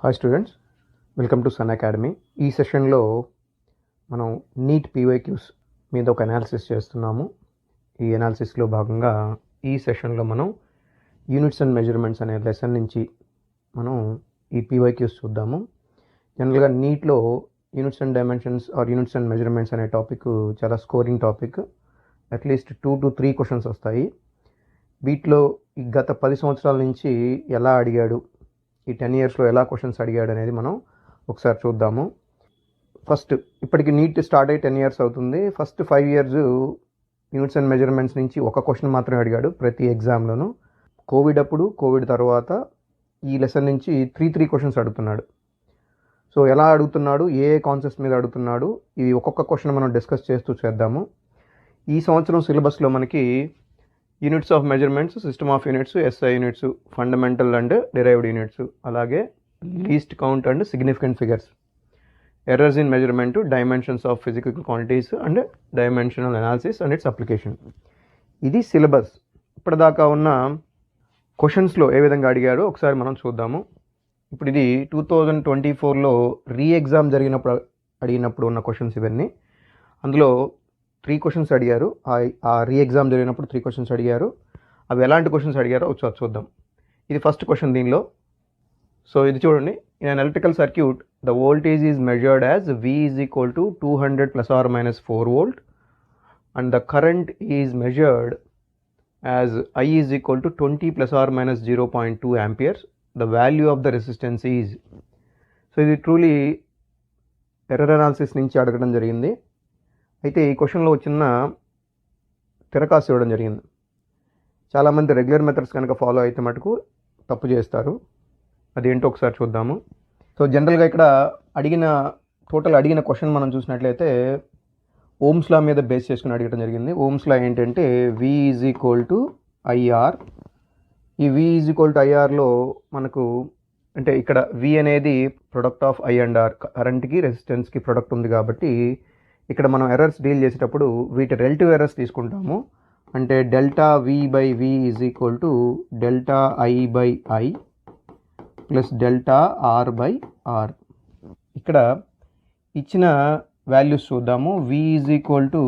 Hi students, welcome to Sun Academy. ఈ సెషన్లో మనం నీట్ పీవైక్యూస్ మీద ఒక అనాలిసిస్ చేస్తున్నాము. ఈ అనాలిసిస్లో భాగంగా ఈ సెషన్లో మనం యూనిట్స్ అండ్ మెజర్మెంట్స్ అనే లెసన్ నుంచి మనం ఈ పీవైక్యూస్ చూద్దాము. జనరల్గా నీట్లో units and dimensions or units and measurements అనే టాపిక్ చాలా scoring topic. At least 2 to 3 questions వస్తాయి. వీటిలో ఈ గత 10 సంవత్సరాల నుంచి ఎలా అడిగాడు, ఈ 10 yearsలో ఎలా క్వశ్చన్స్ అడిగాడు అనేది మనం ఒకసారి చూద్దాము. ఫస్ట్, ఇప్పటికి నీట్ స్టార్ట్ అయ్యి 10 years అవుతుంది. First 5 years units and measurements నుంచి ఒక క్వశ్చన్ మాత్రమే అడిగాడు ప్రతి ఎగ్జామ్లోనూ. కోవిడ్ అప్పుడు, కోవిడ్ తర్వాత ఈ లెసన్ నుంచి 3 క్వశ్చన్స్ అడుగుతున్నాడు. సో ఎలా అడుగుతున్నాడు, ఏ కాన్సెప్ట్స్ మీద అడుగుతున్నాడు, ఇవి ఒక్కొక్క క్వశ్చన్ మనం డిస్కస్ చేస్తూ చేద్దాము. ఈ సంవత్సరం సిలబస్లో మనకి units of measurements, system of units, SI units, fundamental and derived units, అలాగే least count and significant figures, errors in measurement, dimensions of physical quantities and dimensional analysis and its application. ఇది syllabus. ఇప్పటిదాకా ఉన్న క్వశ్చన్స్లో ఏ విధంగా అడిగారో ఒకసారి మనం చూద్దాము. ఇప్పుడు ఇది 2024లో ఎగ్జామ్ అడిగినప్పుడు ఉన్న క్వశ్చన్స్ ఇవన్నీ. అందులో 3 క్వశ్చన్స్ అడిగారు. ఆ ఎగ్జామ్ జరిగినప్పుడు 3 క్వశ్చన్స్ అడిగారు. అవి ఎలాంటి క్వశ్చన్స్ అడిగారో ఒకసారి చూద్దాం. ఇది ఫస్ట్ క్వశ్చన్ దీనిలో. సో ఇది చూడండి. In an electrical circuit the voltage is measured as V is equal to 200 ± 4 volt and the current is measured as I is equal to 20 ± 0.2 amperes. The value of the resistance is. So ఇది truly error analysis నుంచి అడగడం జరిగింది. అయితే ఈ క్వశ్చన్లో చిన్న తిరకాసు ఇవ్వడం జరిగింది. చాలామంది రెగ్యులర్ మెథడ్స్ కనుక ఫాలో అయితే మటుకు తప్పు చేస్తారు. అదేంటో ఒకసారి చూద్దాము. సో జనరల్గా ఇక్కడ అడిగిన క్వశ్చన్ మనం చూసినట్లయితే ఓమ్స్ లా మీద బేస్ చేసుకుని అడగడం జరిగింది. ఓమ్స్ లా ఏంటంటే V is equal to IR. ఈ V is equal to IRలో మనకు అంటే ఇక్కడ V అనేది product of I and R, కరెంట్కి రెసిస్టెన్స్కి ప్రొడక్ట్ ఉంది కాబట్టి ఇక్కడ మనం ఎర్రర్స్ డీల్ చేసేటప్పుడు వీటి రిలేటివ్ ఎర్రర్స్ తీసుకుంటాము. అంటే delta V/V is equal to delta I/I plus delta R/R. ఇక్కడ ఇచ్చిన వాల్యూస్ చూద్దాము. V is equal to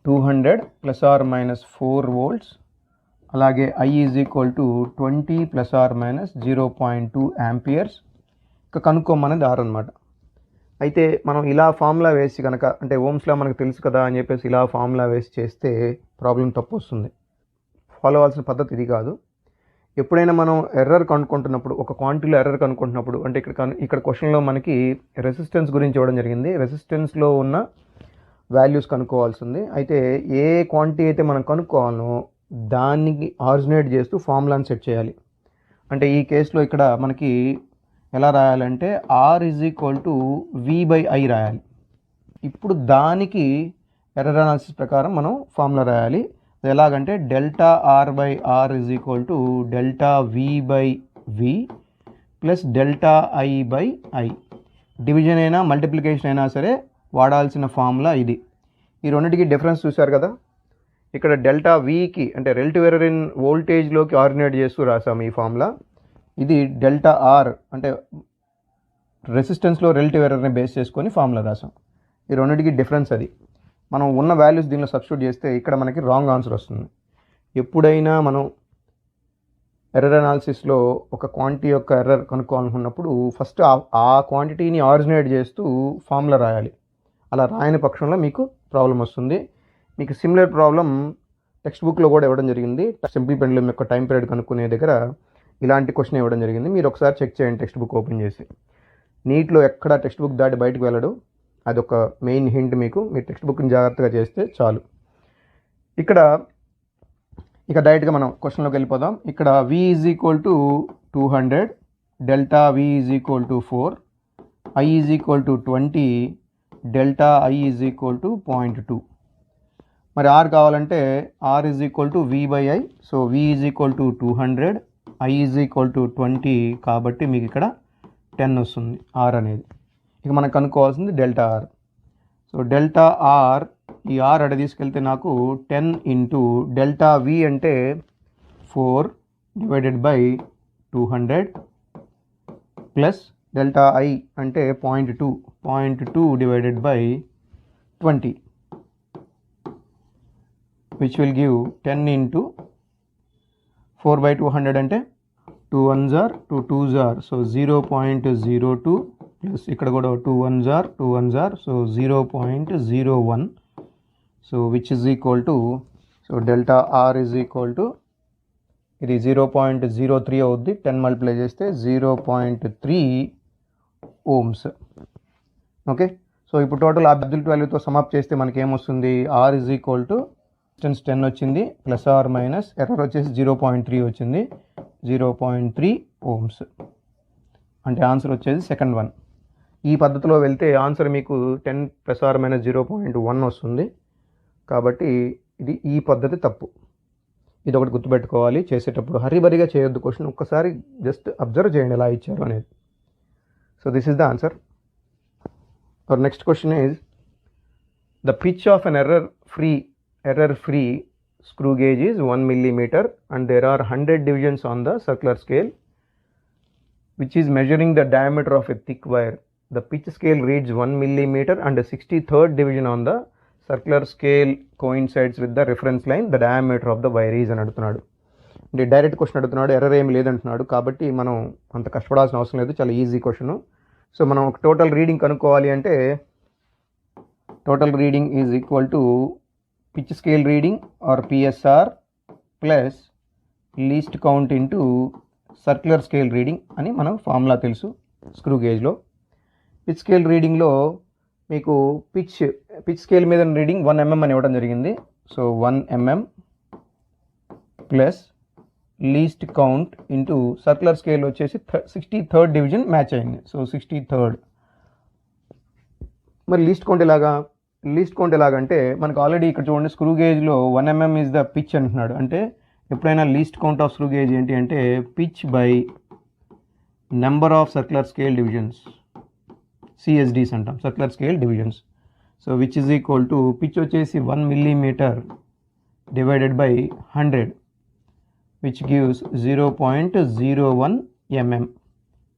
200 ± 4 volts, అలాగే I is equal to 20 ± 0.2 amperes. ఇక కనుక్కోమనేది R అనమాట. అయితే మనం ఇలా ఫార్ములా వేసి కనుక, అంటే ఓమ్స్లా మనకు తెలుసు కదా అని చెప్పేసి ఇలా ఫార్ములా వేసి చేస్తే ప్రాబ్లం తప్పు వస్తుంది. ఫాలో అవ్వాల్సిన పద్ధతి ఇది కాదు. ఎప్పుడైనా మనం ఎర్రర్ కనుక్కుంటున్నప్పుడు, ఒక క్వాంటిటీలో ఎర్రర్ కనుక్కుంటున్నప్పుడు, అంటే ఇక్కడ క్వశ్చన్లో మనకి రెసిస్టెన్స్ గురించి ఇవ్వడం జరిగింది. రెసిస్టెన్స్లో ఉన్న వాల్యూస్ కనుక్కోవాల్సింది. అయితే ఏ క్వాంటిటీ అయితే మనం కనుక్కోవాలనో దానికి ఆరిజినేట్ చేస్తూ ఫార్ములాని సెట్ చేయాలి. అంటే ఈ కేసులో ఇక్కడ మనకి ఎలా రాయాలంటే R is equal to V/I రాయాలి. ఇప్పుడు దానికి ఎర్రర్ అనాలిసిస్ ప్రకారం మనం ఫార్ములా రాయాలి. అది ఎలాగంటే delta R/R is equal to delta V/V plus delta I/I. Division అయినా మల్టిప్లికేషన్ అయినా సరే వాడాల్సిన ఫార్ములా ఇది. ఈ రెండింటికి డిఫరెన్స్ చూశారు కదా. ఇక్కడ డెల్టా Vకి అంటే రిలేటివ్ ఎర్రర్ ఇన్ వోల్టేజ్లోకి ఆరిజినేట్ చేస్తూ రాసాము ఈ ఫార్ములా. ఇది డెల్టా R అంటే రెసిస్టెన్స్లో రిలేటివ్ ఎర్రర్ని బేస్ చేసుకొని ఫార్ములా రాసాం. ఈ రెండింటికి డిఫరెన్స్ అది. మనం ఉన్న వాల్యూస్ దీనిలో సబ్స్టిట్యూట్ చేస్తే ఇక్కడ మనకి రాంగ్ ఆన్సర్ వస్తుంది. ఎప్పుడైనా మనం ఎర్రర్ అనాలిసిస్లో ఒక క్వాంటిటీ యొక్క ఎర్రర్ కనుక్కోవాలనుకున్నప్పుడు ఫస్ట్ ఆ క్వాంటిటీని ఆరిజినేట్ చేస్తూ ఫార్ములా రాయాలి. అలా రాయని పక్షంలో మీకు ప్రాబ్లం వస్తుంది. మీకు సిమిలర్ ప్రాబ్లం టెక్స్ట్ బుక్లో కూడా ఇవ్వడం జరిగింది. సింపుల్ పెండ్యూలం యొక్క టైం పీరియడ్ కనుక్కునే దగ్గర ఇలాంటి క్వశ్చన్ ఇవ్వడం జరిగింది. మీరు ఒకసారి చెక్ చేయండి టెక్స్ట్ బుక్ ఓపెన్ చేసి. నీట్లో ఎక్కడ టెక్స్ట్ బుక్ దాటి బయటకు వెళ్ళడు. అదొక మెయిన్ హింట్ మీకు. మీరు టెక్స్ట్ బుక్ని జాగ్రత్తగా చేస్తే చాలు. ఇక డైరెక్ట్గా మనం క్వశ్చన్లోకి వెళ్ళిపోదాం. ఇక్కడ V is equal to 200, delta V is equal to 4, I is equal to 20, delta I is equal to 0.2. మరి R కావాలంటే R is equal to V/I. So V is equal to 200, I is equal to 20 కాబట్టి మీకు ఇక్కడ 10 వస్తుంది R అనేది. ఇక మనం కనుక్కోవాల్సింది delta R. So delta R, ఈ R అడ తీసుకెళ్తే నాకు 10 ఇంటూ డెల్టా V అంటే 4 divided by 200 plus delta I అంటే 0.2 divided by 20 which will give 10 into 4/200 అంటే 2 1s are 2 2s are so 0.02 plus ఇక్కడ కూడా 2 1s are so 0.01 so which is equal to so delta R is equal to ఇది 0.03 అవుద్ది, 10 multiply చేస్తే 0.3 ohms. Okay, so ఇప్పుడు total absolute వాల్యూతో sum up చేస్తే మనకి ఏమొస్తుంది, R is equal to distance 10 వచ్చింది ప్లస్ ఆర్ మైనస్ ఎర్రర్ వచ్చేసి 0.3 వచ్చింది, 0.3 ohms అంటే ఆన్సర్ వచ్చేది సెకండ్ వన్. ఈ పద్ధతిలో వెళ్తే ఆన్సర్ మీకు 10 ప్లస్ ఆర్ మైనస్ 0.1 వస్తుంది. కాబట్టి ఇది ఈ పద్ధతి తప్పు. ఇది ఒకటి గుర్తుపెట్టుకోవాలి, చేసేటప్పుడు హరిబరిగా చేయొద్దు. క్వశ్చన్ ఒక్కసారి జస్ట్ అబ్జర్వ్ చేయండి ఎలా ఇచ్చారు అనేది. So this is the answer. Our next question is the pitch of an error free screw gauge is 1 millimeter and there are 100 divisions on the circular scale which is measuring the diameter of a thick wire. The pitch scale reads 1 millimeter and the 63rd division on the circular scale coincides with the reference line. The diameter of the wire is అని అడుగుతున్నాడు. అంటే direct question అడుగుతున్నాడు, error ఏమి లేదంటున్నాడు. కాబట్టి మనం అంత కష్టపడాల్సిన అవసరం లేదు, చాలా ఈజీ క్వశ్చన్. సో మనం ఒక టోటల్ రీడింగ్ కనుక్కోవాలి అంటే total reading is equal to pitch scale reading are PSR plus least count into circular scale reading అని మనకు ఫార్ములా తెలుసు స్క్రూ గేజ్లో. పిచ్ స్కేల్ రీడింగ్లో మీకు పిచ్ స్కేల్ మీద రీడింగ్ 1 mm అని ఇవ్వడం జరిగింది. So 1 mm plus least count into circular scale వచ్చేసి 63rd division match అయింది. So 63rd. మరి లీస్ట్ కౌంట్ ఎలాగంటే మనకు ఆల్రెడీ ఇక్కడ చూడండి స్క్రూ గేజ్లో 1 mm ఈజ్ ద పిచ్ అంటున్నాడు. అంటే ఎప్పుడైనా least count of screw gauge ఏంటి అంటే pitch by number of circular scale divisions, CSDs అంటాం, circular scale divisions. So which is equal to pitch వచ్చేసి 1 millimeter divided by 100 which gives 0.01 mm.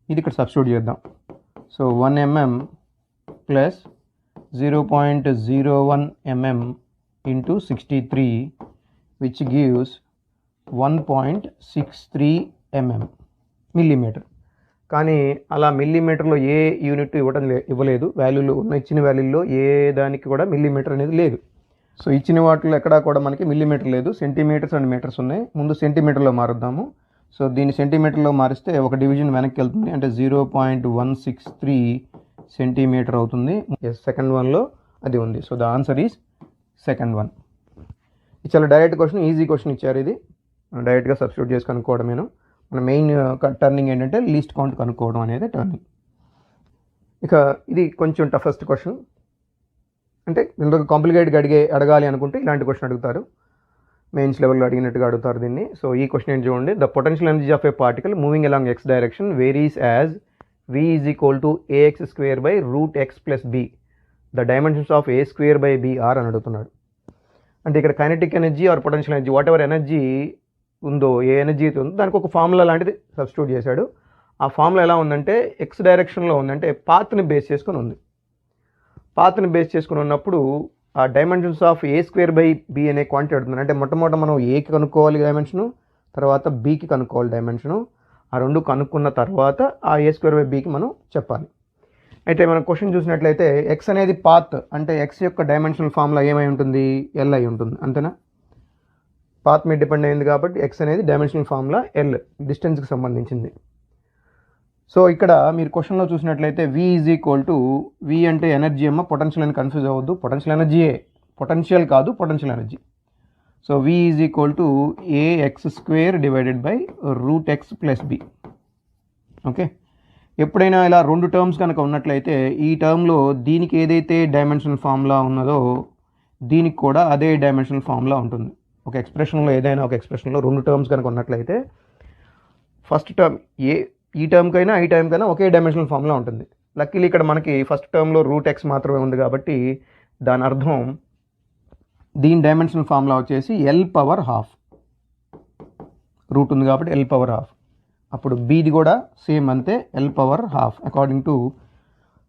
ఇది ఇక్కడ substitute చేద్దాం. So 1 mm plus 0.01 mm into 63 which gives 1.63 mm millimetre. కానీ అలా మిల్లీమీటర్లో ఏ unit ఇవ్వలేదు, వాల్యూలు ఉన్న ఇచ్చిన వాల్యూల్లో ఏ దానికి కూడా మిల్లీమీటర్ అనేది లేదు. సో ఇచ్చిన వాటిలో ఎక్కడా కూడా మనకి మిల్లీమీటర్ లేదు, సెంటీమీటర్స్ అండ్ మీటర్స్ ఉన్నాయి. ముందు సెంటీమీటర్లో మారుద్దాము. సో దీన్ని సెంటీమీటర్లో మారిస్తే ఒక డివిజన్ వెనక్కి వెళ్తుంది, అంటే 0.163 సెంటీమీటర్ అవుతుంది. సెకండ్ వన్లో అది ఉంది. So the answer is second one. ఇది చాలా డైరెక్ట్ క్వశ్చన్, ఈజీ క్వశ్చన్ ఇచ్చారు. ఇది డైరెక్ట్గా సబ్స్టిట్యూట్ చేసి కనుక్కోవడమేను. మన మెయిన్ టర్నింగ్ ఏంటంటే లీస్ట్ కౌంట్ కనుక్కోవడం అనేది టర్నింగ్. ఇక ఇది కొంచెం టఫెస్ట్ క్వశ్చన్. అంటే ఇంత కాంప్లికేట్గా అడగాలి అనుకుంటే ఇలాంటి క్వశ్చన్ అడుగుతారు, మెయిన్స్ లెవెల్లో అడిగినట్టుగా అడుగుతారు దీన్ని. సో ఈ క్వశ్చన్ ఏంటి చూడండి, the potential energy of A particle moving along x direction varies as v is equal to ax square by root x plus b. The dimensions of a square by b are అని అడుగుతున్నాడు. అంటే ఇక్కడ kinetic energy or potential energy whatever energy ఉందో, ఏ energy అయితే ఉందో దానికి ఒక ఫార్ములా లాంటిది సబ్స్టిట్యూట్ చేశాడు. ఆ ఫార్ములా ఎలా ఉందంటే ఎక్స్ డైరెక్షన్లో ఉందంటే పాత్ని బేస్ చేసుకొని ఉంది. పాత్ని బేస్ చేసుకుని ఉన్నప్పుడు ఆ dimensions of A square by B అనే క్వాంటిటీ అడుగుతుంది. అంటే మొట్టమొదట మనం ఏకి కనుక్కోవాలి డైమెన్షను, తర్వాత బీకి కనుక్కోవాలి డైమెన్షను. ఆ రెండు కనుక్కున్న తర్వాత ఆ ఏ స్క్వేర్ బై బీకి మనం చెప్పాలి. అయితే మనం క్వశ్చన్ చూసినట్లయితే ఎక్స్ అనేది పాత్, అంటే ఎక్స్ యొక్క డైమెన్షనల్ ఫార్ములా ఏమై ఉంటుంది, ఎల్ అయి ఉంటుంది, అంతేనా. పాత్ మీద డిపెండ్ అయింది కాబట్టి ఎక్స్ అనేది డైమెన్షనల్ ఫార్ములా ఎల్, డిస్టెన్స్కి సంబంధించింది. సో ఇక్కడ మీరు క్వశ్చన్లో చూసినట్లయితే V is equal to, V అంటే ఎనర్జీ అమ్మ, పొటెన్షియల్ అని కన్ఫ్యూజ్ అవ్వద్దు, పొటెన్షియల్ ఎనర్జీయే, పొటెన్షియల్ కాదు, potential energy. So v is equal to ax square divided by root X plus B. Okay, ఎప్పుడైనా ఇలా రెండు టర్మ్స్ కనుక ఉన్నట్లయితే ఈ టర్మ్లో దీనికి ఏదైతే డైమెన్షనల్ ఫార్ములా ఉన్నదో దీనికి కూడా అదే డైమెన్షనల్ ఫార్ములా ఉంటుంది. ఒక ఎక్స్ప్రెషన్లో ఏదైనా ఒక ఎక్స్ప్రెషన్లో రెండు టర్మ్స్ కనుక ఉన్నట్లయితే ఫస్ట్ టర్మ్ ఈ టర్మ్కైనా ఈ టర్మ్కైనా ఒకే డైమెన్షనల్ ఫార్ములా ఉంటుంది. లక్కీలీ ఇక్కడ మనకి ఫస్ట్ టర్మ్లో రూట్ ఎక్స్ మాత్రమే ఉంది కాబట్టి దాని అర్థం దీని డైమెన్షనల్ ఫార్ములా వచ్చేసి ఎల్ పవర్ హాఫ్. రూట్ ఉంది కాబట్టి ఎల్ పవర్ హాఫ్. అప్పుడు బీది కూడా సేమ్ అంతే, L power half according to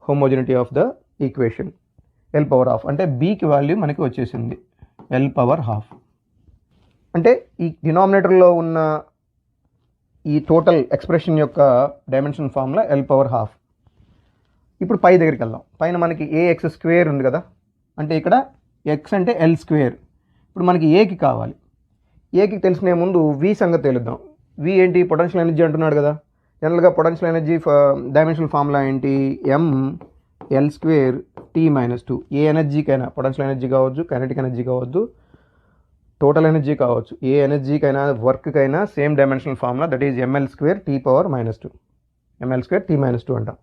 హోమోజెనిటీ of the equation. L power half అంటే బీకి వాల్యూ మనకి వచ్చేసింది ఎల్ పవర్ హాఫ్. అంటే ఈ డినామినేటర్లో ఉన్న ఈ టోటల్ ఎక్స్ప్రెషన్ యొక్క dimension formula L power half. ఇప్పుడు పై దగ్గరికి వెళ్దాం. పైన మనకి ఏఎక్స్ స్క్వేర్ ఉంది కదా, అంటే ఇక్కడ ఎక్స్ అంటే ఎల్ స్క్వేర్. ఇప్పుడు మనకి ఏకి కావాలి. ఏకి తెలిసిన ముందు వి సంగతి తెలుద్దాం. వి ఏంటి? పొటెన్షియల్ ఎనర్జీ అంటున్నాడు కదా. జనరల్గా పొటెన్షియల్ ఎనర్జీ డైమెన్షనల్ ఫార్ములా ఏంటి? M L square T-2. ఏ ఎనర్జీకైనా, పొటెన్షియల్ ఎనర్జీ కావచ్చు, కైనెటిక్ ఎనర్జీ కావచ్చు, టోటల్ ఎనర్జీ కావచ్చు, ఏ ఎనర్జీకైనా వర్క్కైనా same dimensional formula, that is ML square T⁻². ML square T-2 అంటాం.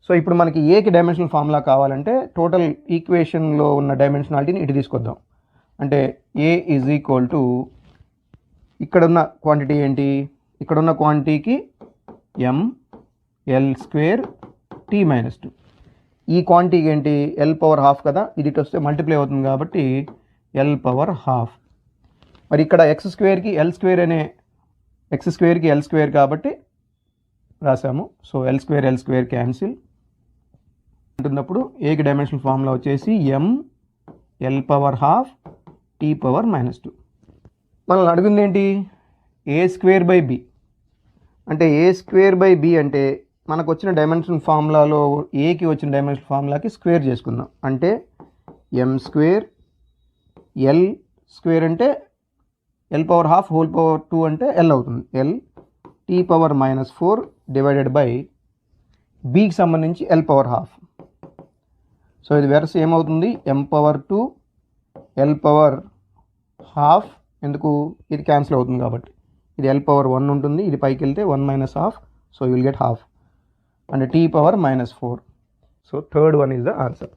సో ఇప్పుడు మనకి ఏకి డైమెన్షనల్ ఫార్ములా కావాలంటే టోటల్ ఈక్వేషన్లో ఉన్న డైమెన్షనాలిటీని ఇటు తీసుకొద్దాం. అంటే ఏ ఈజ్ ఈక్వల్ టు ఇక్కడున్న క్వాంటిటీ ఏంటి? ఇక్కడున్న క్వాంటిటీకి ఎంఎల్ స్క్వేర్ T-2. ఈ క్వాంటిటీకి ఏంటి? ఎల్ పవర్ హాఫ్ కదా, ఇది ఇటు వస్తే మల్టిప్లై అవుతుంది కాబట్టి ఎల్ పవర్ హాఫ్. మరి ఇక్కడ ఎక్స్ స్క్వేర్కి ఎల్ స్క్వేర్ అనే ఎక్స్ స్క్వేర్కి ఎల్ స్క్వేర్ కాబట్టి రాసాము. సో ఎల్ స్క్వేర్ క్యాన్సిల్ ఉంటున్నప్పుడు ఏకి డైమెన్షనల్ ఫార్ములా వచ్చేసి M L power half T⁻². మనల్ని అడిగింది ఏంటి? ఏ స్క్వేర్ బై బి. అంటే ఏ స్క్వేర్ బై బి అంటే మనకు వచ్చిన డైమెన్షన్ ఫార్ములాలో ఏకి వచ్చిన డైమెన్షన్ ఫార్ములాకి స్క్వేర్ చేసుకుందాం. అంటే ఎం స్క్వేర్ ఎల్ స్క్వేర్ అంటే L power half whole power 2 అంటే ఎల్ అవుతుంది. ఎల్ T⁻⁻4 డివైడెడ్ బై బీకి సంబంధించి ఎల్ పవర్ హాఫ్. సో ఇది వెరస్ ఏమవుతుంది? ఎం పవర్ 2 ఎల్ పవర్ హాఫ్. ఎందుకు? ఇది క్యాన్సిల్ అవుతుంది కాబట్టి. ఇది ఎల్ పవర్ 1 ఉంటుంది, ఇది పైకి వెళ్తే 1 - half. So you will get half and T⁻⁻4. So third one is the answer.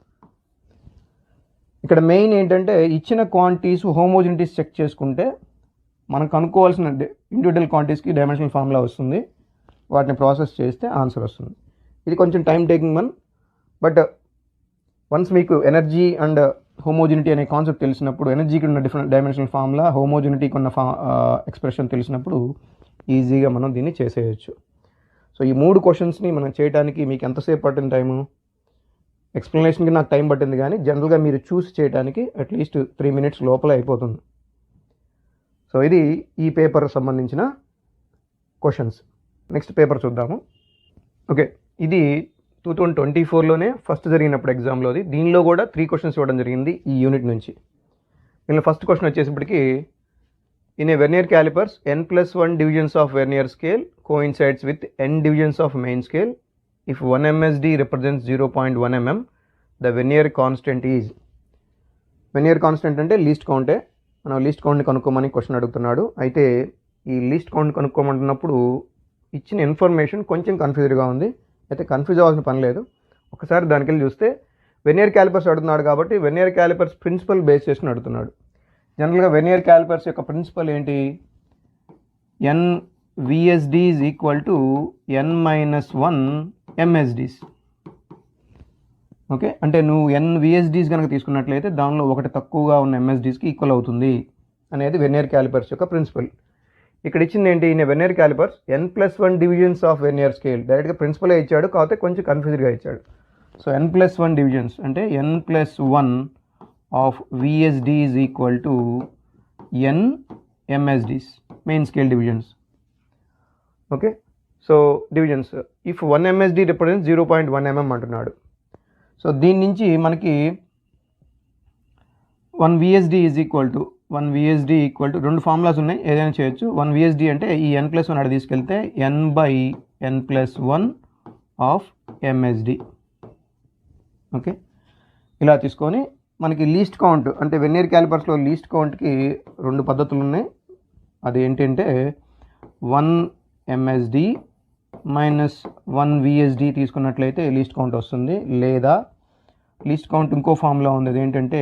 ఇక్కడ మెయిన్ ఏంటంటే ఇచ్చిన క్వాంటిటీస్ హోమోజెనిటీస్ చెక్ చేసుకుంటే మనం కనుక్కోవాల్సిన ఇండివిజువల్ క్వాంటిటీస్కి డైమెన్షనల్ ఫార్ములా వస్తుంది. వాటిని ప్రాసెస్ చేస్తే ఆన్సర్ వస్తుంది. ఇది కొంచెం time taking one, but once మీకు ఎనర్జీ అండ్ హోమోజెనిటీ అనే కాన్సెప్ట్ తెలిసినప్పుడు, ఎనర్జీకి ఉన్న డిఫరెంట్ డైమెన్షనల్ ఫార్ములా, హోమోజెనిటీకి ఉన్న ఎక్స్ప్రెషన్ తెలిసినప్పుడు ఈజీగా మనం దీన్ని చేసేయచ్చు. సో ఈ 3 క్వశ్చన్స్ని మనం చేయడానికి మీకు ఎంతసేపు పట్టిన టైము? ఎక్స్ప్లెనేషన్కి నాకు టైం పట్టింది, కానీ జనరల్గా మీరు చూసి చేయడానికి అట్లీస్ట్ 3 minutes లోపల అయిపోతుంది. సో ఇది ఈ పేపర్ సంబంధించిన క్వశ్చన్స్. నెక్స్ట్ పేపర్ చూద్దాము. ఓకే, ఇది 2024లోనే ఫస్ట్ జరిగినప్పుడు ఎగ్జామ్లోది. దీనిలో కూడా 3 questions ఇవ్వడం జరిగింది ఈ యూనిట్ నుంచి. దీనిలో ఫస్ట్ క్వశ్చన్ వచ్చేసప్పటికి, in a vernier calipers n+1 divisions of vernier scale coincides with n divisions of main scale. If 1 MSD represents 0.1 mm, the vernier constant is. Vernier constant అంటే లీస్ట్ కౌంటే. మనం least కౌంట్ని కనుక్కోమని question అడుగుతున్నాడు. అయితే ఈ least count కనుక్కోమంటున్నప్పుడు ఇచ్చిన information కొంచెం కన్ఫ్యూజ్డ్గా ఉంది. అయితే confuse అవ్వాల్సిన పని లేదు. ఒకసారి దానికి వెళ్ళి చూస్తే వెర్నియర్ క్యాలిపర్స్ అడుగుతున్నాడు కాబట్టి వెర్నియర్ క్యాలిపర్స్ ప్రిన్సిపల్ బేస్ చేసుకుని అడుగుతున్నాడు. జనరల్గా వెర్నియర్ క్యాలిపర్స్ యొక్క ప్రిన్సిపల్ ఏంటి? NVSD is equal to n-1 MSDs. Okay, అంటే నువ్వు NVSDs కనుక తీసుకున్నట్లయితే దానిలో ఒకటి తక్కువగా ఉన్న MSDస్కి ఈక్వల్ అవుతుంది అనేది వెర్నియర్ క్యాలిపర్స్ యొక్క ప్రిన్సిపల్. ఇక్కడ ఇచ్చింది ఏంటి? In vernier calipers n+1 divisions of vernier scale. డైరెక్ట్గా ప్రిన్సిపలే ఇచ్చాడు, కాకపోతే కొంచెం కన్ఫ్యూజ్డ్గా ఇచ్చాడు. సో n+1 divisions అంటే n+1 of VSD is equal to n MSDs, main scale divisions. Okay, so divisions if 1 MSD represents 0.1 mm అంటున్నాడు. సో దీని నుంచి మనకి 1 VSD is equal to 1 VSD equal to 2 formulas ఉన్నాయి, ఏదైనా చేయొచ్చు. 1 VSD అంటే ఈ n+1 అక్కడ తీసుకెళ్తే n/n+1 ఆఫ్ MSD. ఓకే, ఇలా తీసుకొని మనకి లీస్ట్ కౌంట్ అంటే వెర్నియర్ క్యాలిపర్స్లో లీస్ట్ కౌంట్కి 2 పద్ధతులు ఉన్నాయి. అది ఏంటంటే 1 MSD మైనస్ 1 VSD తీసుకున్నట్లయితే లీస్ట్ కౌంట్ వస్తుంది. లేదా లీస్ట్ కౌంట్ ఇంకో ఫార్ములా ఉంది, అది ఏంటంటే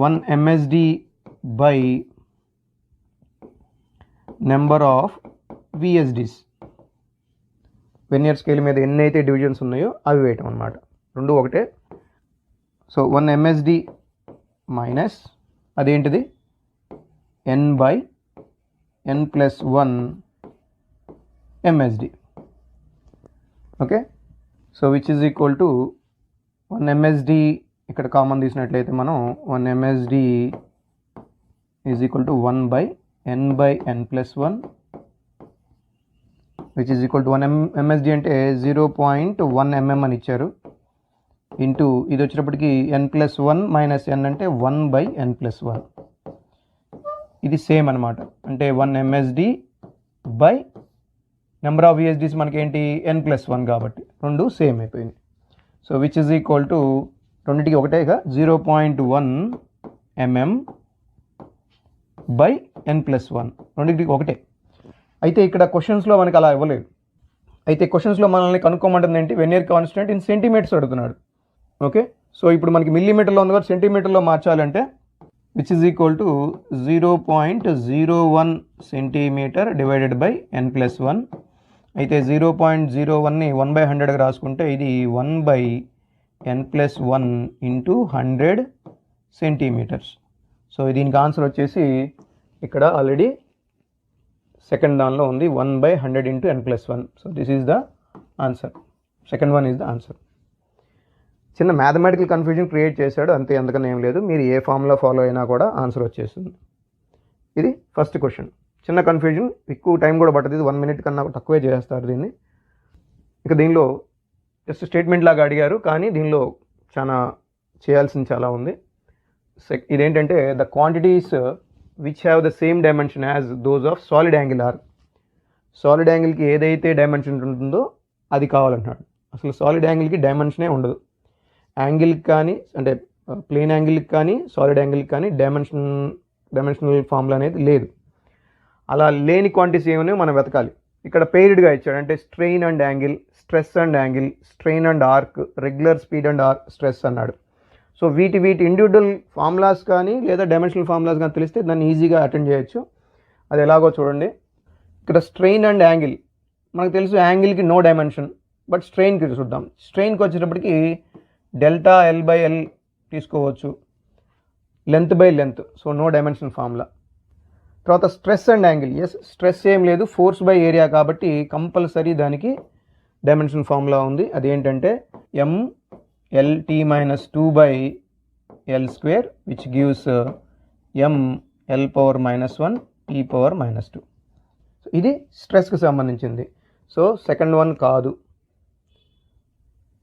1 MSD by number of VSDs. Vernier scale మీద ఎన్నైతే డివిజన్స్ ఉన్నాయో అవి వేయటం అన్నమాట. 2 ఒకటే. సో 1 MSD మైనస్ అదేంటిది n/n+1 MSD. Okay, so which is equal to 1 MSD ఇక్కడ కామన్ తీసినట్లయితే మనం 1 MSD is equal to 1/n/n+1 which is equal to 1 MSD అంటే 0.1 mm అని ఇచ్చారు, ఇంటూ ఇది వచ్చేటప్పటికి n+1 - n అంటే 1/n+1. ఇది సేమ్ అనమాట, అంటే 1 MSD by number of VSDs మనకేంటి n+1 కాబట్టి రెండు సేమ్ అయిపోయింది. So which is equal to రెండింటికి ఒకటేగా 0.1 mm బై n+1 రెండింటికి ఒకటే. అయితే ఇక్కడ క్వశ్చన్స్లో మనకి అలా ఇవ్వలేదు. అయితే క్వశ్చన్స్లో మనల్ని కనుక్కోమంటుంది ఏంటి, వెనియర్ కాన్స్టెంట్ ఇన్ సెంటీమీటర్స్ అడుగుతున్నాడు. ఓకే, సో ఇప్పుడు మనకి మిల్లీమీటర్లో ఉంది కాబట్టి సెంటీమీటర్లో మార్చాలంటే which is equal to 0.01 centimeter divided by n+1. అయితే 0.01ని 1/100గా రాసుకుంటే ఇది 1/n+1 ఇంటూ 100 సెంటీమీటర్స్. సో దీనికి ఆన్సర్ వచ్చేసి ఇక్కడ ఆల్రెడీ సెకండ్ దానిలో ఉంది 1/100 into n+1. So this is the answer. Second one is the answer. చిన్న మ్యాథమెటికల్ కన్ఫ్యూజన్ క్రియేట్ చేశాడు అంతే, అందుకని ఏం లేదు. మీరు ఏ ఫార్ములా ఫాలో అయినా కూడా ఆన్సర్ వచ్చేస్తుంది. ఇది ఫస్ట్ క్వశ్చన్. చిన్న కన్ఫ్యూజన్, ఎక్కువ టైం కూడా పడుతుంది, ఇది 1 minute కన్నా తక్కువే చేస్తారు దీన్ని. ఇక దీనిలో జస్ట్ స్టేట్మెంట్ లాగా అడిగారు, కానీ దీనిలో చేయాల్సింది చాలా ఉంది. ఇదేంటంటే the quantities which have the same dimension as those of solid angle are. Solid యాంగిల్కి ఏదైతే డైమెన్షన్ ఉంటుందో అది కావాలంటున్నాడు. అసలు సాలిడ్ యాంగిల్కి డైమెన్షనే ఉండదు. యాంగిల్కి కానీ అంటే ప్లేన్ యాంగిల్కి కానీ సాలిడ్ యాంగిల్కి కానీ డైమెన్షనల్ ఫార్ములా అనేది లేదు. అలా లేని క్వాంటిటీస్ ఏమైనా మనం వెతకాలి. ఇక్కడ పెయిర్డ్గా ఇచ్చాడు, అంటే strain and angle, stress and angle, strain and arc, regular speed and arc, stress అన్నాడు. సో వీటి ఇండివిజువల్ ఫార్ములాస్ కానీ లేదా డైమెన్షనల్ ఫార్ములాస్ కానీ తెలిస్తే దాన్ని ఈజీగా అటెండ్ చేయొచ్చు. అది ఎలాగో చూడండి. ఇక్కడ స్ట్రెయిన్ అండ్ యాంగిల్ మనకు తెలుసు, యాంగిల్కి నో డైమెన్షన్, బట్ స్ట్రెయిన్కి చూద్దాం. స్ట్రెయిన్కి వచ్చేటప్పటికి డెల్టా L/L తీసుకోవచ్చు, length by length, so no dimension formula. తర్వాత stress and angle, yes stress ఏం లేదు, ఫోర్స్ బై ఏరియా కాబట్టి కంపల్సరీ దానికి డైమెన్షన్ ఫార్ములా ఉంది. అదేంటంటే m(L)T-2/L² which gives m(L)⁻⁻1 T⁻⁻2. ఇది స్ట్రెస్కి సంబంధించింది. సో సెకండ్ వన్ కాదు.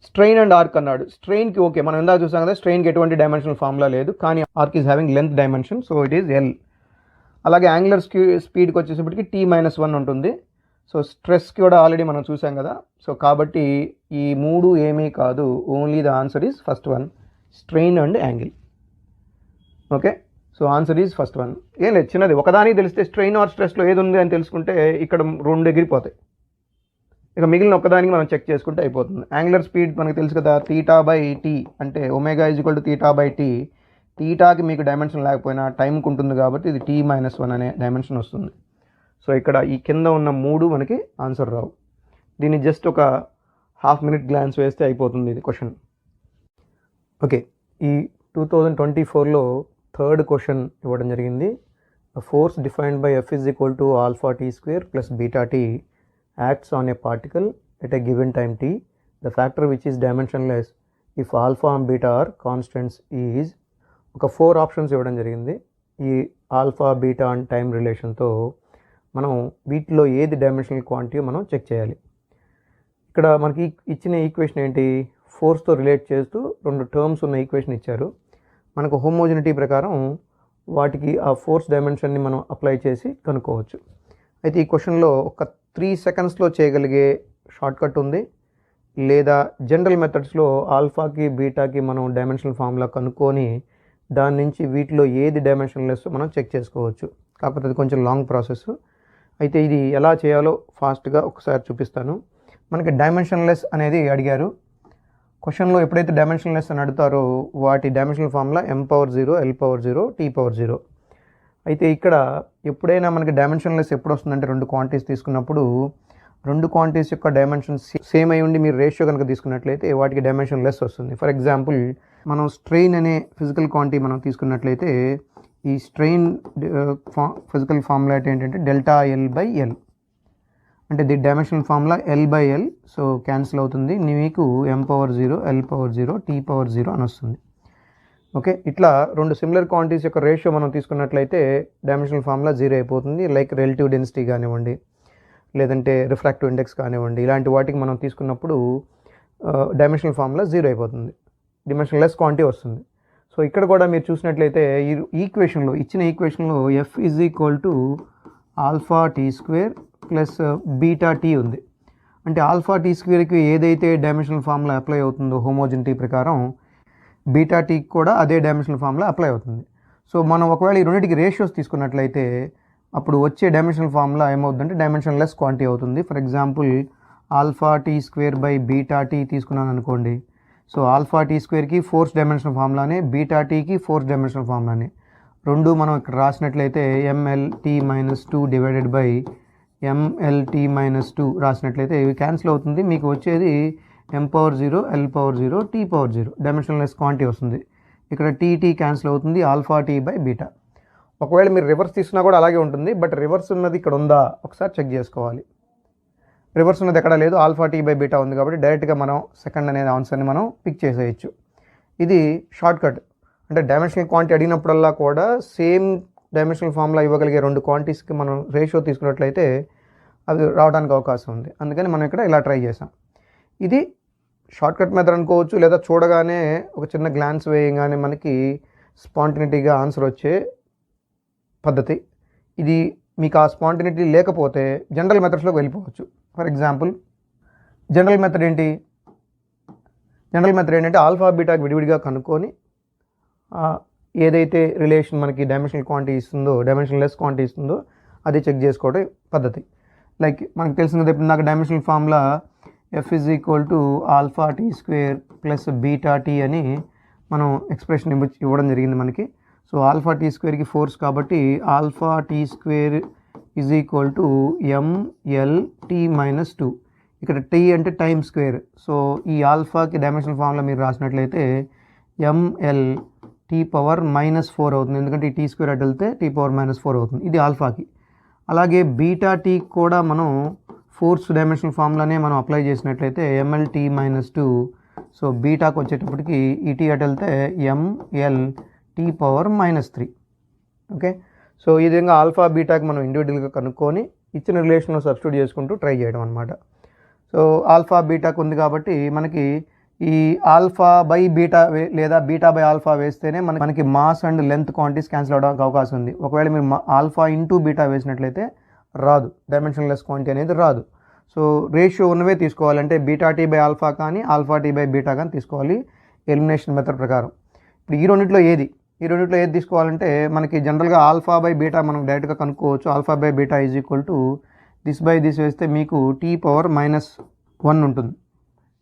స్ట్రెయిన్ అండ్ ఆర్క్ అన్నాడు. స్ట్రెయిన్కి ఓకే, మనం ఇందాక చూసాం కదా, స్ట్రెయిన్కి ఎటువంటి డైమెన్షనల్ ఫార్ములా లేదు, కానీ arc is having length dimension, so it is L. అలాగే యాంగులర్ స్పీడ్కి వచ్చేసప్పటికి T-1 ఉంటుంది. సో స్ట్రెస్కి కూడా ఆల్రెడీ మనం చూసాం కదా. సో కాబట్టి ఈ మూడు ఏమీ కాదు, only the answer is first one, strain and angle. Okay, so answer is first one. ఏం లేదు, చిన్నది, ఒకదానికి తెలిస్తే స్ట్రెయిన్ ఆర్ స్ట్రెస్లో ఏది ఉంది అని తెలుసుకుంటే ఇక్కడ రెండు ఎగిరిపోతాయి. ఇక మిగిలిన ఒక్కదానికి మనం చెక్ చేసుకుంటే అయిపోతుంది. యాంగులర్ స్పీడ్ మనకు తెలుసు కదా, θ/t అంటే ఒమేగా θ/t. తీటాకి మీకు డైమెన్షన్ లేకపోయినా టైంకి ఉంటుంది కాబట్టి ఇది T-1 అనే డైమెన్షన్ వస్తుంది. సో ఇక్కడ ఈ కింద ఉన్న మూడు మనకి ఆన్సర్ రావు. దీన్ని జస్ట్ ఒక ½ minute గ్లాన్స్ వేస్తే అయిపోతుంది ఇది క్వశ్చన్. ఓకే, ఈ 2024లో థర్డ్ క్వశ్చన్ ఇవ్వడం జరిగింది. Force defined by F is equal to α_t² plus βt acts on a particle at a given time t. The factor which is dimensionless if alpha and beta are constants is. ఒక 4 options ఇవ్వడం జరిగింది. ఈ alpha beta and time రిలేషన్తో మనం వీటిలో ఏది dimensional quantity మనం check చేయాలి. ఇక్కడ మనకి ఇచ్చిన ఈక్వేషన్ ఏంటి, ఫోర్స్తో రిలేట్ చేస్తూ 2 టర్మ్స్ ఉన్న ఈక్వేషన్ ఇచ్చారు. మనకు హోమోజెనిటీ ప్రకారం వాటికి ఆ ఫోర్స్ డైమెన్షన్ని మనం అప్లై చేసి కనుక్కోవచ్చు. అయితే ఈ క్వశ్చన్లో ఒక 3 secondsలో చేయగలిగే షార్ట్కట్ ఉంది, లేదా జనరల్ మెథడ్స్లో ఆల్ఫాకి బీటాకి మనం డైమెన్షనల్ ఫార్ములా కనుక్కొని దాని నుంచి వీటిలో ఏది డైమెన్షన్లెస్ మనం చెక్ చేసుకోవచ్చు. కాకపోతే అది కొంచెం లాంగ్ ప్రాసెస్. అయితే ఇది ఎలా చేయాలో ఫాస్ట్గా ఒకసారి చూపిస్తాను. మనకి డైమెన్షన్లెస్ అనేది అడిగారు క్వశ్చన్లో. ఎప్పుడైతే డైమెన్షన్లెస్ అని అడుగుతారో వాటి dimensional formula m⁴, L⁴, T⁴. అయితే ఇక్కడ ఎప్పుడైనా మనకి డైమెన్షన్లెస్ ఎప్పుడు వస్తుందంటే 2 క్వాంటిటీస్ తీసుకున్నప్పుడు 2 క్వాంటిటీస్ యొక్క డైమెన్షన్స్ సేమ్ అయి ఉండి మీరు రేషియో కనుక తీసుకున్నట్లయితే వాటికి డైమెన్షన్ లెస్ వస్తుంది. ఫర్ ఎగ్జాంపుల్ మనం స్ట్రెయిన్ అనే ఫిజికల్ క్వాంటిటీ మనం తీసుకున్నట్లయితే ఈ స్ట్రెయిన్ ఫిజికల్ ఫార్ములా ఏంటంటే డెల్టా L/L. అంటే the dimensional formula L/L, so cancel అవుతుంది, మీకు m⁻0 L⁻0 T⁻0 అని వస్తుంది. ఓకే, ఇట్లా రెండు సిమిలర్ క్వాంటిటీస్ యొక్క రేషియో మనం తీసుకున్నట్లయితే డైమెన్షనల్ ఫార్ములా 0 అయిపోతుంది. లైక్ రిలేటివ్ డెన్సిటీ కానివ్వండి, లేదంటే రిఫ్రాక్టివ్ ఇండెక్స్ కానివ్వండి, ఇలాంటి వాటికి మనం తీసుకున్నప్పుడు డైమెన్షనల్ ఫార్ములా 0 అయిపోతుంది, డిమెన్షన్ లెస్ క్వాంటిటీ వస్తుంది. సో ఇక్కడ కూడా మీరు చూసినట్లయితే ఈ ఈక్వేషన్లో ఇచ్చిన ఈక్వేషన్లో F = α_t² ప్లస్ βt ఉంది. అంటే α_t²కి ఏదైతే డైమెన్షనల్ ఫార్ములా అప్లై అవుతుందో హోమోజెనిటీ ప్రకారం, βtకి కూడా అదే డైమెన్షనల్ ఫార్ములా అప్లై అవుతుంది. సో మనం ఒకవేళ ఈ రెండింటికి రేషియోస్ తీసుకున్నట్లయితే అప్పుడు వచ్చే డైమెన్షనల్ ఫార్ములా ఏమవుతుందంటే డైమెన్షన్ లెస్ క్వాంటిటీ అవుతుంది. ఫర్ ఎగ్జాంపుల్ α_t² తీసుకున్నాను అనుకోండి. సో α_t²కి ఫోర్స్ డైమెన్షనల్ ఫార్ములానే, βtకి ఫోర్స్ డైమెన్షనల్ ఫార్ములానే. రెండు మనం ఇక్కడ రాసినట్లయితే mLt-2 డివైడెడ్ బై mLt-2 రాసినట్లయితే ఇవి క్యాన్సిల్ అవుతుంది. మీకు వచ్చేది m⁻0 L⁻0 T⁻0 dimension less quantity వస్తుంది. ఇక్కడ tt క్యాన్సిల్ అవుతుంది, α/t/β. ఒకవేళ మీరు రివర్స్ తీసుకున్నా కూడా అలాగే ఉంటుంది, బట్ రివర్స్ ఉన్నది ఇక్కడ ఉందా ఒకసారి చెక్ చేసుకోవాలి. రివర్స్ ఉన్నది ఎక్కడ లేదు, α/t/β ఉంది కాబట్టి డైరెక్ట్గా మనం సెకండ్ అనేది ఆన్సర్ని మనం పిక్ చేసేయచ్చు. ఇది షార్ట్ కట్. అంటే డైమెన్షనల్ క్వాంటిటీ అడిగినప్పుడల్లా కూడా సేమ్ డైమెన్షనల్ ఫార్ములా ఇవ్వగలిగే రెండు క్వాంటిటీస్కి మనం రేషియో తీసుకున్నట్లయితే అది రావడానికి అవకాశం ఉంది. అందుకని మనం ఇక్కడ ఇలా ట్రై చేసాం. ఇది షార్ట్ కట్ మెథడ్ అనుకోవచ్చు, లేదా చూడగానే ఒక చిన్న గ్లాన్స్ వేయగానే మనకి స్పాంటినిటీగా ఆన్సర్ వచ్చే పద్ధతి. ఇది మీకు ఆ స్పాంటినిటీ లేకపోతే జనరల్ మెథడ్స్లోకి వెళ్ళిపోవచ్చు. ఫర్ ఎగ్జాంపుల్ జనరల్ మెథడ్ ఏంటి? జనరల్ మెథడ్ ఏంటంటే α/βకి విడివిడిగా కనుక్కొని ఏదైతే రిలేషన్ మనకి డైమెన్షనల్ క్వాంటిటీ ఇస్తుందో, డైమెన్షన్ లెస్ క్వాంటిటీ ఇస్తుందో అది చెక్ చేసుకోవడం పద్ధతి. లైక్ మనకు తెలిసింది ఇప్పుడు నాకు dimensional formula F = α_t² plus βt అని మనం ఎక్స్ప్రెషన్ ఇవ్వడం జరిగింది మనకి. సో α_t²కి ఫోర్స్ కాబట్టి α_t² = mLt-2. ఇక్కడ t అంటే టైమ్ స్క్వేర్. సో ఈ ఆల్ఫాకి డైమెన్షనల్ ఫార్ములా మీరు రాసినట్లయితే mLt⁻⁻4 అవుతుంది, ఎందుకంటే ఈ t² అటు వెళ్తే t⁻⁻4 అవుతుంది. ఇది ఆల్ఫాకి. అలాగే బీటాటీ కూడా మనం ఫోర్స్ డైమెన్షనల్ ఫార్ములానే మనం అప్లై చేసినట్లయితే mLt-2. సో బీటాకు వచ్చేటప్పటికి ఈ టీ అటు వెళ్తే mLt⁻⁻3. ఓకే, సో ఈ విధంగా ఆల్ఫా బీటాకి మనం ఇండివిజువల్గా కనుక్కొని ఇచ్చిన రిలేషన్లో సబ్స్టిట్యూట్ చేసుకుంటూ ట్రై చేయడం అనమాట. సో ఆల్ఫా బీటాకు ఉంది కాబట్టి మనకి ఈ α/β లేదా β/α వేస్తేనే మనకి mass and length quantities cancel అవడానికి అవకాశం ఉంది. ఒకవేళ మీరు α/β వేసినట్లయితే రాదు, డైమెన్షన్ లెస్ క్వాంటిటీ అనేది రాదు. సో రేషియో ఉన్నవే తీసుకోవాలంటే βt/α కానీ α/t/β కానీ తీసుకోవాలి ఎలిమినేషన్ మెథడ్ ప్రకారం. ఇప్పుడు ఈ రెండింటిలో ఏది తీసుకోవాలంటే మనకి జనరల్గా α/β మనం డైరెక్ట్గా కనుక్కోవచ్చు. α/β దిస్ వేస్తే మీకు t⁻−1 ఉంటుంది,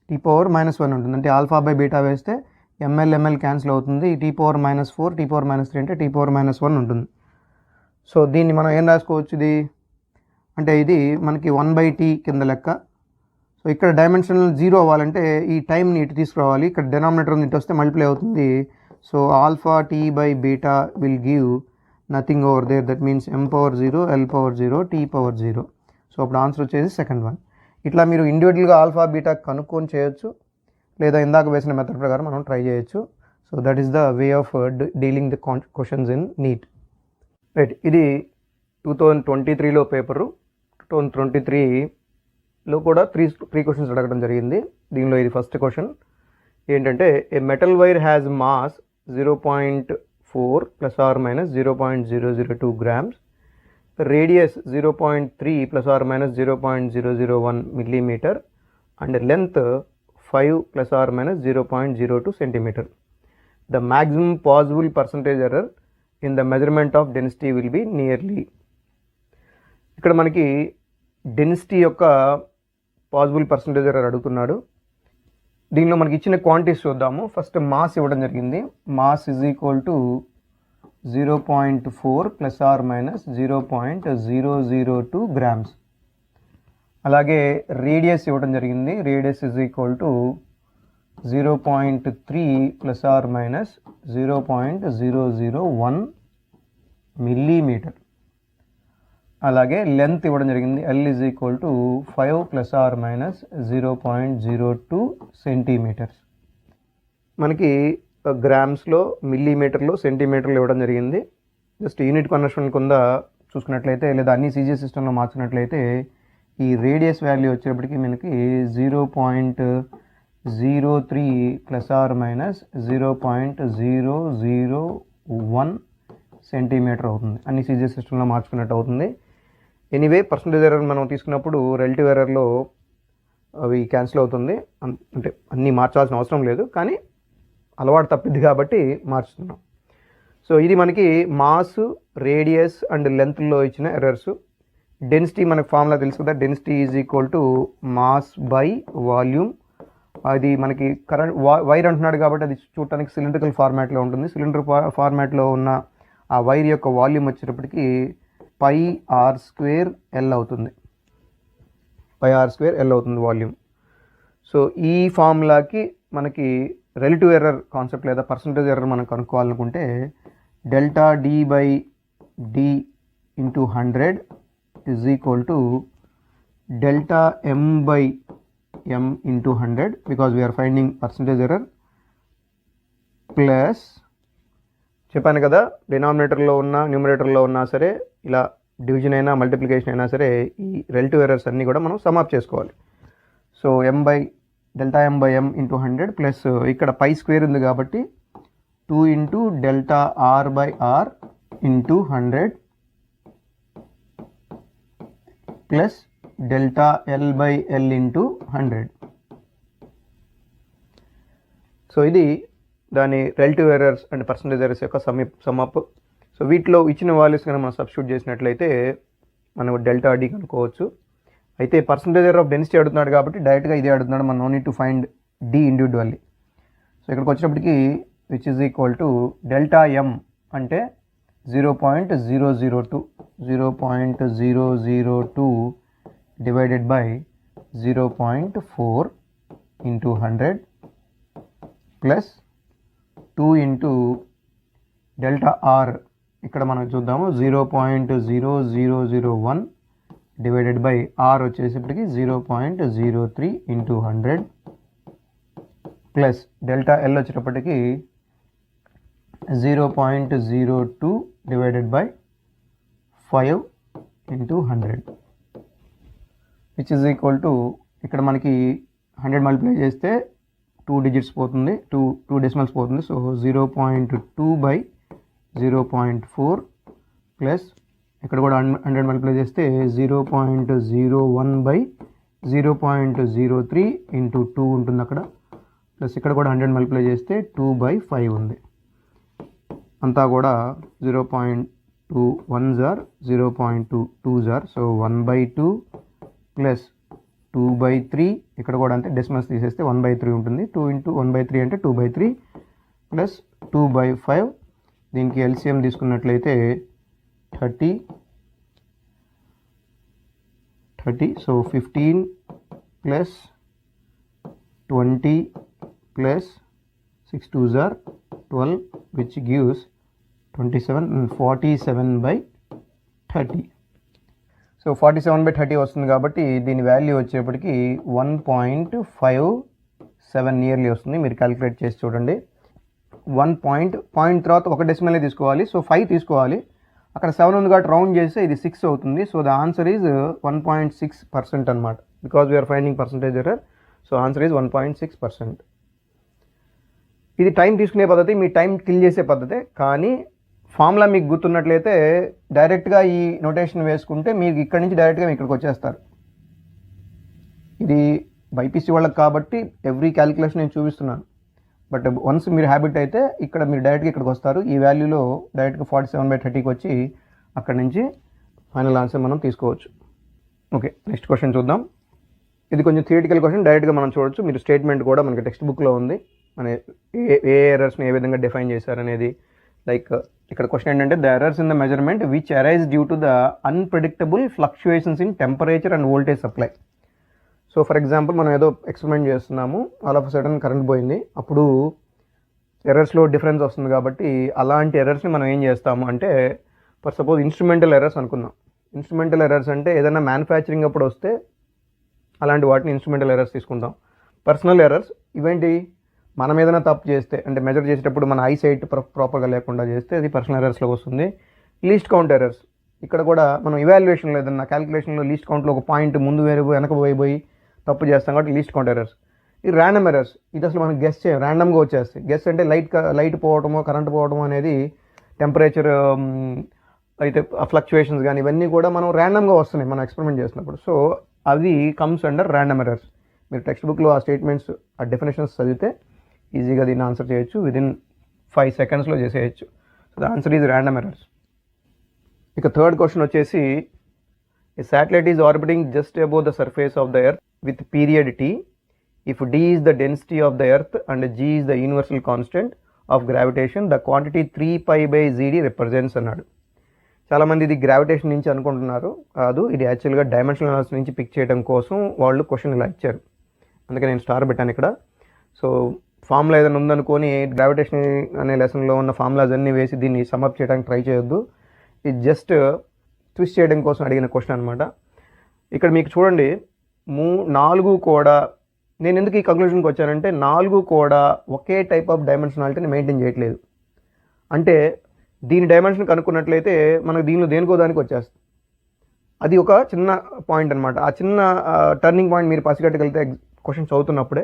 t⁻−1 ఉంటుంది. అంటే α/β వేస్తే ml క్యాన్సిల్ అవుతుంది, t⁻−4 t⁻−3 అంటే t⁻−1 ఉంటుంది. సో దీన్ని మనం ఏం రాసుకోవచ్చు, ఇది అంటే ఇది మనకి 1/t కింద లెక్క. సో ఇక్కడ డైమెన్షనల్ 0 అవ్వాలంటే ఈ టైంని ఇటు తీసుకురావాలి, ఇక్కడ డెనామినేటర్ ఇటు వస్తే మల్టిప్లై అవుతుంది. So α/t/β will give nothing over there, that means m⁻0 L⁻0 T⁻0. So అప్పుడు ఆన్సర్ వచ్చేసి సెకండ్ వన్. ఇట్లా మీరు ఇండివిజువల్గా α/β కనుక్కొని చేయొచ్చు, లేదా ఇందాక వేసిన మెథడ్ ప్రకారం మనం ట్రై చేయొచ్చు. So that is the way of dealing the questions in neat. Right, ఇది 2023లో పేపరు. 2023లో కూడా త్రీ క్వశ్చన్స్ అడగడం జరిగింది. దీనిలో ఇది ఫస్ట్ క్వశ్చన్ ఏంటంటే, ఏ metal wire has mass 0.4 ± 0.002 grams, radius 0.3 ± 0.001 millimeter, and length 5 ± 0.02 centimeter. The maximum possible percentage error in the measurement of density will be nearly. ఇక్కడ మనకి density యొక్క పాసిబుల్ పర్సంటేజ్ ఎర్రర్ అడుగుతున్నాడు. దీనిలో మనకి ఇచ్చిన క్వాంటిటీస్ చూద్దాము. ఫస్ట్ మాస్ ఇవ్వడం జరిగింది. Mass = 0.4 ± 0.002 grams. అలాగే రేడియస్ ఇవ్వడం జరిగింది. Radius = 0.3 ± 0.001 millimeter. అలాగే లెంత్ ఇవ్వడం జరిగింది. L is equal to 5 ± 0.02 centimeters. మనకి గ్రామ్స్లో, మిల్లీమీటర్లో, సెంటీమీటర్లో ఇవ్వడం జరిగింది. జస్ట్ యూనిట్ కన్వర్షన్ కింద చూసుకున్నట్లయితే లేదా అన్ని CGS సిస్టంలో మార్చినట్లయితే ఈ రేడియస్ వాల్యూ వచ్చేప్పటికి మనకి 0.03 ± 0.001 సెంటీమీటర్ అవుతుంది. అన్ని CGS సిస్టంలో మార్చుకున్నట్టు అవుతుంది. ఎనీవే పర్సంటేజ్ ఎర్రర్ మనం తీసుకున్నప్పుడు రిలేటివ్ ఎర్రర్లో అవి క్యాన్సిల్ అవుతుంది. అంటే అన్నీ మార్చాల్సిన అవసరం లేదు, కానీ అలవాటు తప్పిద్ది కాబట్టి మార్చుతున్నాం. సో ఇది మనకి మాస్, రేడియస్ అండ్ లెంత్లో ఇచ్చిన ఎర్రర్స్. డెన్సిటీ మనకు ఫార్ములా తెలుసు కదా, density is equal to mass by volume. అది మనకి కరెంట్ వైర్ అంటున్నాడు కాబట్టి అది చూడటానికి సిలిండ్రికల్ ఫార్మాట్లో ఉంటుంది. సిలిండర్ ఫార్మాట్లో ఉన్న ఆ వైర్ యొక్క వాల్యూమ్ వచ్చేటప్పటికి πr² అవుతుంది. πr² అవుతుంది వాల్యూమ్. సో ఈ ఫార్ములాకి మనకి రిలేటివ్ ఎర్రర్ కాన్సెప్ట్ లేదా పర్సంటేజ్ ఎర్రర్ మనం కనుక్కోవాలనుకుంటే ΔD/D × 100 is equal to ΔM/M × 100 because we are finding percentage error plus చెప్పాను కదా, డినామినేటర్లో ఉన్న న్యూమరేటర్లో ఉన్నా సరే, ఇలా డివిజన్ అయినా మల్టిప్లికేషన్ అయినా సరే, ఈ రిలేటివ్ ఎర్రర్స్ అన్నీ కూడా మనం సమ్ అప్ చేసుకోవాలి. సో ΔM/M × 100 ప్లస్ ఇక్కడ π² ఉంది కాబట్టి 2 × ΔR/R × 100 ప్లస్ ΔL/L × 100. సో ఇది దాని relative errors and percentage errors యొక్క సమ్అప్. సో వీటిలో ఇచ్చిన వాల్యూస్ కనుక మనం సబ్స్టిట్యూట్ చేసినట్లయితే మనం ΔD కనుక్కోవచ్చు. అయితే పర్సంటేజ్ ఎర్రర్ ఆఫ్ డెన్సిటీ అడుగుతున్నాడు కాబట్టి డైరెక్ట్గా ఇదే అడుగుతున్నాడు, మనం no need to find D individually. So ఇక్కడికి వచ్చినప్పటికి which is equal to ΔM అంటే 0.002 డివైడెడ్ బై 0.4 × 100 ప్లస్ 2 × ΔR ఇక్కడ మనం చూద్దాము 0.0001 divided by R వచ్చేసేపటికి 0.03 × 100 plus ΔL వచ్చేటప్పటికి 0.02 divided by 5 × 100 which is equal to ఇక్కడ మనకి 100 మల్టిప్లై చేస్తే 2 డిజిట్స్ పోతుంది, 2 డెసిమల్స్ పోతుంది. సో 0.2 బై 0.4 ప్లస్ ఇక్కడ కూడా 100 మల్టిప్లై చేస్తే 0.01 బై 0.03 × 2 ఉంటుంది అక్కడ. ప్లస్ ఇక్కడ కూడా 100 మల్టిప్లై చేస్తే 2/5 ఉంది. అంతా కూడా 0.2 1s are 0.2 2s are. So 1/2 plus 2/3 ఇక్కడ కూడా అంతే, డెసిమల్స్ తీసేస్తే 1/3 ఉంటుంది. 2 × 1/3 అంటే 2/3 ప్లస్ 2/5. దీనికి LCM తీసుకున్నట్లయితే 30. So 15 plus 20 plus 6 2s are 12 which gives 27 and 47/30. So 47/30 వస్తుంది కాబట్టి దీని వాల్యూ వచ్చేప్పటికి 1.57 నియర్లీ వస్తుంది. మీరు క్యాలిక్యులేట్ చేసి చూడండి. పాయింట్ తర్వాత ఒక డెసిమలే తీసుకోవాలి. సో 5 తీసుకోవాలి. అక్కడ 7 ఉంది కాబట్టి రౌండ్ చేస్తే ఇది 6 అవుతుంది. సో ద ఆన్సర్ ఈజ్ 1.6% అనమాట. Because we are finding percentage error. So answer is 1.6%. ఇది టైం తీసుకునే పద్ధతి, మీ టైం కిల్ చేసే పద్ధతే. కానీ ఫార్ములా మీకు గుర్తున్నట్లయితే డైరెక్ట్గా ఈ నోటేషన్ వేసుకుంటే మీకు ఇక్కడి నుంచి డైరెక్ట్గా ఇక్కడికి వచ్చేస్తారు. ఇది బైపీసీ వాళ్ళకి కాబట్టి ఎవ్రీ క్యాలిక్యులేషన్ నేను చూపిస్తున్నాను. బట్ వన్స్ మీరు హ్యాబిట్ అయితే ఇక్కడ మీరు డైరెక్ట్గా ఇక్కడికి వస్తారు. ఈ వాల్యూలో డైరెక్ట్గా 47/30కి వచ్చి అక్కడి నుంచి ఫైనల్ ఆన్సర్ మనం తీసుకోవచ్చు. ఓకే, నెక్స్ట్ క్వశ్చన్ చూద్దాం. ఇది కొంచెం థియరిటికల్ క్వశ్చన్, డైరెక్ట్గా మనం చూడొచ్చు. మీరు స్టేట్మెంట్ కూడా మనకి టెక్స్ట్ బుక్లో ఉంది, మన ఏ ఎర్రర్స్ని ఏ విధంగా డిఫైన్ చేశారనేది. లైక్ ఇక్కడ క్వశ్చన్ ఏంటంటే the errors in the measurement which arise due to the unpredictable fluctuations in temperature and voltage supply. So for example మనం ఏదో ఎక్స్పెరిమెంట్ చేస్తున్నాము, ఆల్ ఆఫ్ సడన్ కరెంట్ పోయింది, అప్పుడు ఎర్రర్స్లో డిఫరెన్స్ వస్తుంది. కాబట్టి అలాంటి ఎర్రర్స్ని మనం ఏం చేస్తాము అంటే, ఫర్ సపోజ్ ఇన్స్ట్రుమెంటల్ ఎర్రర్స్ అనుకుందాం. ఇన్స్ట్రుమెంటల్ ఎర్రర్స్ అంటే ఏదైనా మ్యానుఫ్యాక్చరింగ్ అప్పుడు వస్తే అలాంటి వాటిని ఇన్స్ట్రుమెంటల్ ఎర్రర్స్ తీసుకుంటాం. పర్సనల్ ఎర్రర్స్ ఇవేంటి, మనం ఏదైనా తప్పు చేస్తే అంటే మెజర్ చేసేటప్పుడు మన ఐ సైట్ ప్రాపర్గా లేకుండా చేస్తే అది పర్సనల్ ఎర్రర్స్లోకి వస్తుంది. లీస్ట్ కౌంట్ ఎర్రర్స్, ఇక్కడ కూడా మనం ఇవాల్యుయేషన్లో ఏదన్నా క్యాలిక్యులేషన్లో లీస్ట్ కౌంట్లో ఒక పాయింట్ ముందు వేరు వెనక పోయి తప్పు చేస్తాం కాబట్టి లీస్ట్ కౌంట్ ఎర్రర్స్. ఈ ర్యాండమ్ ఎర్రర్స్, ఇది అసలు మనం గెస్ చేయం, ర్యాండమ్గా వచ్చేస్తాయి. గెస్ అంటే లైట్ పోవటమో కరెంట్ పోవటమో అనేది టెంపరేచర్ అయితే ఫ్లక్చుయేషన్స్ కానీ ఇవన్నీ కూడా మనం ర్యాండమ్గా వస్తున్నాయి మనం ఎక్స్పెరిమెంట్ చేసినప్పుడు. సో అది కమ్స్ అండర్ ర్యాండమ్ ఎర్రర్స్. మీరు టెక్స్ట్ బుక్లో ఆ స్టేట్మెంట్స్ ఆ డెఫినేషన్స్ చదివితే ఈజీగా దీన్ని ఆన్సర్ చేయొచ్చు, విదిన్ 5 secondsలో చేసేయచ్చు. So the answer is random errors. ఇక థర్డ్ క్వశ్చన్ వచ్చేసి, a satellite is orbiting just above the surface of the earth with period t if d is the density of the earth and g is the universal constant of gravitation, the quantity 3π/zd represents అన్నాడు. చాలామంది ఇది gravitation నుంచి అనుకుంటున్నారు, కాదు, ఇది యాక్చువల్గా dimensional analysis నుంచి pick చేయడం కోసం వాళ్ళు క్వశ్చన్ ఇలా ఇచ్చారు. అందుకే నేను స్టార్ పెట్టాను ఇక్కడ. సో ఫార్ములా ఏదైనా ఉందనుకొని గ్రావిటేషన్ అనే లెసన్లో ఉన్న ఫార్ములాస్ అన్నీ వేసి దీన్ని సమ్అప్ చేయడానికి ట్రై చేయొద్దు. ఇది జస్ట్ ట్విస్ట్ చేయడం కోసం అడిగిన క్వశ్చన్ అనమాట. ఇక్కడ మీకు చూడండి, 4 కూడా, నేను ఎందుకు ఈ కంక్లూషన్కి వచ్చానంటే 4 కూడా ఒకే టైప్ ఆఫ్ డైమెన్షనాలిటీని మెయింటైన్ చేయట్లేదు. అంటే దీని డైమెన్షన్ కనుక్కున్నట్లయితే మనకు దీనిలో దేనికో దానికి వచ్చేస్తుంది. అది ఒక చిన్న పాయింట్ అనమాట. ఆ చిన్న టర్నింగ్ పాయింట్ మీరు పసిగట్టగలిగితే క్వశ్చన్ చదువుతున్నప్పుడే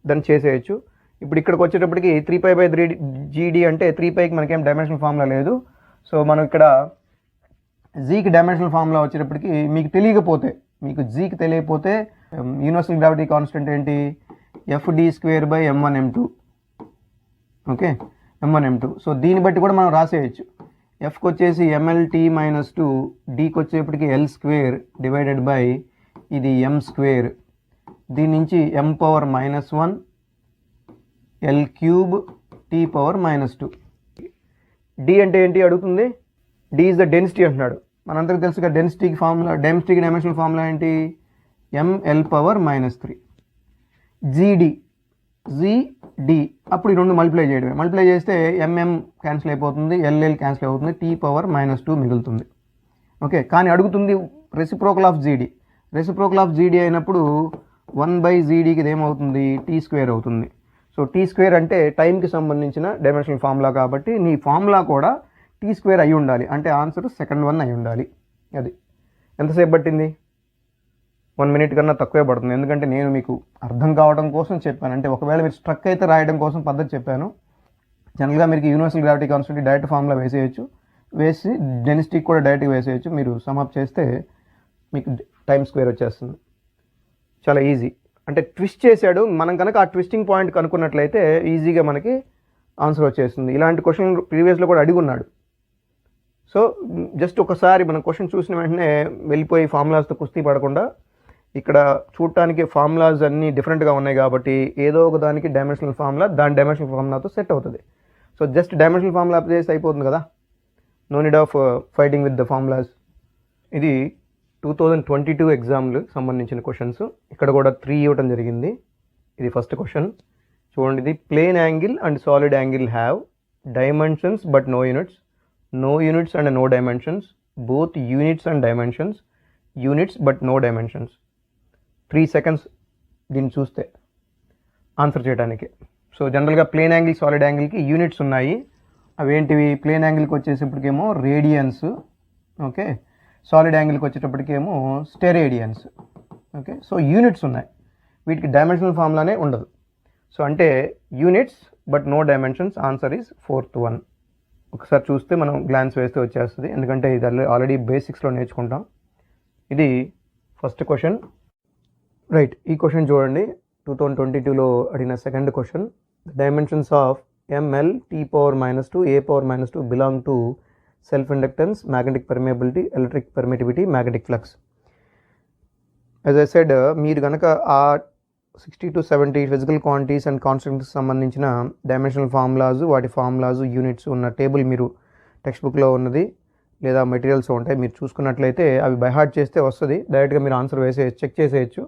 దాన్ని చేసేయచ్చు. ఇప్పుడు ఇక్కడికి వచ్చేటప్పటికి 3π/3gd అంటే 3πకి మనకేం డైమెన్షనల్ ఫార్ములా లేదు. సో మనం ఇక్కడ జీకి డైమెన్షనల్ ఫార్ములా వచ్చేటప్పటికి మీకు తెలియకపోతే, మీకు జీకి తెలియకపోతే యూనివర్సల్ గ్రావిటీ కాన్స్టెంట్ ఏంటి, fd²/m1m2. Okay, m1m2. సో దీన్ని బట్టి కూడా మనం రాసేయచ్చు. ఎఫ్కి వచ్చేసి mlt-2, డీకి వచ్చేప్పటికి l² డివైడెడ్ బై ఇది m². దీని నుంచి m⁻⁻1 l³ t⁻⁻2. డి అంటే ఏంటి అడుగుతుంది, డి ఈజ్ ద డెన్సిటీ అంటున్నాడు. మనందరికీ తెలుసుగా డెన్సిటీకి డైమెన్షనల్ ఫార్ములా ఏంటి, ml⁻⁻3. జీడి అప్పుడు ఈ రెండు మల్టిప్లై చేయడమే. మల్టిప్లై చేస్తే mm క్యాన్సిల్ అయిపోతుంది, ll క్యాన్సిల్ అయిపోతుంది, t⁻⁻2 మిగులుతుంది. ఓకే, కానీ అడుగుతుంది రెసిప్రోకల్ ఆఫ్ జీడి. రెసిప్రోకల్ ఆఫ్ జీడి అయినప్పుడు 1/gdకి ఇది ఏమవుతుంది, t² అవుతుంది. సో t² అంటే టైంకి సంబంధించిన డైమెన్షనల్ ఫార్ములా కాబట్టి నీ ఫార్ములా కూడా t² అయి ఉండాలి. అంటే ఆన్సర్ సెకండ్ వన్ అయి ఉండాలి. అది ఎంతసేపు పట్టింది, 1 minute కన్నా తక్కువే పడుతుంది. ఎందుకంటే నేను మీకు అర్థం కావడం కోసం చెప్పాను. అంటే ఒకవేళ మీరు స్ట్రక్ అయితే రాయడం కోసం పద్ధతి చెప్పాను. జనరల్గా మీకు universal gravity constant direct formula వేసేయచ్చు, వేసి డెన్సిటీకి కూడా డైరెక్ట్గా వేసేయచ్చు. మీరు సమ్అప్ చేస్తే మీకు టైం² వచ్చేస్తుంది. చాలా ఈజీ. అంటే ట్విస్ట్ చేశాడు, మనం కనుక ఆ ట్విస్టింగ్ పాయింట్ కనుక్కున్నట్లయితే ఈజీగా మనకి ఆన్సర్ వచ్చేస్తుంది. ఇలాంటి క్వశ్చన్ ప్రీవియస్లో కూడా అడిగి ఉన్నాడు. సో జస్ట్ ఒకసారి మనం క్వశ్చన్ చూసిన వెంటనే వెళ్ళిపోయి ఫార్ములాస్తో కుస్తీ పడకుండా, ఇక్కడ చూడటానికి ఫార్ములాస్ అన్నీ డిఫరెంట్గా ఉన్నాయి కాబట్టి ఏదో ఒక దానికి డైమెన్షనల్ ఫార్ములా దాని డైమెన్షనల్ ఫార్ములాతో సెట్ అవుతుంది. So just dimensional formula apply చేసి అయిపోతుంది కదా, no need of fighting with the formulas. ఇది 2022 ఎగ్జామ్లకు సంబంధించిన క్వశ్చన్స్. ఇక్కడ కూడా 3 ఇవ్వటం జరిగింది. ఇది ఫస్ట్ క్వశ్చన్ చూడండి. ఇది plane angle and solid angle have dimensions but no units, no units and no dimensions, both units and dimensions, units but no dimensions. 3 seconds దీన్ని చూస్తే ఆన్సర్ చేయడానికి. సో జనరల్గా ప్లేన్ యాంగిల్ సాలిడ్ యాంగిల్కి units ఉన్నాయి. అవేంటివి, plane యాంగిల్కి వచ్చేటప్పటికేమో radians, okay, solid యాంగిల్కి వచ్చేటప్పటికేమో స్టెరేడియన్స్. ఓకే, సో యూనిట్స్ ఉన్నాయి, వీటికి డైమెన్షనల్ ఫార్ములానే ఉండదు. సో అంటే units but no dimensions, answer is 4th one. ఒకసారి చూస్తే మనం గ్లాన్స్ వేస్తే వచ్చేస్తుంది, ఎందుకంటే ఇది ఆల్రెడీ బేసిక్స్లో నేర్చుకుంటాం. ఇది ఫస్ట్ క్వశ్చన్. రైట్, ఈ క్వశ్చన్ చూడండి. 2022లో అడిగిన second question. Dimensions of ml t⁻⁻2 a⁻⁻2 belong to self inductance, magnetic permeability, electric permittivity, magnetic flux. As I said, మీరు కనుక ఆ 60 to 70 ఫిజికల్ క్వాంటిటీస్ అండ్ కాన్స్టెంట్స్కి సంబంధించిన డైమెన్షనల్ ఫార్ములాస్, వాటి ఫార్ములాస్, యూనిట్స్ ఉన్న table మీరు టెక్స్ట్ బుక్లో ఉన్నది లేదా మెటీరియల్స్ ఉంటాయి, మీరు చూసుకున్నట్లయితే అవి బైహార్ట్ చేస్తే వస్తుంది. డైరెక్ట్గా మీరు ఆన్సర్ చెక్ చేసేయచ్చు.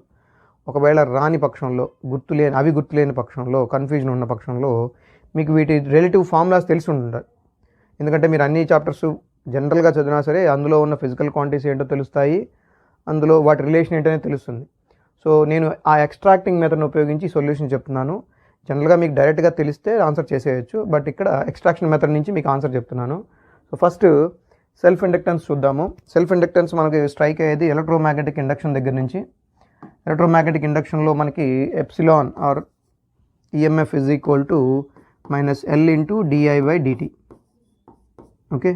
ఒకవేళ రాని పక్షంలో, గుర్తులేని పక్షంలో, కన్ఫ్యూజన్ ఉన్న పక్షంలో మీకు వీటి రిలేటివ్ ఫార్ములాస్ తెలిసి ఉండాలి. ఎందుకంటే మీరు అన్ని చాప్టర్స్ జనరల్గా చదివినా సరే అందులో ఉన్న ఫిజికల్ క్వాంటిటీస్ ఏంటో తెలుస్తాయి, అందులో వాటి రిలేషన్ ఏంటనేది తెలుస్తుంది. సో నేను ఆ ఎక్స్ట్రాక్టింగ్ మెథడ్ని ఉపయోగించి సొల్యూషన్ చెప్తున్నాను. జనరల్గా మీకు డైరెక్ట్గా తెలిస్తే ఆన్సర్ చేసేయచ్చు, బట్ ఇక్కడ ఎక్స్ట్రాక్షన్ మెథడ్ నుంచి మీకు ఆన్సర్ చెప్తున్నాను. సో ఫస్ట్ సెల్ఫ్ ఇండక్టెన్స్ చూద్దాము. సెల్ఫ్ ఇండక్టెన్స్ మనకి స్ట్రైక్ అయ్యేది ఎలక్ట్రోమాగ్నెటిక్ ఇండక్షన్ దగ్గర నుంచి. ఎలక్ట్రోమాగ్నెటిక్ ఇండక్షన్లో మనకి epsilon or EMF is equal to -L into di/dt. Okay,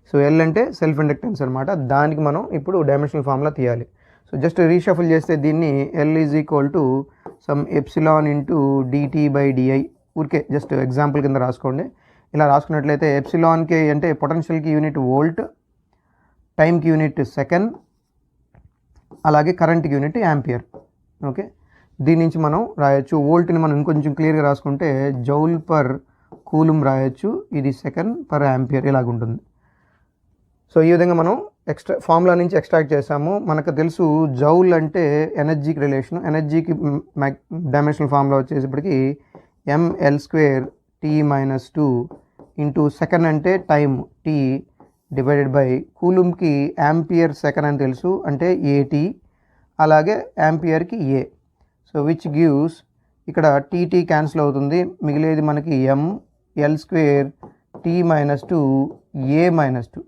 so L అంటే సెల్ఫ్ ఇండక్టెన్స్ అనమాట. దానికి మనం ఇప్పుడు డైమెన్షనల్ ఫార్ములా తీయాలి. సో జస్ట్ రీషఫుల్ చేస్తే దీన్ని L is equal to some epsilon into dt/di, ఊరికే జస్ట్ ఎగ్జాంపుల్ కింద రాసుకోండి. ఇలా రాసుకున్నట్లయితే ఎప్సిలాన్కి అంటే పొటెన్షియల్కి యూనిట్ వోల్ట్, టైంకి యూనిట్ సెకండ్, అలాగే కరెంట్కి యూనిట్ యాంపియర్. ఓకే, దీని నుంచి మనం రాయొచ్చు. వోల్ట్ని మనం ఇంకొంచెం క్లియర్గా రాసుకుంటే జౌల్ పర్ కూలుమ్ రాయొచ్చు, ఇది సెకండ్ పర్ యాంపియర్ ఇలాగుంటుంది. సో ఈ విధంగా మనం ఫార్ములా నుంచి ఎక్స్ట్రాక్ట్ చేసాము. మనకు తెలుసు జౌల్ అంటే ఎనర్జీకి రిలేషన్. ఎనర్జీకి డైమెన్షనల్ ఫార్ములా వచ్చేసప్పటికి mL²T-2 ఇంటూ సెకండ్ అంటే టైం T డివైడెడ్ బై కూలుమ్కి యాంపియర్ సెకండ్ అని తెలుసు అంటే AT, అలాగే యాంపియర్కి A. సో విచ్ గివ్స్ ఇక్కడ TT క్యాన్సిల్ అవుతుంది, మిగిలేది మనకి mL²T-2 A-2.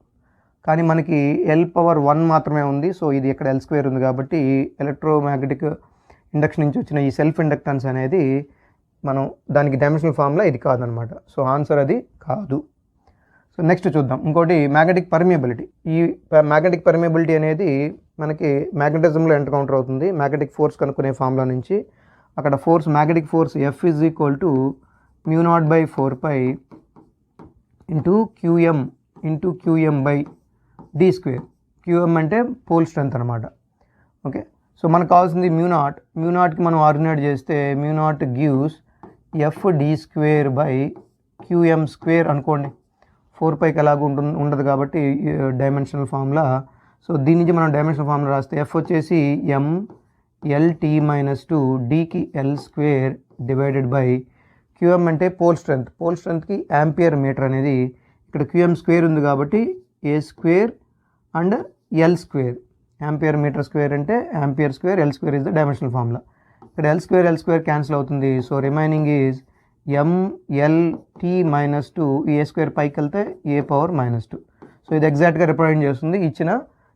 కానీ మనకి L⁻1 మాత్రమే ఉంది. సో ఇది ఇక్కడ L² ఉంది కాబట్టి ఎలక్ట్రోమాగ్నెటిక్ ఇండక్షన్ నుంచి వచ్చిన ఈ సెల్ఫ్ ఇండక్టెన్స్ అనేది మనం దానికి డైమెన్షనల్ ఫార్ములా ఇది కాదనమాట. సో ఆన్సర్ అది కాదు. సో నెక్స్ట్ చూద్దాం. ఇంకోటి మ్యాగ్నెటిక్ పర్మియబిలిటీ. ఈ మ్యాగ్నెటిక్ పర్మియబిలిటీ అనేది మనకి మ్యాగ్నెటిజంలో ఎన్కౌంటర్ అవుతుంది. మ్యాగ్నెటిక్ ఫోర్స్ కనుక్కునే ఫార్ములా నుంచి అక్కడ force, magnetic force F is equal to μ0/4π into QM into QM/d². QM అంటే పోల్ స్ట్రెంత్ అనమాట. ఓకే, సో మనకు కావాల్సింది μ0కి మనం ఆర్డినేట్ చేస్తే μ0 గివ్స్ FD²/QM² అనుకోండి. 4πకి ఎలాగ ఉండదు కాబట్టి డైమెన్షనల్ ఫార్ములా. సో దీని నుంచి మనం డైమెన్షనల్ ఫార్ములా రాస్తే F వచ్చేసి mLT-2, Dకి L² డివైడెడ్ బై QM అంటే పోల్ స్ట్రెంత్కి యాంపియర్ మీటర్ అనేది. ఇక్కడ QM² ఉంది కాబట్టి A² and L². Ampere metre square అంటే ampere square, L² is the dimensional formula. ఇక్కడ L² క్యాన్సిల్ అవుతుంది. సో రిమైనింగ్ ఈజ్ mLT-2, ఈ A² పైకి వెళ్తే A⁻². సో ఇది ఎగ్జాక్ట్గా రిప్రజెంట్ చేస్తుంది ఇచ్చిన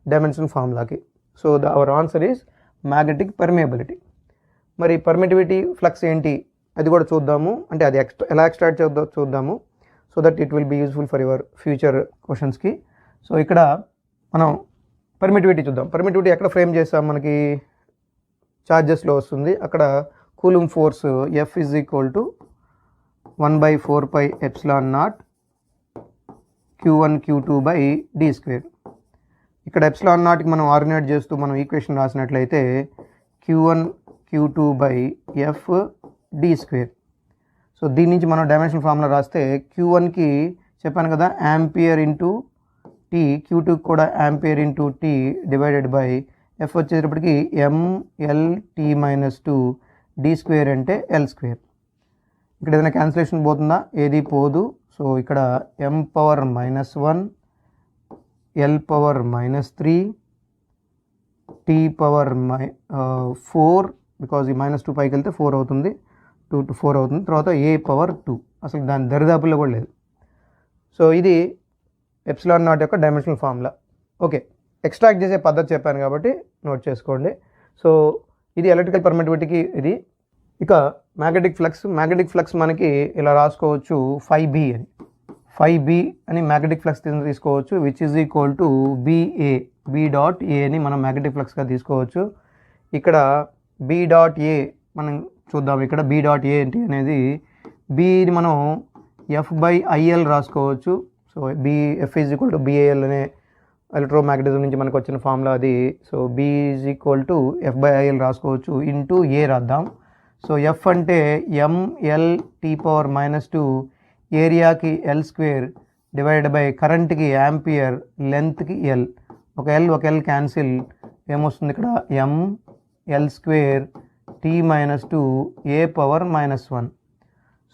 డైమెన్షనల్ ఫార్ములాకి. So our answer is magnetic permeability. మరి పర్మిటివిటీ ఫ్లక్స్ ఏంటి అది కూడా చూద్దాము. అంటే అది ఎలా ఎక్స్ట్రాక్ట్ చూద్దాము. So that it will be useful for your future క్వశ్చన్స్కి. సో ఇక్కడ మనం పర్మిటివిటీ చూద్దాం. పర్మిటివిటీ ఎక్కడ ఫ్రేమ్ చేస్తాం, మనకి ఛార్జెస్లో వస్తుంది. అక్కడ coulomb force F is equal to 1/4πε0 Q1 Q2/d². ఇక్కడ ε0కి మనం ఆర్డినేట్ చేస్తూ మనం equation రాసినట్లయితే Q1 Q2/F d². So దీని నుంచి మనం డైమెన్షనల్ ఫార్ములా రాస్తే Q1కి చెప్పాను కదా యాంపియర్ ఇంటూ T, Q2 కూడా ampere into T divided by F వచ్చేటప్పటికి mLT-2, d² అంటే L². ఇక్కడ ఏదైనా క్యాన్సిలేషన్ పోతుందా, ఏది పోదు. సో ఇక్కడ m⁻⁻1 L⁻⁻3 T⁻4, బికాజ్ ఈ -2 పైకి వెళ్తే 4 అవుతుంది, 2 to 4 అవుతుంది. తర్వాత A⁻2, అసలు దాని దరిదాపుల్లో కూడా లేదు. సో ఇది ε0 యొక్క డైమెన్షనల్ ఫార్ములా. ఓకే, ఎక్స్ట్రాక్ట్ చేసే పద్ధతి చెప్పాను కాబట్టి నోట్ చేసుకోండి. సో ఇది ఎలక్ట్రికల్ పర్మిటివిటీకి ఇది. ఇక మ్యాగ్నెటిక్ ఫ్లక్స్ మనకి ఇలా రాసుకోవచ్చు φB అని. φB అని మ్యాగ్నెటిక్ ఫ్లక్స్ తీసుకోవచ్చు, which is equal to BA, B.A అని మనం మ్యాగ్నెటిక్ ఫ్లక్స్గా తీసుకోవచ్చు. ఇక్కడ B.A మనం చూద్దాం. ఇక్కడ B.A ఏంటి అనేది, Bని మనం F/IL రాసుకోవచ్చు. So F is equal to BAL అనే ఎలక్ట్రోమాగ్నెటిజం నుంచి మనకు వచ్చిన ఫార్ములా అది. So B is equal to F/IL రాసుకోవచ్చు, ఇంటూ A రాద్దాం. సో F అంటే mLT⁻², ఏరియాకి L² డివైడెడ్ బై కరెంట్కి యాంపియర్, లెంత్కి L. ఒక L క్యాన్సిల్, ఏమొస్తుంది ఇక్కడ mL²T-2 A⁻⁻1.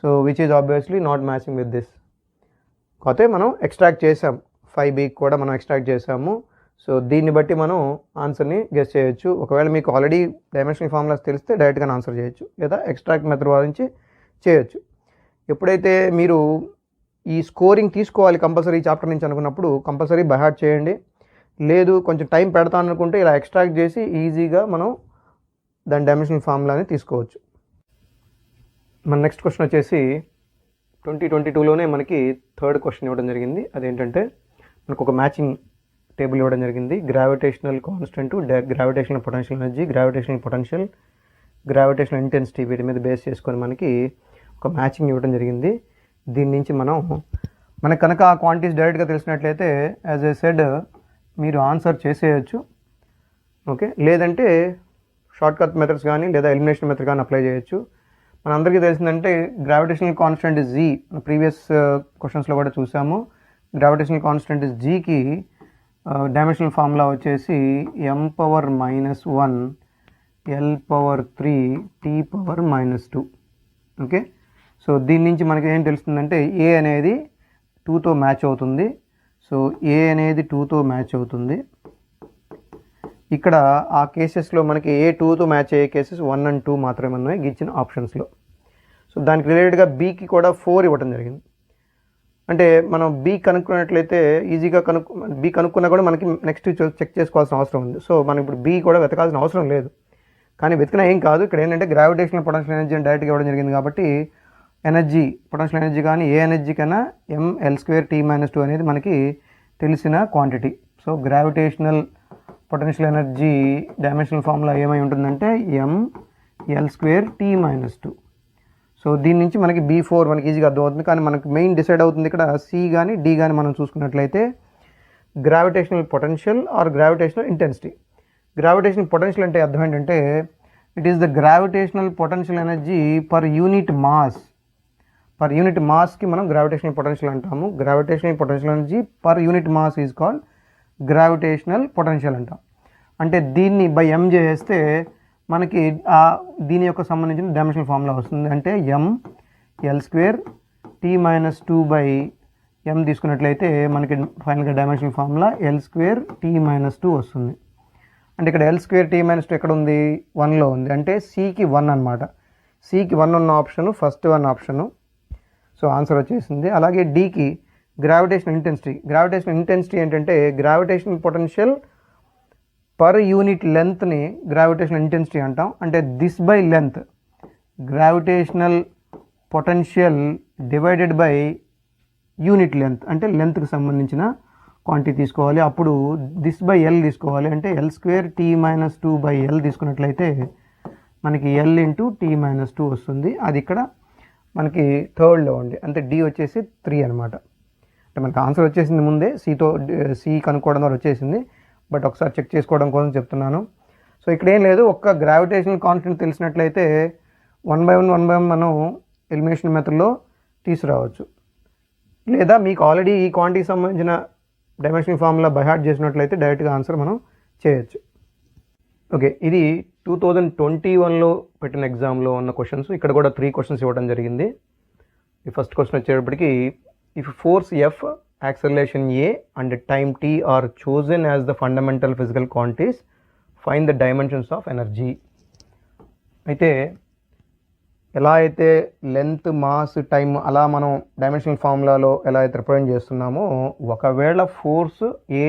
So which is obviously not matching with this. కాకపోతే మనం ఎక్స్ట్రాక్ట్ చేసాం 5b కూడా మనం ఎక్స్ట్రాక్ట్ చేసాము. సో దీన్ని బట్టి మనం ఆన్సర్ని గెస్ చేయొచ్చు. ఒకవేళ మీకు ఆల్రెడీ డైమెన్షనల్ ఫార్ములాస్ తెలిస్తే డైరెక్ట్గా ఆన్సర్ చేయొచ్చు, లేదా ఎక్స్ట్రాక్ట్ మెథడ్ నుంచి చేయొచ్చు. ఎప్పుడైతే మీరు ఈ స్కోరింగ్ తీసుకోవాలి కంపల్సరీ చాప్టర్ నుంచి అనుకున్నప్పుడు కంపల్సరీ బై హార్ట్ చేయండి. లేదు కొంచెం టైం పెడతాను అనుకుంటే ఇలా ఎక్స్ట్రాక్ట్ చేసి ఈజీగా మనం దాని డైమెన్షనల్ ఫార్ములాని తీసుకోవచ్చు. మన నెక్స్ట్ క్వశ్చన్ వచ్చేసి 2022లోనే మనకి థర్డ్ క్వశ్చన్ ఇవ్వడం జరిగింది. అదేంటంటే మనకు ఒక మ్యాచింగ్ టేబుల్ ఇవ్వడం జరిగింది. Gravitational constant, gravitational potential energy, gravitational potential, gravitational intensity, వీటి మీద బేస్ చేసుకొని మనకి ఒక మ్యాచింగ్ ఇవ్వడం జరిగింది. దీని నుంచి మనకు కనుక ఆ క్వాంటిటీస్ డైరెక్ట్గా తెలిసినట్లయితే యాజ్ ఏ సెడ్ మీరు ఆన్సర్ చేసేయచ్చు. ఓకే, లేదంటే షార్ట్ కట్ మెథడ్స్ కానీ లేదా ఎలిమినేషన్ మెథడ్ కానీ అప్లై చేయొచ్చు. మనందరికీ తెలిసిందంటే gravitational constant is G. Previous క్వశ్చన్స్లో కూడా చూసాము. గ్రావిటేషనల్ కాన్స్టెంట్ ఇస్ జీకి డైమెన్షనల్ ఫార్ములా వచ్చేసి m⁻⁻1 L⁻3 T⁻⁻2. Okay, so దీని నుంచి మనకి ఏం తెలుస్తుందంటే ఏ అనేది 2తో మ్యాచ్ అవుతుంది. సో ఏ అనేది 2తో మ్యాచ్ అవుతుంది. ఇక్కడ ఆ కేసెస్లో మనకి ఏ 2తో మ్యాచ్ అయ్యే కేసెస్ 1 and 2 మాత్రమే ఉన్నాయి ఇచ్చిన ఆప్షన్స్లో. సో దానికి రిలేటెడ్గా బీకి కూడా 4 ఇవ్వడం జరిగింది. అంటే మనం బీ కనుక్కున్నట్లయితే ఈజీగా బీ కనుక్కున్నా కూడా మనకి నెక్స్ట్ చెక్ చేసుకోవాల్సిన అవసరం ఉంది. సో మనం ఇప్పుడు బీ కూడా వెతకాల్సిన అవసరం లేదు, కానీ వెతికినా ఏం కాదు. ఇక్కడ ఏంటంటే గ్రావిటేషనల్ పొటెన్షియల్ ఎనర్జీ అని డైరెక్ట్గా ఇవ్వడం జరిగింది కాబట్టి ఎనర్జీ పొటెన్షియల్ ఎనర్జీ కానీ ఏ ఎనర్జీ కన్నా mL²T⁻2 అనేది మనకి తెలిసిన quantity. So gravitational potential energy dimensional formula ఏమై ఉంటుందంటే mL²T⁻2. సో దీని నుంచి మనకి B4 మనకి ఈజీగా అర్థమవుతుంది. కానీ మనకి మెయిన్ డిసైడ్ అవుతుంది ఇక్కడ సి కానీ డి కానీ మనం చూసుకున్నట్లయితే gravitational potential or gravitational intensity. Gravitational potential అంటే అర్థం ఏంటంటే it is the gravitational potential energy per unit mass. Per unit మాస్కి మనం గ్రావిటేషనల్ పొటెన్షియల్ అంటాము. Gravitational potential energy per unit mass is called gravitational potential అంటాం. అంటే దీన్ని బై m చేస్తే మనకి దీని యొక్క సంబంధించిన డైమెన్షనల్ ఫార్ములా వస్తుంది. అంటే mL²T⁻2/m తీసుకున్నట్లయితే మనకి ఫైనల్గా డైమెన్షనల్ ఫార్ములా L²T⁻2 వస్తుంది. అంటే ఇక్కడ L²T⁻2 ఎక్కడ ఉంది? 1లో ఉంది. అంటే సికి 1 అనమాట. సికి 1 ఉన్న option first 1 option. So answer వచ్చేసింది. అలాగే డికి గ్రావిటేషనల్ ఇంటెన్సిటీ. గ్రావిటేషనల్ ఇంటెన్సిటీ ఏంటంటే గ్రావిటేషనల్ పొటెన్షియల్ పర్ యూనిట్ లెంత్ని గ్రావిటేషనల్ ఇంటెన్సిటీ అంటాం. అంటే this by length, gravitational potential divided by unit length, అంటే లెంత్కి సంబంధించిన క్వాంటిటీ తీసుకోవాలి. అప్పుడు దిస్ బై ఎల్ తీసుకోవాలి. అంటే L²T⁻2/L తీసుకున్నట్లయితే మనకి L×T⁻2 వస్తుంది. అది ఇక్కడ మనకి థర్డ్లో ఉంది. అంటే డి వచ్చేసి 3 అనమాట. అంటే మనకు ఆన్సర్ వచ్చేసింది ముందే, సి కనుక్కోవడం ద్వారా వచ్చేసింది. బట్ ఒకసారి చెక్ చేసుకోవడం కోసం చెప్తున్నాను. సో ఇక్కడ ఏం లేదు, ఒక్క గ్రావిటేషనల్ కాన్స్టెంట్ తెలిసినట్లయితే 1/1 మనం ఎలిమినేషన్ మెథడ్లో తీసుకురావచ్చు. లేదా మీకు ఆల్రెడీ ఈ క్వాంటిటీకి సంబంధించిన డైమెన్షనల్ ఫార్ములా బై హార్ట్ చేసినట్లయితే డైరెక్ట్గా ఆన్సర్ మనం చేయొచ్చు. ఓకే, ఇది 2021లో పెట్టిన ఎగ్జామ్లో ఉన్న క్వశ్చన్స్. ఇక్కడ కూడా 3 క్వశ్చన్స్ ఇవ్వడం జరిగింది. ఈ ఫస్ట్ క్వశ్చన్ వచ్చేటప్పటికి if force F, acceleration A and time t are chosen as the fundamental physical quantities, find the dimensions of energy. అయితే ఎలా అయితే లెంత్, మాస్, టైమ్ అలా మనం డైమెన్షనల్ ఫార్ములాలో ఎలా అయితే రిప్రజెంట్ చేస్తున్నామో, ఒకవేళ force A,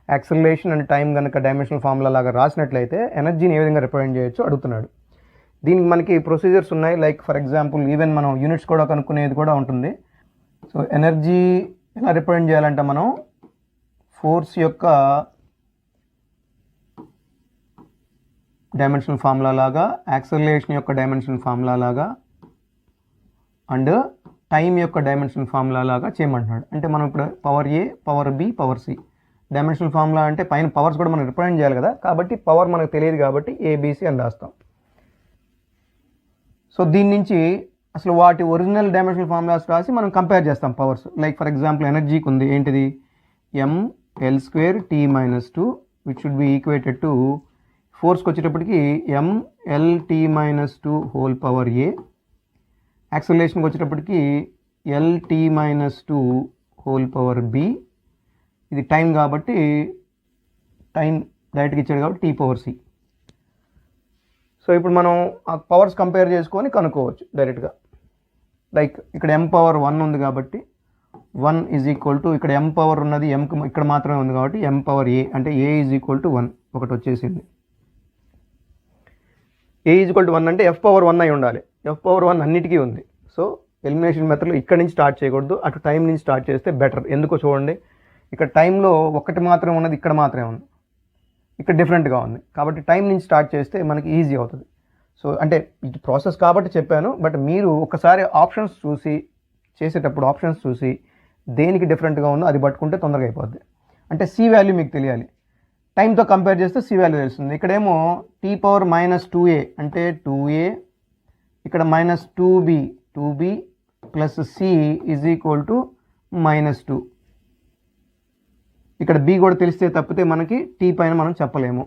acceleration and time కనుక డైమెన్షనల్ ఫార్ములా లాగా రాసినట్లయితే ఎనర్జీని ఏ విధంగా రిప్రజెంట్ చేయొచ్చు అడుగుతున్నాడు. దీనికి మనకి ప్రొసీజర్స్ ఉన్నాయి. లైక్ ఫర్ ఎగ్జాంపుల్ ఈవెన్ మనం యూనిట్స్ కూడా కనుక్కునేది కూడా ఉంటుంది. సో ఎనర్జీ ఎలా రిప్రజెంట్ చేయాలంటే మనం ఫోర్స్ యొక్క డైమెన్షనల్ ఫార్ములా లాగా, యాక్సిలరేషన్ యొక్క డైమెన్షనల్ ఫార్ములా లాగా అండ్ టైం యొక్క డైమెన్షనల్ ఫార్ములా లాగా చేయమంటున్నాడు. అంటే మనం ఇప్పుడు power A, power B, power C dimensional formula అంటే పైన పవర్స్ కూడా మనం రిప్రజెంట్ చేయాలి కదా. కాబట్టి పవర్ మనకు తెలియదు కాబట్టి ఏబిసి అని రాస్తాం. సో దీని నుంచి అసలు వాటి ఒరిజినల్ డైమెన్షనల్ ఫార్ములాస్ రాసి మనం కంపేర్ చేస్తాం పవర్స్. లైక్ ఫర్ ఎగ్జాంపుల్ ఎనర్జీకి ఉంది ఏంటిది mL²T⁻2 which should be equated to ఫోర్స్కి వచ్చేటప్పటికి mL_T⁻2 హోల్ పవర్ ఏ, యాక్సిలరేషన్కి వచ్చేటప్పటికి L_T⁻2 హోల్ పవర్ బి, ఇది టైం కాబట్టి టైం డైరెక్ట్గా ఇచ్చాడు కాబట్టి టీ పవర్ సి. సో ఇప్పుడు మనం ఆ పవర్స్ కంపేర్ చేసుకొని కనుక్కోవచ్చు డైరెక్ట్గా. లైక్ ఇక్కడ m పవర్ 1 ఉంది కాబట్టి 1 ఈజ్ ఈక్వల్ టు, ఇక్కడ m పవర్ ఉన్నది mకి ఇక్కడ మాత్రమే ఉంది కాబట్టి m పవర్ a అంటే a ఈజ్ ఈక్వల్ టు 1 ఒకటి వచ్చేసింది. a ఈజ్ ఈక్వల్ టు 1 అంటే f పవర్ 1 అయి ఉండాలి. f పవర్ 1 అన్నిటికీ ఉంది. సో ఎలిమినేషన్ మెథడ్లో ఇక్కడ నుంచి స్టార్ట్ చేయకూడదు, అటు టైం నుంచి స్టార్ట్ చేస్తే బెటర్. ఎందుకో చూడండి, ఇక్కడ టైంలో ఒకటి మాత్రమే ఉన్నది, ఇక్కడ మాత్రమే ఉంది, ఇక్కడ డిఫరెంట్గా ఉంది. కాబట్టి టైం నుంచి స్టార్ట్ చేస్తే మనకి ఈజీ అవుతుంది. సో అంటే ఇది ప్రాసెస్ కాబట్టి చెప్పాను, బట్ మీరు ఒకసారి ఆప్షన్స్ చూసి చేసేటప్పుడు ఆప్షన్స్ చూసి దేనికి డిఫరెంట్గా ఉందో అది పట్టుకుంటే తొందరగా అయిపోద్ది. అంటే సి వాల్యూ మీకు తెలియాలి, టైంతో కంపేర్ చేస్తే సి వాల్యూ తెలుస్తుంది. ఇక్కడేమో టీ పవర్ -2a అంటే 2a, ఇక్కడ -2b plus C is equal to -2. ఇక్కడ బి కూడా తెలిస్తే తప్పితే మనకి టీ పైన మనం చెప్పలేము.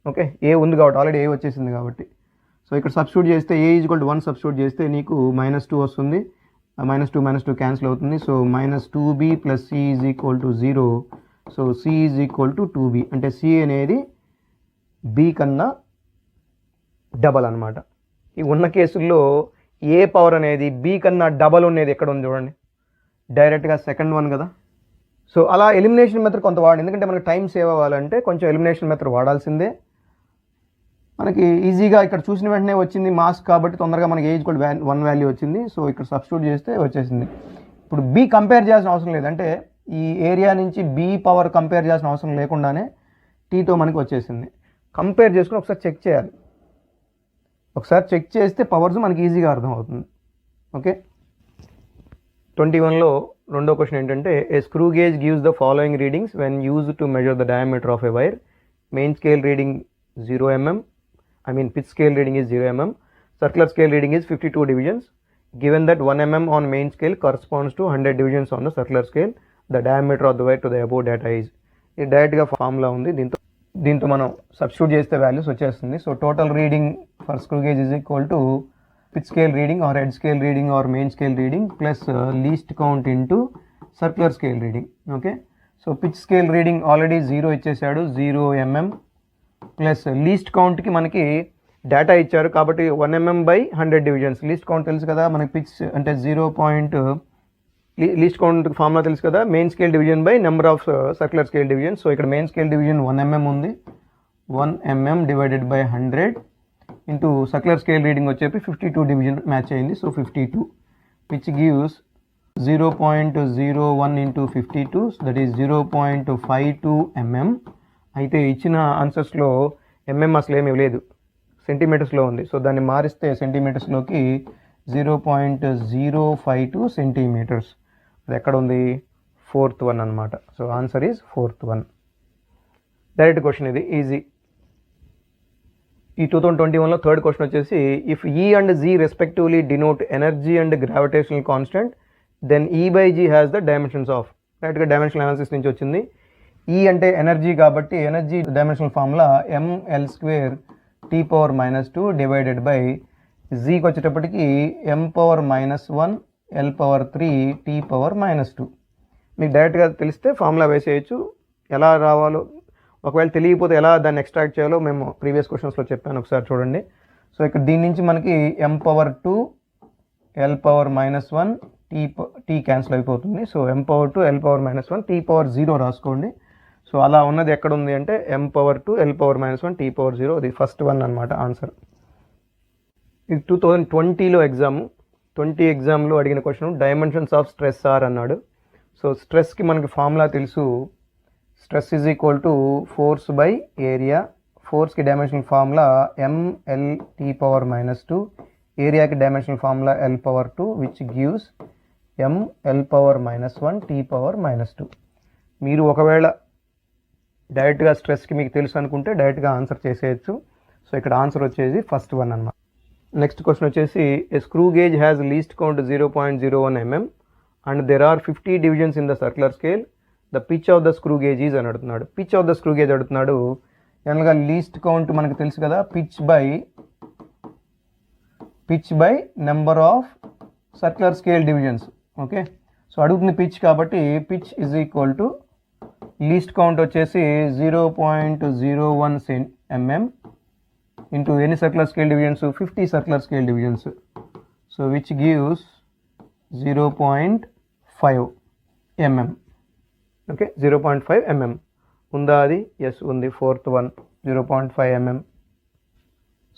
ఓకే, ఏ ఉంది కాబట్టి ఆల్రెడీ ఏ వచ్చేసింది కాబట్టి. సో ఇక్కడ సబ్స్టిట్యూట్ చేస్తే A is equal to 1 substitute చేస్తే నీకు -2 వస్తుంది, -2 క్యాన్సిల్ అవుతుంది. So -2b plus C is equal to 0. So C is equal to 2b అంటే సి అనేది బి కన్నా డబల్ అనమాట. ఈ ఉన్న కేసుల్లో ఏ పవర్ అనేది బి కన్నా డబల్ ఉండేది ఎక్కడ ఉంది చూడండి, డైరెక్ట్గా సెకండ్ వన్ కదా. సో అలా ఎలిమినేషన్ మెథడ్ కొంత వాడండి, ఎందుకంటే మనకి టైం సేవ్ అవ్వాలంటే కొంచెం ఎలిమినేషన్ మెథడ్ వాడాల్సిందే. మనకి ఈజీగా ఇక్కడ చూసిన వెంటనే వచ్చింది మాస్ కాబట్టి తొందరగా మనకి ఏజ్ కూడా 1 వాల్యూ వచ్చింది. సో ఇక్కడ సబ్స్టిట్యూట్ చేస్తే వచ్చేసింది. ఇప్పుడు బి కంపేర్ చేయాల్సిన అవసరం లేదు, అంటే ఈ ఏరియా నుంచి బి పవర్ కంపేర్ చేయాల్సిన అవసరం లేకుండానే టీతో మనకి వచ్చేసింది. కంపేర్ చేసుకుని ఒకసారి చెక్ చేయాలి, ఒకసారి చెక్ చేస్తే పవర్స్ మనకి ఈజీగా అర్థమవుతుంది. ఓకే, 21లో రెండో క్వశ్చన్ ఏంటంటే, a screw gauge gives the following readings when used to measure the diameter of a wire. Main scale reading 0 mm, pitch scale reading is 0 mm, circular scale reading is 52 divisions. Given that 1 mm on main scale corresponds to 100 divisions on the circular scale, the diameter of the wire to the above data is. ఇది డైరెక్ట్గా formula ఉంది, దీంతో మనం substitute చేస్తే values వచ్చేస్తుంది. So total reading for screw gauge is equal to pitch scale reading are head scale reading are main scale reading plus least count into circular scale reading. Okay, so pitch scale reading already 0 ఇచ్చేసాడు, 0 mm plus least కౌంట్కి మనకి data ఇచ్చారు కాబట్టి 1 mm by 100 divisions. Least count తెలుసు కదా మనకి, pitch అంటే 0. Least count formula తెలుసు కదా, main scale division by number of circular scale division. So ఇక్కడ మెయిన్ స్కేల్ డివిజన్ 1 mm ఉంది, 1 mm divided by 100 into circular scale reading వచ్చేసి 52 డివిజన్ మ్యాచ్ అయింది. So 52 which gives 0.01 into 52 that is 0.52 mm. అయితే ఇచ్చిన ఆన్సర్స్లో MM అసలు ఏమీ లేదు, సెంటీమీటర్స్లో ఉంది. సో దాన్ని మారిస్తే సెంటీమీటర్స్లోకి 0.052 సెంటీమీటర్స్. అది ఎక్కడ ఉంది, 4th one అనమాట. So answer is 4th one. Direct question ఇది, ఈజీ. ఈ 2021లో థర్డ్ క్వశ్చన్ వచ్చేసి, if E and G respectively denote energy and gravitational constant then E by G has the dimensions of. డైరెక్ట్గా dimensional analysis నుంచి వచ్చింది. E అంటే energy కాబట్టి energy dimensional formula ml² t power -2 divided by జీకి వచ్చేటప్పటికి m power -1 l power 3 t power -2. మీకు డైరెక్ట్గా తెలిస్తే ఫార్ములా వేసేయచ్చు, ఎలా రావాలో ఒకవేళ తెలియకపోతే ఎలా దాన్ని ఎక్స్ట్రాక్ట్ చేయాలో మేము ప్రీవియస్ క్వశ్చన్స్లో చెప్పాను, ఒకసారి చూడండి. సో ఇక్కడ దీని నుంచి మనకి m power 2 l power -1 t cancel అయిపోతుంది. So m power 2 l power -1 t power 0 రాసుకోండి. సో అలా ఉన్నది ఎక్కడ ఉంది అంటే m power 2 l power -1 t power 0. ఇది ఫస్ట్ వన్ అనమాట ఆన్సర్. ఇది 2020లో ఎగ్జామ్లో అడిగిన question, dimensions of stress are అన్నాడు. సో స్ట్రెస్కి మనకి ఫార్ములా తెలుసు, stress is equal to force by area. ఫోర్స్కి dimensional formula ml t power -2, ఏరియాకి dimensional formula l power 2 which gives ml power -1 t power -2. మీరు ఒకవేళ డైరెక్ట్గా స్ట్రెస్కి మీకు తెలుసు అనుకుంటే డైరెక్ట్గా ఆన్సర్ చేసేయచ్చు. సో ఇక్కడ ఆన్సర్ వచ్చేసి ఫస్ట్ వన్ అనమాట. నెక్స్ట్ క్వశ్చన్ వచ్చేసి, a screw gauge has least count 0.01 mm and there are 50 divisions in the circular scale. The pitch of the screw gauge is అని అడుగుతున్నాడు. Pitch of the screw gauge అడుగుతున్నాడు. జనరల్గా least count మనకు తెలుసు కదా, pitch by number of circular scale divisions. Okay, so అడుగుతుంది pitch కాబట్టి pitch is equal to least count వచ్చేసి 0.01 mm ఇంటూ ఎన్ని circular scale divisions, 50 circular scale divisions. So which gives 0.5 mm. Okay, 0.5 mm ఉందా? అది yes ఉంది. Fourth one 0.5 mm.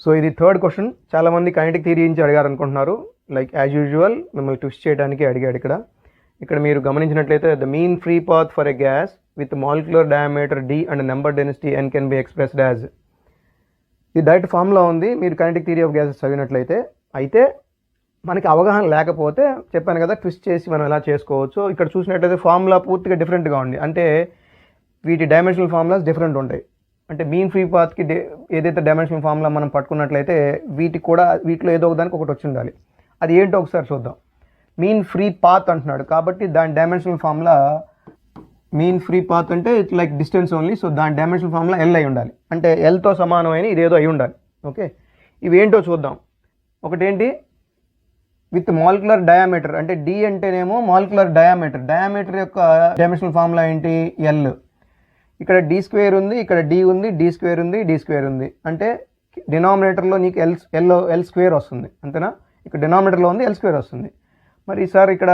So ఇది third question. చాలామంది kinetic theory నుంచి అడిగారు అనుకుంటున్నారు. లైక్ యాజ్ యూజువల్ మిమ్మల్ని ట్విస్ట్ చేయడానికి అడిగాడు. ఇక్కడ మీరు గమనించినట్లయితే the mean free path for a gas with molecular diameter d and number density n can be expressed as. ఇది డైరెక్ట్ ఫార్ములా ఉంది మీరు కైనెటిక్ థియరీ ఆఫ్ గ్యాసెస్ చదివినట్లయితే. అయితే మనకి అవగాహన లేకపోతే చెప్పాను కదా ట్విస్ట్ చేసి మనం ఎలా చేసుకోవచ్చు. ఇక్కడ చూసినట్లయితే ఫార్ములా పూర్తిగా డిఫరెంట్గా ఉంది. అంటే వీటి డైమెన్షనల్ ఫార్ములాస్ డిఫరెంట్ ఉంటాయి. అంటే మీన్ ఫ్రీ పాత్కి ఏదైతే డైమెన్షనల్ ఫార్ములా మనం పట్టుకున్నట్లయితే వీటిలో ఏదో ఒకదానికి ఒకటి వచ్చి ఉండాలి. అది ఏంటో ఒకసారి చూద్దాం. మీన్ ఫ్రీ పాత్ అంటున్నాడు కాబట్టి దాని dimensional formula, mean free path అంటే it's like distance only. So దాని డైమెన్షనల్ ఫార్ములా ఎల్ అయి ఉండాలి. అంటే ఎల్తో సమానమైన ఇదేదో అయి ఉండాలి. ఓకే, ఇవి ఏంటో చూద్దాం. ఒకటేంటి విత్ మాలిక్యులర్ డయామీటర్, అంటే డి అంటేనేమో మాలిక్యులర్ డయామీటర్ యొక్క డైమెన్షనల్ ఫార్ములా ఏంటి? ఎల్. ఇక్కడ డి స్క్వేర్ ఉంది, ఇక్కడ డి ఉంది, డి స్క్వేర్ ఉంది, డి స్క్వేర్ ఉంది. అంటే డినామినేటర్లో నీకు ఎల్ స్క్వేర్ వస్తుంది అంతేనా? ఇక్కడ డినామినేటర్లో ఉంది ఎల్ స్క్వేర్ వస్తుంది. మరి సార్ ఇక్కడ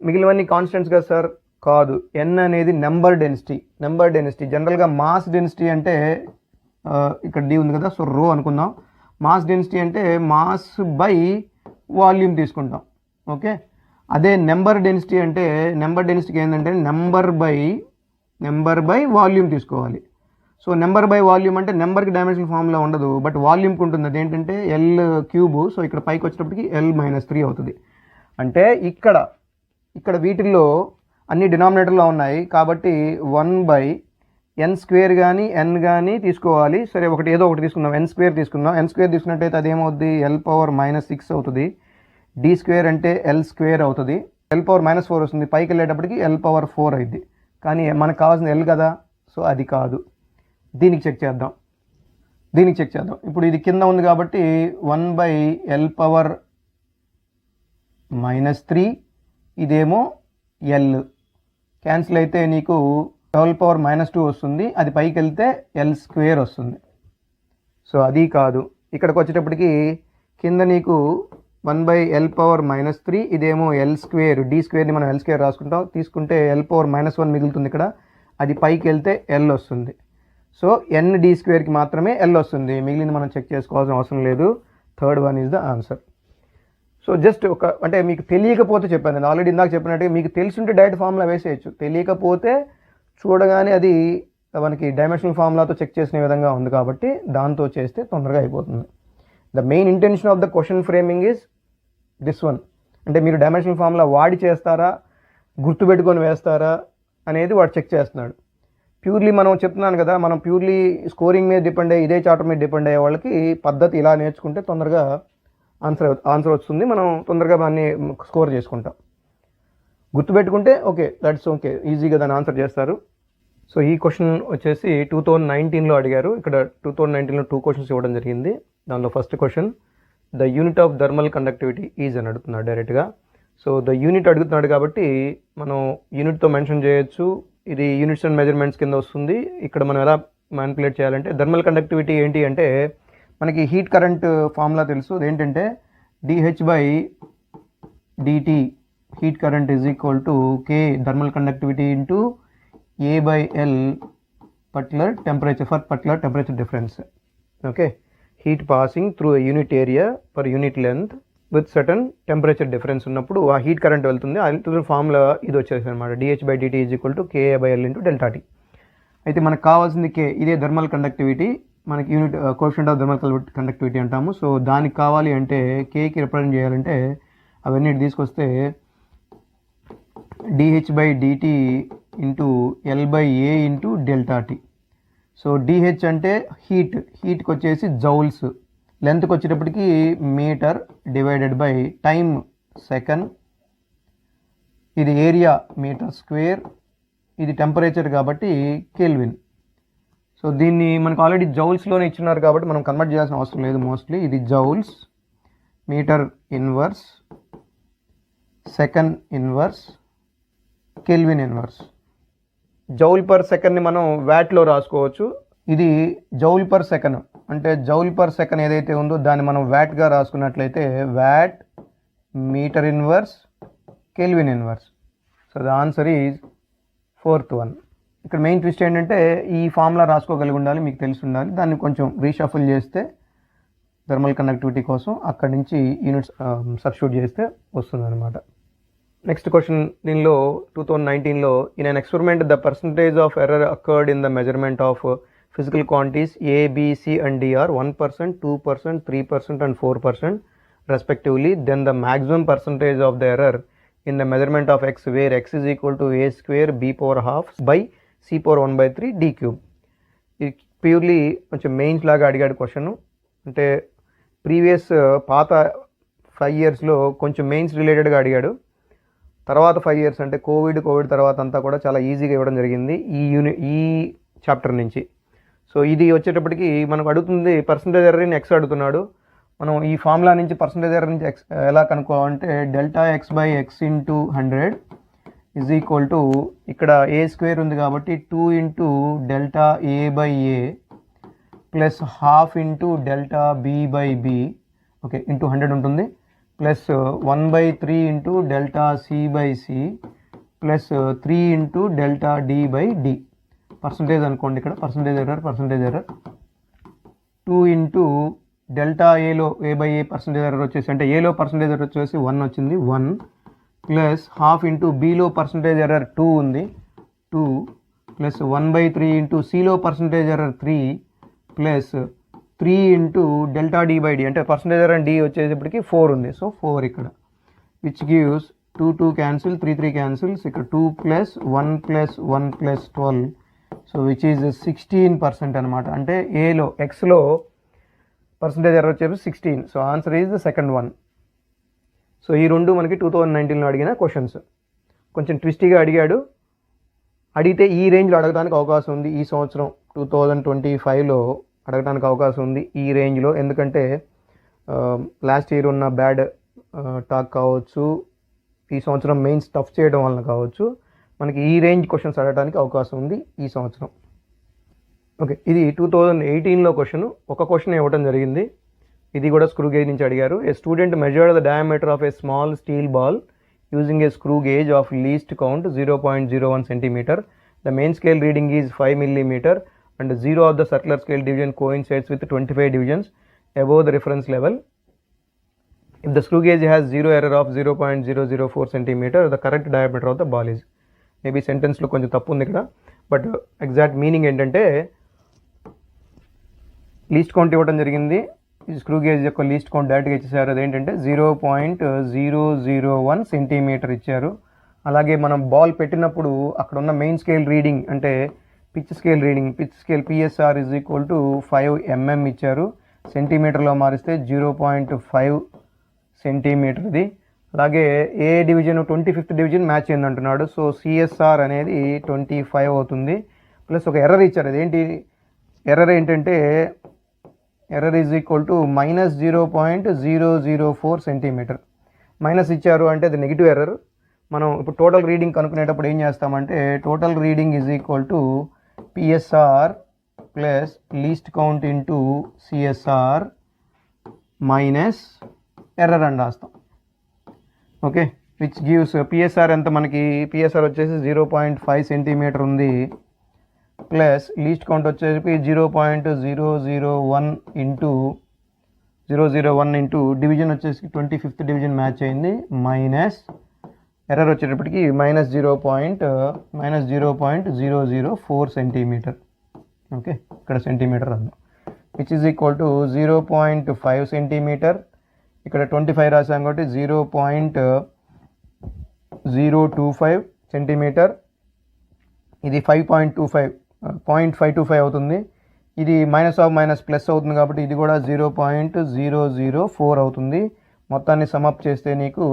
మిగిలినవన్నీ కాన్స్టెంట్స్ కదా సార్? కాదు. ఎన్ అనేది నెంబర్ డెన్సిటీ. జనరల్గా మాస్ డెన్సిటీ అంటే ఇక్కడ డి ఉంది కదా, సో రో అనుకుందాం. మాస్ డెన్సిటీ అంటే మాస్ బై వాల్యూమ్ తీసుకుంటాం. ఓకే, అదే నెంబర్ డెన్సిటీ అంటే నెంబర్ డెన్సిటీకి ఏంటంటే నెంబర్ బై వాల్యూమ్ తీసుకోవాలి. సో నెంబర్ బై వాల్యూమ్ అంటే నెంబర్కి డైమెన్షనల్ ఫార్ములా ఉండదు, బట్ వాల్యూమ్కి ఉంటుంది. అది ఏంటంటే ఎల్ క్యూబ్. సో ఇక్కడ పైకి వచ్చేటప్పటికి L-3 అవుతుంది. అంటే ఇక్కడ వీటిల్లో అన్ని డినామినేటర్లో ఉన్నాయి కాబట్టి 1/n² కానీ n కానీ తీసుకోవాలి. సరే, ఏదో ఒకటి తీసుకుందాం. n² తీసుకుందాం. n² తీసుకున్నట్టయితే అదేమవుతుంది? L⁻⁻6 అవుతుంది. d² అంటే L² అవుతుంది. L⁻⁻4 వస్తుంది. పైకి వెళ్ళేటప్పటికి L⁻4 అయింది. కానీ మనకు కావాల్సిన L కదా, సో అది కాదు. దీనికి చెక్ చేద్దాం. ఇప్పుడు ఇది కింద ఉంది కాబట్టి 1/L⁻⁻3 ఇదేమో L. క్యాన్సిల్ అయితే నీకు L⁻⁻2 వస్తుంది. అది పైకి వెళ్తే L² వస్తుంది. సో అది కాదు. ఇక్కడికి వచ్చేటప్పటికి కింద నీకు 1/L⁻⁻3 ఇదేమో L². d²ని మనం L² రాసుకుంటాం. తీసుకుంటే L⁻⁻1 మిగులుతుంది ఇక్కడ. అది పైకి వెళ్తే L వస్తుంది. సో ND²కి మాత్రమే L వస్తుంది. మిగిలింది మనం చెక్ చేసుకోవాల్సిన అవసరం లేదు. Third one is the answer. So just అంటే మీకు తెలియకపోతే చెప్పాను నేను ఆల్రెడీ ఇందాక చెప్పినట్టుగా. మీకు తెలిసింటే డైరెక్ట్ ఫార్ములా వేసేయచ్చు. తెలియకపోతే చూడగానే అది మనకి డైమెన్షనల్ ఫార్ములాతో చెక్ చేసిన విధంగా ఉంది కాబట్టి దాంతో చేస్తే తొందరగా అయిపోతుంది. The main intention of the question framing is this one. అంటే మీరు డైమెన్షనల్ ఫార్ములా వాడి చేస్తారా, గుర్తుపెట్టుకొని వేస్తారా అనేది వాడు చెక్ చేస్తున్నాడు. ప్యూర్లీ మనం చెప్తున్నాను కదా, మనం ప్యూర్లీ స్కోరింగ్ మీద డిపెండ్ అయ్యి ఇదే చాప్టర్ మీద డిపెండ్ అయ్యే వాళ్ళకి పద్ధతి ఇలా నేర్చుకుంటే తొందరగా ఆన్సర్ వస్తుంది. మనం తొందరగా దాన్ని స్కోర్ చేసుకుంటాం. గుర్తుపెట్టుకుంటే ఓకే, దట్స్ ఓకే, ఈజీగా దాన్ని ఆన్సర్ చేస్తారు. సో ఈ క్వశ్చన్ వచ్చేసి 2019లో అడిగారు. ఇక్కడ 2019లో 2 క్వశ్చన్స్ ఇవ్వడం జరిగింది. దానిలో first question the unit of thermal conductivity is అని అడుగుతున్నాడు డైరెక్ట్గా. సో ద యూనిట్ అడుగుతున్నాడు కాబట్టి మనం యూనిట్తో మెన్షన్ చేయొచ్చు. ఇది యూనిట్స్ అండ్ మెజర్మెంట్స్ కింద వస్తుంది. ఇక్కడ మనం ఎలా మ్యానిపులేట్ చేయాలంటే థర్మల్ కండక్టివిటీ ఏంటి అంటే మనకి హీట్ కరెంట్ ఫార్ములా తెలుసు. అదేంటంటే dH/dt heat current is equal to K thermal conductivity into A/L particular temperature difference. Okay, heat passing through a unit area per unit length with certain temperature difference ఉన్నప్పుడు ఆ heat current వెళ్తుంది. అది formula ఇది వచ్చేసి అనమాట. dH/dt is equal to Ka/L into ΔT. అయితే మనకు కావాల్సింది K. ఇదే థర్మల్ కండక్టివిటీ. మనకి unit coefficient of thermal conductivity అంటాము. సో దానికి కావాలి అంటే Kకి రిప్రజెంట్ చేయాలంటే అవన్నీ తీసుకొస్తే dH/dt into L/A into ΔT. So DH అంటే హీట్కి వచ్చేసి జౌల్స్, లెంత్కి వచ్చేటప్పటికి meter divided by time second, ఇది ఏరియా మీటర్ స్క్వేర్, ఇది టెంపరేచర్ కాబట్టి కెల్విన్. సో దీన్ని మనకు ఆల్రెడీ జౌల్స్లోనే ఇచ్చినారు కాబట్టి మనం కన్వర్ట్ చేయాల్సిన అవసరం లేదు. మోస్ట్లీ ఇది joules, metre inverse, second inverse, kelvin inverse. Joule per సెకండ్ని మనం వ్యాట్లో రాసుకోవచ్చు. ఇది జౌల్ పర్ సెకండ్, అంటే జౌల్ పర్ సెకండ్ ఏదైతే ఉందో దాన్ని మనం వ్యాట్గా రాసుకున్నట్లయితే watt metre inverse kelvin inverse. So the answer is 4th one. ఇక్కడ మెయిన్ ట్విస్ట్ ఏంటంటే ఈ ఫార్ములా రాసుకోగలిగి ఉండాలి, మీకు తెలిసి ఉండాలి. దాన్ని కొంచెం రీషఫుల్ చేస్తే థర్మల్ కండక్టివిటీ కోసం అక్కడి నుంచి యూనిట్స్ సబ్స్టిట్యూట్ చేస్తే వస్తుంది అనమాట. నెక్స్ట్ క్వశ్చన్ దీనిలో 2019లో in an experiment the percentage of error occurred in the measurement of physical quantities A, B, C and D are 1%, 2%, 3% and 4% respectively. Then the maximum percentage of the error in the measurement of x where x is equal to a square b power half by c power 1 by 3 d cube. ఇది purely కొంచెం mains లాగా అడిగాడు question. అంటే previous పాత 5 yearsలో కొంచెం mains రిలేటెడ్గా అడిగాడు. తర్వాత 5 years అంటే కోవిడ్ తర్వాత అంతా కూడా చాలా ఈజీగా ఇవ్వడం జరిగింది ఈ చాప్టర్ నుంచి. సో ఇది వచ్చేటప్పటికి మనకు అడుగుతుంది పర్సంటేజ్ ఎర్రర్ ఇన్ ఎక్స్ అడుగుతున్నాడు. మనం ఈ ఫార్ములా నుంచి పర్సంటేజ్ ఎర్రర్ నుంచి ఎక్స్ ఎలా కనుక్కోవాలంటే delta x by x into 100 is equal to ఇక్కడ ఏ స్క్వేర్ ఉంది కాబట్టి 2 into delta A by A plus half into delta B by B okay into 100 ఉంటుంది plus 1/3 into delta C by C plus 3 into delta D by D. Percentage అనుకోండి, ఇక్కడ percentage error 2 into delta ఏలో A by A percentage error వచ్చేసి అంటే ఏలో percentage error వచ్చేసి 1 వచ్చింది 1 plus half into బీలో పర్సంటేజ్ ఎర్రర్ 2 ఉంది 2 ప్లస్ 1/3 ఇంటూ సిలో percentage error 3 plus 3 into delta D by D అంటే పర్సంటేజ్ ఎర్రర్ డి వచ్చేటప్పటికి 4 ఉంది. సో 4 ఇక్కడ విచ్ గివ్స్ 2 క్యాన్సిల్ 3 క్యాన్సిల్స్ ఇక్కడ 2 plus 1 plus 1 plus 12 so which is 16% అనమాట. అంటే ఏలో ఎక్స్లో పర్సంటేజ్ ఎర్రర్ వచ్చేసి 16. So answer is the second one. So ఈ రెండు మనకి 2019లో అడిగిన క్వశ్చన్స్. కొంచెం ట్విస్టీగా అడిగాడు, అడిగితే ఈ రేంజ్లో అడగడానికి అవకాశం ఉంది. ఈ సంవత్సరం 2025లో అడగడానికి అవకాశం ఉంది ఈ రేంజ్లో. ఎందుకంటే లాస్ట్ ఇయర్ ఉన్న బ్యాడ్ టాక్ కావచ్చు, ఈ సంవత్సరం మెయిన్ స్టఫ్ చేయడం వలన కావచ్చు, మనకి ఈ రేంజ్ క్వశ్చన్స్ అడగడానికి అవకాశం ఉంది ఈ సంవత్సరం. ఓకే, ఇది 2018లో క్వశ్చన్. ఒక క్వశ్చన్ ఇవ్వడం జరిగింది, ఇది కూడా స్క్రూ గేజ్ నుంచి అడిగారు. A student measured the diameter of a small steel ball using a screw gauge of least count 0.01 centimeter. The main scale reading is 5 millimeter and 0 of the circular scale division coincides with 25 divisions above the reference level. If the screw gauge has zero error of 0.004 centimeter, the correct diameter of the ball is. Maybe సెంటెన్స్లో కొంచెం తప్పు ఉంది ఇక్కడ, but exact meaning ఏంటంటే least count ఇవ్వడం జరిగింది. ఈ screw gauge యొక్క లీస్ట్ కౌంట్ డైరెక్ట్గా ఇచ్చేసారు. అదేంటంటే 0.001 centimeter ఇచ్చారు. అలాగే మనం బాల్ పెట్టినప్పుడు అక్కడ ఉన్న మెయిన్ స్కేల్ రీడింగ్ అంటే pitch scale PSR is equal to 5 mm ఇచ్చారు. సెంటీమీటర్లో మారిస్తే 0.5 centimeter ఇది. అలాగే ఏ డివిజన్ 25th డివిజన్ మ్యాచ్ అయిందంటున్నాడు. సో CSR అనేది 25 అవుతుంది. ప్లస్ ఒక ఎర్రర్ ఇచ్చారు. అదేంటి ఎర్రర్ ఏంటంటే error is equal to -0.004 centimeter. Minus ఇచ్చారు అంటే అది నెగిటివ్ ఎర్రర్. మనం ఇప్పుడు టోటల్ రీడింగ్ కనుక్కునేటప్పుడు ఏం చేస్తామంటే total reading is equal to PSR plus least count into CSR minus error అని రాస్తాం. ఓకే, విచ్ గివ్స్ PSR ఎంత మనకి PSR వచ్చేసి 0.5 centimeter ఉంది ప్లస్ లీస్ట్ కౌంట్ వచ్చేసి 0.001 ఇంటూ డివిజన్ వచ్చేసి 25th డివిజన్ మ్యాచ్ అయింది మైనస్ ఎర్రర్ వచ్చేటప్పటికి -0.004 centimeter. ఓకే, ఇక్కడ సెంటీమీటర్ అన్నాం. Which is equal to 0.5 centimeter. ఇక్కడ 25 రాసాం కాబట్టి 0.025 centimeter. ఇది 0.525 అవుతుంది. ఇది మైనస్ ప్లస్ అవుతుంది కాబట్టి ఇది కూడా 0.004 అవుతుంది. మొత్తాన్ని సమప్ చేస్తే నీకు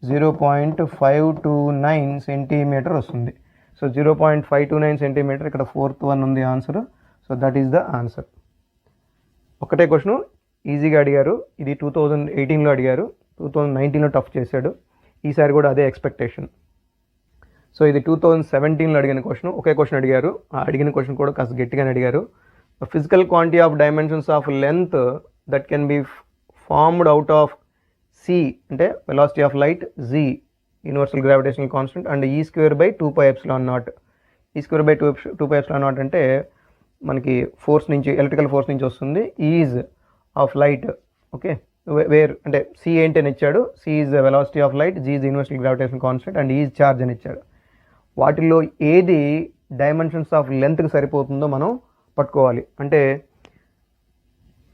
0.529 centimeter వస్తుంది. సో 0.529 centimeter, ఇక్కడ 4th one ఉంది answer. So that is the answer. ఒకటే క్వశ్చన్ ఈజీగా అడిగారు. ఇది 2018లో అడిగారు, 2019లో టఫ్ చేశాడు. ఈసారి కూడా అదే ఎక్స్పెక్టేషన్. సో ఇది 2017లో అడిగిన క్వశ్చన్. ఒకే క్వశ్చన్ అడిగారు. ఆ అడిగిన క్వశ్చన్ కూడా కాస్త గట్టిగానే అడిగారు. Physical quantity of dimensions of length that can be formed out of C అంటే velocity of light, G universal gravitational constant and e square by 2πε0. E square by 2πε0 అంటే మనకి ఫోర్స్ నుంచి, ఎలక్ట్రికల్ ఫోర్స్ నుంచి వస్తుంది. Is of light, okay, where అంటే C ఏంటి అని ఇచ్చాడు. C is the velocity of light, G is universal gravitational constant and is charge అని ఇచ్చాడు. వాటిల్లో ఏది డైమెన్షన్స్ ఆఫ్ లెంత్కి సరిపోతుందో మనం పట్టుకోవాలి. అంటే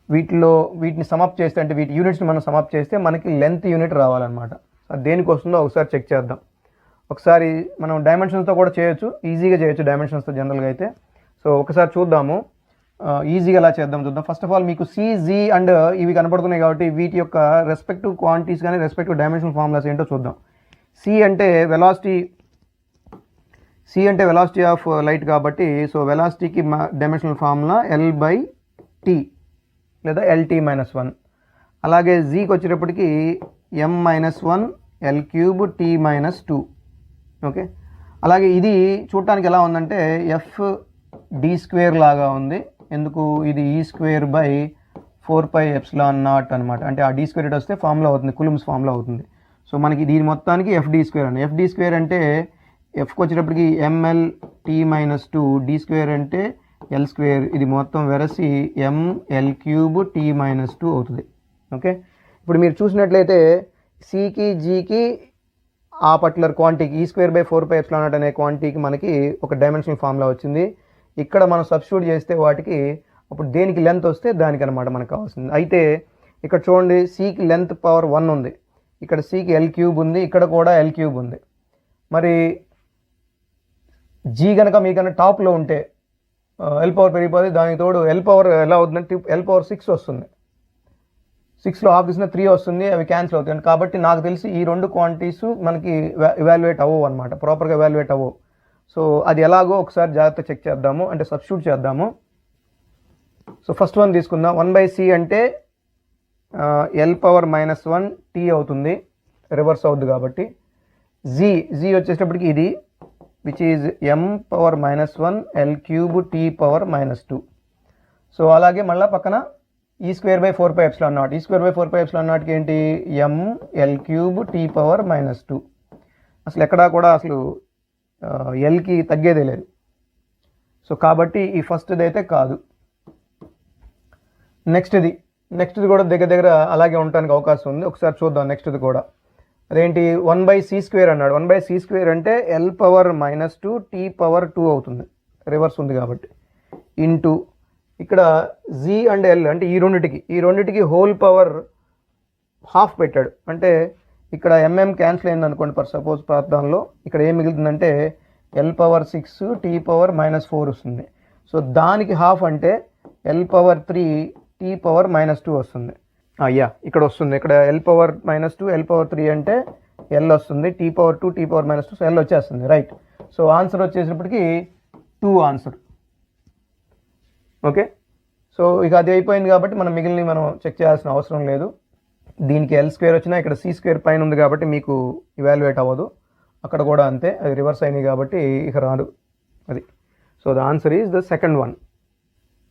వీటిని సమప్ చేస్తే, అంటే వీటి యూనిట్స్ని మనం సమప్ చేస్తే మనకి లెంత్ యూనిట్ రావాలన్నమాట. అది దేనికి వస్తుందో ఒకసారి చెక్ చేద్దాం. ఒకసారి మనం డైమెన్షన్స్తో కూడా చేయొచ్చు, ఈజీగా చేయొచ్చు డైమెన్షన్స్తో జనరల్గా అయితే. సో ఒకసారి చూద్దాము, ఈజీగా ఎలా చేద్దాం చూద్దాం. ఫస్ట్ ఆఫ్ ఆల్ మీకు సి, జీ అండ్ ఇవి కనపడుతున్నాయి కాబట్టి వీటి యొక్క రెస్పెక్టివ్ క్వాంటిటీస్ కానీ రెస్పెక్టివ్ డైమెన్షనల్ ఫార్ములాస్ ఏంటో చూద్దాం. సి అంటే వెలాసిటీ ఆఫ్ లైట్ కాబట్టి, సో వెలాసిటీకి డైమెన్షనల్ ఫార్ములా L/T లేదా LT-1. అలాగే జీకి వచ్చేటప్పటికి M-1 L3T-2. ఓకే, అలాగే ఇది చూడటానికి ఎలా ఉందంటే FD² లాగా ఉంది. ఎందుకు? ఇది E²/4πε0 అనమాట. అంటే ఆ D² వస్తే ఫార్ములా అవుతుంది, కులుమ్స్ ఫార్ములా అవుతుంది. సో మనకి దీని మొత్తానికి FD² అని. FD² అంటే ఎఫ్కి వచ్చేటప్పటికి MLT-2, D² అంటే L², ఇది మొత్తం వెరసి ML3T-2 అవుతుంది. ఓకే, ఇప్పుడు మీరు చూసినట్లయితే సికి, జీకి ఆ పర్టికులర్ క్వాంటిటీకి E²/4πε0 అనే క్వాంటిటీకి మనకి ఒక డైమెన్షనల్ ఫార్ములా వచ్చింది. ఇక్కడ మనం సబ్స్టిట్యూట్ చేస్తే వాటికి అప్పుడు దేనికి లెంత్ వస్తే దానికి అనమాట మనకు కావాల్సింది. అయితే ఇక్కడ చూడండి, సికి లెంత్ పవర్ 1 ఉంది, ఇక్కడ సికి L³ ఉంది, ఇక్కడ కూడా L³ ఉంది. మరి జీ కనుక మీకన్నా టాప్లో ఉంటే L పవర్ పెరిగిపోతే, దానికి తోడు L పవర్ ఎలా అవుతుందంటే L పవర్ 6 వస్తుంది. 6లో హాఫ్ తీసిన 3 వస్తుంది, అవి క్యాన్సిల్ అవుతాయి. కాబట్టి నాకు తెలిసి ఈ రెండు క్వాంటిటీస్ మనకి ఇవాల్యుయేట్ అవ్వవు అనమాట, ప్రాపర్గా ఇవాల్యుయేట్ అవ్వవు. సో అది ఎలాగో ఒకసారి జాగ్రత్త చెక్ చేద్దాము, అంటే సబ్స్టిట్యూట్ చేద్దాము. సో ఫస్ట్ వన్ తీసుకుందాం. 1/c అంటే L⁻⁻1T అవుతుంది, రివర్స్ అవుద్ది కాబట్టి. జీ వచ్చేటప్పటికి ఇది which is M⁻⁻1 L3T⁻². So అలాగే మళ్ళీ పక్కన E²/4πε0. E²/4πε0కి ఏంటి? ML3T⁻². అసలు ఎక్కడా కూడా అసలు ఎల్కి తగ్గేదే లేదు. సో కాబట్టి ఈ ఫస్ట్ది అయితే కాదు. నెక్స్ట్ది కూడా దగ్గర అలాగే ఉండడానికి అవకాశం ఉంది. ఒకసారి చూద్దాం నెక్స్ట్ది కూడా. అదేంటి? 1/c² అన్నాడు. 1/c² అంటే L⁻⁻2 T⁻2 అవుతుంది, రివర్స్ ఉంది కాబట్టి. ఇంటూ ఇక్కడ జీ అండ్ ఎల్ అంటే ఈ రెండిటికి హోల్ పవర్ హాఫ్ పెట్టాడు. అంటే ఇక్కడ క్యాన్సిల్ అయింది అనుకోండి ఫర్ సపోజ్ ప్రార్థనలో, ఇక్కడ ఏం మిగులుతుందంటే L⁻6 T⁻⁻4 వస్తుంది. సో దానికి హాఫ్ అంటే L⁻3 T⁻⁻2 వస్తుంది. ఇక్కడ వస్తుంది, ఇక్కడ L⁻2 L⁻3 అంటే L వస్తుంది, T⁻2 T⁻⁻2, సో L వచ్చేస్తుంది, రైట్. సో ఆన్సర్ వచ్చేటప్పటికి 2 ఆన్సర్. ఓకే, సో ఇక అది అయిపోయింది కాబట్టి మనం మిగిలినవి మనం చెక్ చేయాల్సిన అవసరం లేదు. దీనికి L² వచ్చినా ఇక్కడ C² పైన ఉంది కాబట్టి మీకు ఇవాల్యుయేట్ అవ్వదు. అక్కడ కూడా అంతే, అది రివర్స్ అయినాయి కాబట్టి ఇక రాదు అది. So the answer is the second one.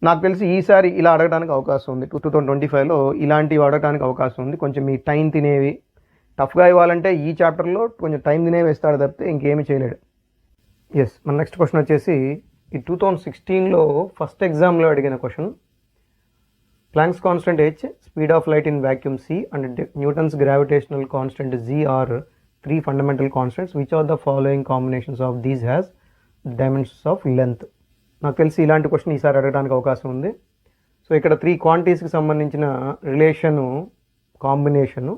నాకు తెలిసి ఈసారి ఇలా అడగడానికి అవకాశం ఉంది. 2025లో ఇలాంటివి అడగడానికి అవకాశం ఉంది. కొంచెం మీ టైం తినేవి, టఫ్గా ఇవ్వాలంటే ఈ చాప్టర్లో కొంచెం టైం తినేవి ఇస్తాడు తప్పితే ఇంకేమీ చేయలేడు. ఎస్, మన నెక్స్ట్ క్వశ్చన్ వచ్చేసి ఈ 2016లో ఫస్ట్ ఎగ్జామ్లో అడిగిన question. Planck's constant H, speed of light in vacuum C and Newton's gravitational constant G are 3 fundamental constants. Which are the following combinations of these has dimensions of length. నాకు తెలిసి ఇలాంటి question ఈసారి అడగడానికి అవకాశం ఉంది. So ఇక్కడ 3 క్వాంటిటీస్కి సంబంధించిన relation, combination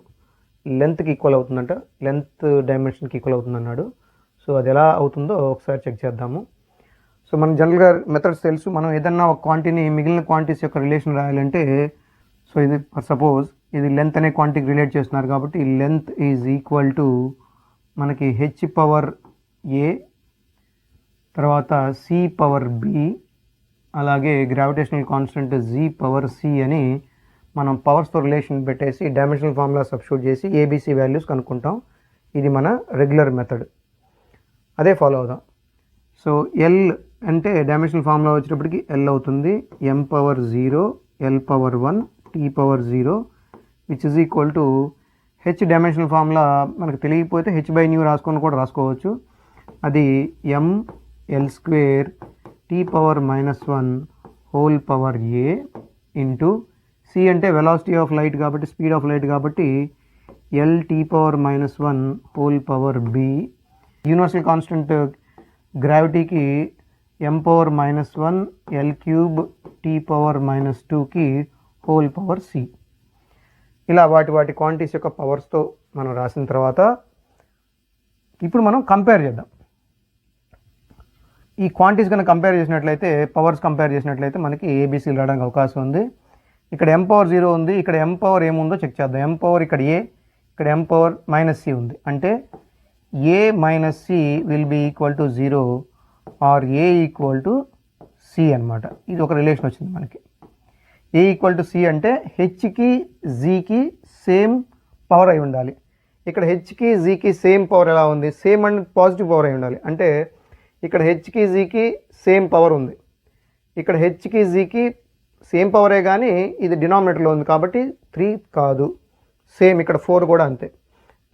లెంత్కి equal అవుతుందంట, లెంత్ డైమెన్షన్కి ఈక్వల్ అవుతుంది అన్నాడు. సో అది ఎలా అవుతుందో ఒకసారి చెక్ చేద్దాము. సో మనం జనరల్గా మెథడ్స్ తెలుసు. మనం ఏదన్నా ఒక క్వాంటిటీని మిగిలిన క్వాంటిటీస్ యొక్క రిలేషన్ రాయాలంటే, సో ఇది ఫర్ సపోజ్ ఇది లెంత్ అనే క్వాంటిటీకి రిలేట్ చేస్తున్నారు కాబట్టి లెంత్ ఈజ్ ఈక్వల్ టు మనకి H⁻A తర్వాత C⁻B అలాగే గ్రావిటేషనల్ కాన్స్టెంట్ G⁻C అని మనం పవర్స్తో రిలేషన్ పెట్టేసి డైమెన్షనల్ ఫార్ములా సబ్స్టిట్యూట్ చేసి ABC వాల్యూస్ కనుక్కుంటాం. ఇది మన రెగ్యులర్ మెథడ్. అదే ఫాలో అవుదాం. సో ఎల్ అంటే డైమెన్షనల్ ఫార్ములా వచ్చేటప్పటికి ఎల్ అవుతుంది, m power 0 l power 1 t power 0 which is equal to H dimensional formula మనకు తెలియకపోతే h/nu రాసుకొని కూడా రాసుకోవచ్చు. అది m l square t power -1 whole power a into c అంటే వెలాసిటీ ఆఫ్ లైట్ కాబట్టి స్పీడ్ ఆఫ్ లైట్ కాబట్టి l t power -1 whole power b. Universal constant గ్రావిటీకి m power -1 l cube t power -2కి whole power c. ఇలా వాటి quantities యొక్క పవర్స్తో మనం రాసిన తర్వాత ఇప్పుడు మనం కంపేర్ చేద్దాం. ఈ క్వాంటిటీస్ కనుక కంపేర్ చేసినట్లయితే, పవర్స్ కంపేర్ చేసినట్లయితే మనకి ఏబీసీలు రావడానికి అవకాశం ఉంది. ఇక్కడ m పవర్ 0 ఉంది, ఇక్కడ m పవర్ ఏముందో చెక్ చేద్దాం. m పవర్ ఇక్కడ a, ఇక్కడ m పవర్ -c ఉంది. అంటే a minus c will be equal to 0 or a equal to c అనమాట. ఇది ఒక రిలేషన్ వచ్చింది మనకి. a ఈక్వల్ టు c అంటే హెచ్కి జీకి సేమ్ పవర్ అయి ఉండాలి. ఇక్కడ హెచ్కి జీకి సేమ్ పవర్ ఎలా ఉంది? సేమ్ అండ్ పాజిటివ్ పవర్ అయి ఉండాలి. అంటే ఇక్కడ హెచ్కి జీకి సేమ్ పవర్ ఉంది, ఇక్కడ హెచ్కి జీకి సేమ్ పవరే, కానీ ఇది డినామినేటర్లో ఉంది కాబట్టి 3 కాదు, సేమ్ ఇక్కడ 4 కూడా అంతే.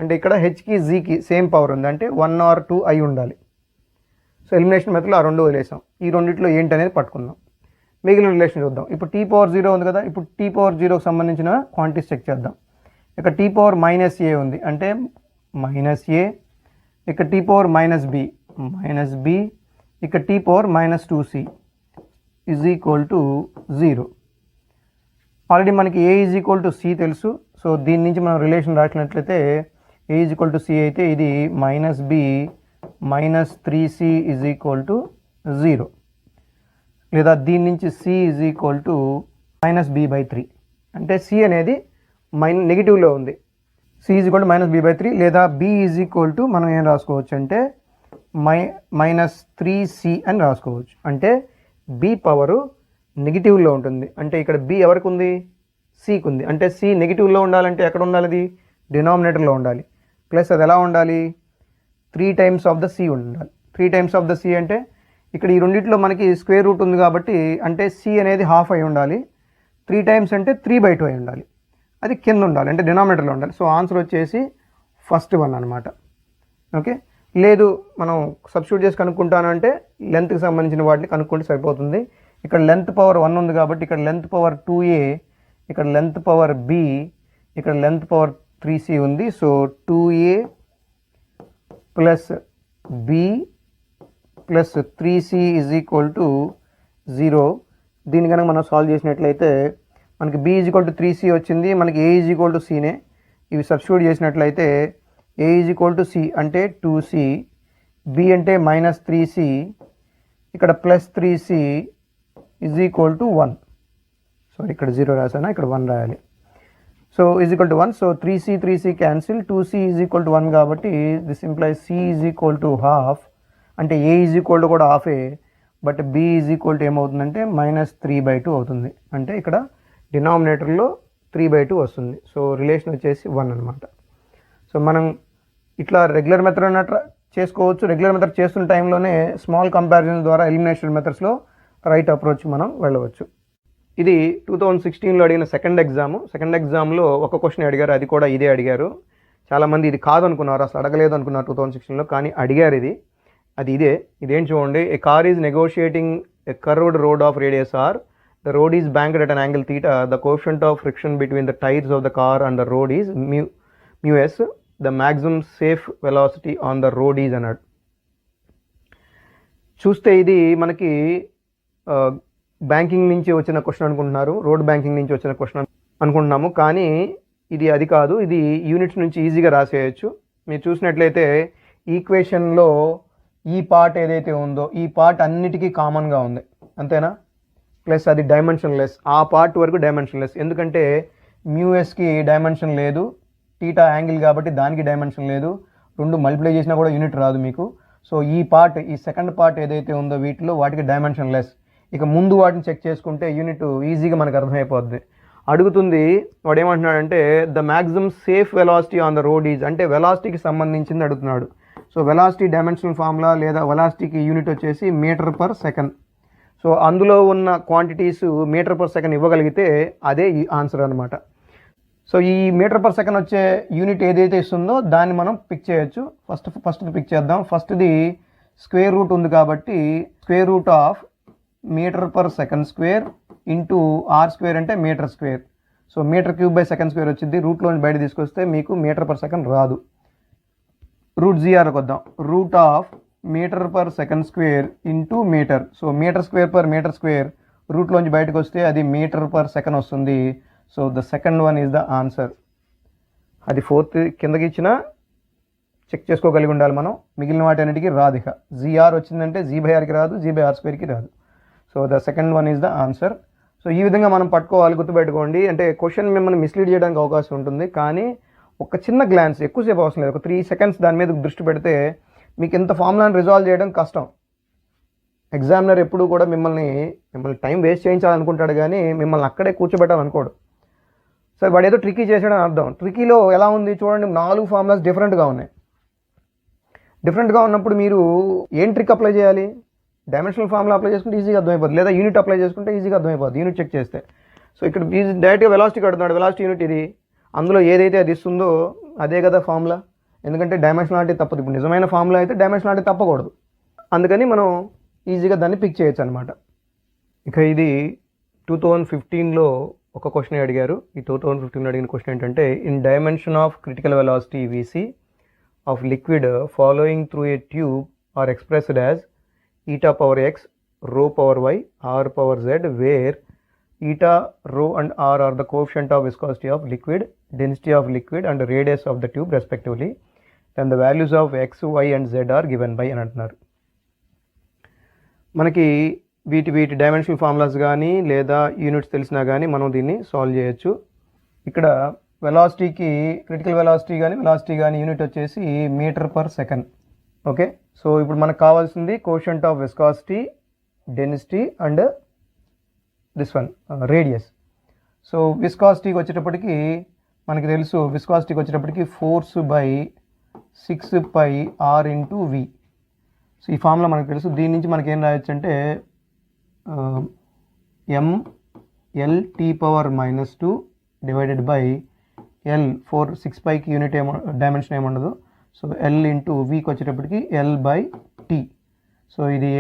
అంటే ఇక్కడ హెచ్కి జీకి సేమ్ పవర్ ఉంది, అంటే 1 or 2 అయి ఉండాలి. సో ఎలిమినేషన్ మెథడ్లో ఆ రెండు వదిలేసాం. ఈ రెండిట్లో ఏంటి అనేది పట్టుకుందాం. మిగిలిన రిలేషన్ చూద్దాం. ఇప్పుడు t పవర్ 0 ఉంది కదా, ఇప్పుడు t పవర్ 0కి సంబంధించిన క్వాంటిటీస్ చెక్ చేద్దాం. ఇక్కడ t పవర్ -a ఉంది, అంటే -a. ఇక్కడ t పవర్ -b, ఇక్కడ t power -2c is equal to 0. Already మనకి a is equal to c తెలుసు. సో దీని నుంచి మనం రిలేషన్ రాసినట్లయితే a is equal to c అయితే ఇది -b -3c is equal to 0. లేదా దీని నుంచి c is equal to -b/3. అంటే c అనేది నెగిటివ్లో ఉంది. c is equal to -b/3 లేదా b ఈజ్ ఈక్వల్ టు మనం ఏం రాసుకోవచ్చు అంటే -3c అని రాసుకోవచ్చు. అంటే b పవరు నెగిటివ్లో ఉంటుంది. అంటే ఇక్కడ b ఎవరికి ఉంది? cకి ఉంది. అంటే c నెగిటివ్లో ఉండాలంటే ఎక్కడ ఉండాలి? అది డినామినేటర్లో ఉండాలి. ప్లస్ అది ఎలా ఉండాలి? 3 టైమ్స్ ఆఫ్ ద c ఉండాలి. 3 టైమ్స్ ఆఫ్ ద c అంటే ఇక్కడ ఈ రెండిట్లో మనకి స్క్వేర్ రూట్ ఉంది కాబట్టి, అంటే c అనేది హాఫ్ అయి ఉండాలి. 3 టైమ్స్ అంటే 3/2 అయి ఉండాలి. అది కింద ఉండాలి, అంటే డినామినేటర్లో ఉండాలి. సో ఆన్సర్ వచ్చేసి ఫస్ట్ వన్ అనమాట. ఓకే, లేదు మనం సబ్స్టిట్యూట్ చేసి కనుక్కుంటానంటే లెంత్కి సంబంధించిన వాటిని కనుక్కుంటే సరిపోతుంది. ఇక్కడ లెంత్ పవర్ 1 ఉంది కాబట్టి ఇక్కడ లెంత్ పవర్ 2a, ఇక్కడ లెంత్ పవర్ b, ఇక్కడ లెంత్ పవర్ 3c ఉంది. So 2a plus b plus 3c is equal to 0. దీన్ని కనుక మనం సాల్వ్ చేసినట్లయితే మనకి b is equal to 3c వచ్చింది, మనకి a ఈజ్ ఈక్వల్ టు cనే. ఇవి సబ్స్టిట్యూట్ చేసినట్లయితే a is equal to c అంటే 2c, b అంటే -3c, ఇక్కడ plus 3c is equal to 1. So ఇక్కడ 0 రాసానా, ఇక్కడ 1 రాయాలి. So is equal to 1. So 3c cancel, 2c is equal to 1 కాబట్టి this implies c is equal to half. అంటే a is equal to కూడా హాఫే, but b is equal to ఏమవుతుందంటే -3/2 అవుతుంది. అంటే ఇక్కడ డినామినేటర్లో 3/2 వస్తుంది. సో రిలేషన్ వచ్చేసి 1 అనమాట. సో మనం ఇట్లా రెగ్యులర్ మెథడ్ అన్నట్టు చేసుకోవచ్చు. రెగ్యులర్ మెథడ్ చేస్తున్న టైంలోనే స్మాల్ కంపారిజన్ ద్వారా ఎలిమినేషన్ మెథడ్స్లో రైట్ అప్రోచ్ మనం వెళ్ళవచ్చు. ఇది 2016లో అడిగిన సెకండ్ ఎగ్జామ్లో ఒక క్వశ్చన్ అడిగారు, అది కూడా ఇదే అడిగారు. చాలామంది ఇది కాదు అనుకున్నారు, అసలు అడగలేదు అనుకున్నారు 2016లో, కానీ అడిగారు ఇది. ఇదేం చూడండి. A car is negotiating a curved road of radius r. The road is banked at an angle theta. The coefficient of friction between the tires of the car and the road is mu s. The maximum safe velocity on the road is అన్నాడు. చూస్తే ఇది మనకి banking నుంచి వచ్చిన question అనుకుంటున్నారు, road banking నుంచి వచ్చిన question అనుకుంటున్నాము, కానీ అది కాదు. ఇది యూనిట్స్ నుంచి ఈజీగా రాసేయచ్చు. మీరు చూసినట్లయితే ఈక్వేషన్లో ఈ పార్ట్ ఏదైతే ఉందో ఈ పార్ట్ అన్నిటికీ కామన్గా ఉంది, అంతేనా? ప్లస్ అది డైమెన్షన్లెస్, ఆ పార్ట్ వరకు డైమెన్షన్లెస్. ఎందుకంటే మ్యూఎస్కి డైమెన్షన్ లేదు, టీటా యాంగిల్ కాబట్టి దానికి డైమెన్షన్ లేదు. రెండు మల్టిప్లై చేసినా కూడా యూనిట్ రాదు మీకు. సో ఈ సెకండ్ పార్ట్ ఏదైతే ఉందో వీటిలో వాటికి డైమెన్షన్ లెస్. ఇక ముందు వాటిని చెక్ చేసుకుంటే యూనిట్ ఈజీగా మనకు అర్థమైపోద్ది. అడుగుతుంది వాడు ఏమంటున్నాడంటే the maximum safe velocity on the road is, అంటే వెలాసిటీకి సంబంధించింది అడుగుతున్నాడు. సో వెలాసిటీ డైమెన్షనల్ ఫార్ములా లేదా వెలాసిటీకి యూనిట్ వచ్చేసి మీటర్ పర్ సెకండ్. సో అందులో ఉన్న క్వాంటిటీస్ మీటర్ పర్ సెకండ్ ఇవ్వగలిగితే అదే ఈ ఆన్సర్ అనమాట. సో ఈ మీటర్ పర్ సెకండ్ వచ్చే యూనిట్ ఏదైతే ఇస్తుందో దాన్ని మనం పిక్ చేయొచ్చు. ఫస్ట్ పిక్ చేద్దాం. ఫస్ట్ది స్క్వేర్ రూట్ ఉంది కాబట్టి square root of meter per second square into R square అంటే meter square. So meter cube by second square వచ్చింది. రూట్లోని బయట తీసుకొస్తే మీకు మీటర్ పర్ సెకండ్ రాదు. రూట్ జీఆర్కి వద్దాం. Root of meter per second square into meter. So meter square per meter square రూట్లోంచి బయటకు వస్తే అది మీటర్ పర్ సెకండ్ వస్తుంది. So the second one is the answer. అది ఫోర్త్ కిందకి ఇచ్చిన చెక్ చేసుకోగలిగి ఉండాలి మనం. మిగిలిన వాటి అన్నిటికీ రాదు. ఇక జీఆర్ వచ్చిందంటే జీ బై ఆర్కి రాదు, జీ బై ఆర్ స్క్వేర్కి రాదు. So the second one is the answer. So ఈ విధంగా మనం పట్టుకోవాలి, గుర్తుపెట్టుకోండి. అంటే క్వశ్చన్ మిమ్మల్ని మిస్లీడ్ చేయడానికి అవకాశం ఉంటుంది, కానీ ఒక చిన్న గ్లాన్స్, ఎక్కువసేపు అవసరం లేదు, ఒక 3 seconds దాని మీద దృష్టి పెడితే మీకు ఇంత ఫార్ములాని రిజాల్వ్ చేయడం కష్టం. ఎగ్జామినర్ ఎప్పుడు కూడా మిమ్మల్ని టైం వేస్ట్ చేయించాలనుకుంటాడు, కానీ మిమ్మల్ని అక్కడే కూర్చోబెట్టాలనుకోడు. సరే, వాడు ఏదో ట్రికీ చేసాడని అర్థం. ట్రికీలో ఎలా ఉంది చూడండి, 4 ఫార్ములాస్ డిఫరెంట్గా ఉన్నాయి. డిఫరెంట్గా ఉన్నప్పుడు మీరు ఏం ట్రిక్ అప్లై చేయాలి? డైమెన్షనల్ ఫార్ములా అప్లై చేసుకుంటే ఈజీగా అర్థమైపోతుంది, లేదా యూనిట్ అప్లై చేసుకుంటే ఈజీగా అర్థమైపోతుంది, యూనిట్ చెక్ చేస్తే. సో ఇక్కడ డైరెక్ట్గా వెలాసిటీ కడుతున్నాడు, వెలాసిటీ యూనిట్ ఇది, అందులో ఏదైతే అది ఇస్తుందో అదే కదా ఫార్ములా. ఎందుకంటే డైమెన్షనాలిటీ తప్పదు. ఇప్పుడు నిజమైన ఫార్ములా అయితే డైమెన్షనాలిటీ తప్పకూడదు. అందుకని మనం ఈజీగా దాన్ని పిక్ చేయొచ్చు అనమాట. ఇక ఇది 2015లో ఒక క్వశ్చన్ అడిగారు. ఈ 2015 అడిగిన క్వశ్చన్ ఏంటంటే, in dimension of critical velocity VC of liquid following through a tube are expressed as eta power x, rho power y, r power z, where eta, rho and r are the coefficient of viscosity of liquid, density of liquid and radius of the tube respectively, then the values of x, y and z are given by అని అంటున్నారు. మనకి వీటి dimensional formulas కానీ లేదా units తెలిసినా కానీ మనం దీన్ని సాల్వ్ చేయొచ్చు. ఇక్కడ వెలాసిటీకి క్రిటికల్ వెలాసిటీ కానీ యూనిట్ వచ్చేసి meter per second. Okay, so ఇప్పుడు మనకు కావాల్సింది coefficient of viscosity, density and this one radius. So విస్కాసిటీకి వచ్చేటప్పటికి మనకి తెలుసు, విస్కాసిటీకి వచ్చేటప్పటికి force by 6 pi R into V. So ఈ ఫార్ములా మనకు తెలుసు. దీని నుంచి మనకి ఏం రాయొచ్చు అంటే mLT⁻² డివైడెడ్ బై ఎల్. 6 పైకి యూనిట్ డైమెన్షన్ ఏముండదు. సో ఎల్ ఇంటూ వీకి వచ్చేటప్పటికి ఎల్ బై టీ. సో ఇది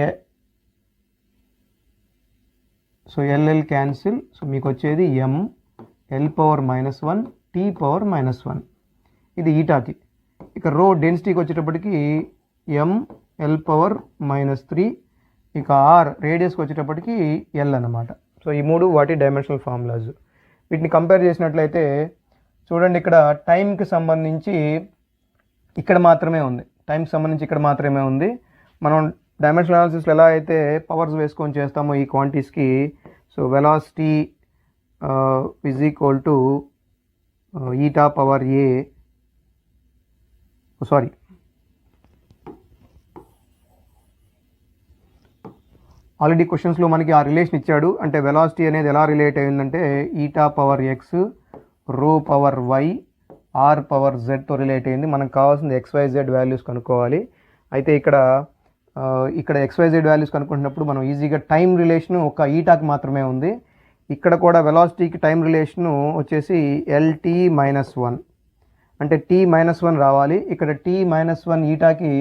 ఎల్ క్యాన్సిల్. సో మీకు వచ్చేది mL⁻⁻1 T⁻⁻1. ఇది ఈటాకి. ఇక రో డెన్సిటీకి వచ్చేటప్పటికి mL⁻⁻3. ఇక ఆర్ రేడియస్కి వచ్చేటప్పటికి ఎల్ అన్నమాట. సో ఈ 3 వాటి డైమెన్షనల్ ఫార్ములాస్. వీటిని కంపేర్ చేసినట్లయితే చూడండి, ఇక్కడ టైంకి సంబంధించి ఇక్కడ మాత్రమే ఉంది, మనం డైమెన్షనల్ అనాలిసిస్లో ఎలా అయితే పవర్స్ వేసుకొని చేస్తామో ఈ క్వాంటిటీస్కి. So velocity is equal to eta power A, already క్వశ్చన్స్లో మనకి ఆ రిలేషన్ ఇచ్చాడు. అంటే వెలాసిటీ అనేది ఎలా రిలేట్ అయిందంటే eta power X, rho power Y, R power జెడ్తో రిలేట్ అయింది. మనకు కావాల్సింది XYZ వాల్యూస్ కనుక్కోవాలి. అయితే ఇక్కడ XYZ వాల్యూస్ కనుక్కుంటున్నప్పుడు మనం ఈజీగా టైం రిలేషను ఒక ఈటాకి మాత్రమే ఉంది. ఇక్కడ కూడా వెలాసిటీకి టైం రిలేషను వచ్చేసి LT-1, అంటే T-1 రావాలి. ఇక్కడ T-1 ఈటాకి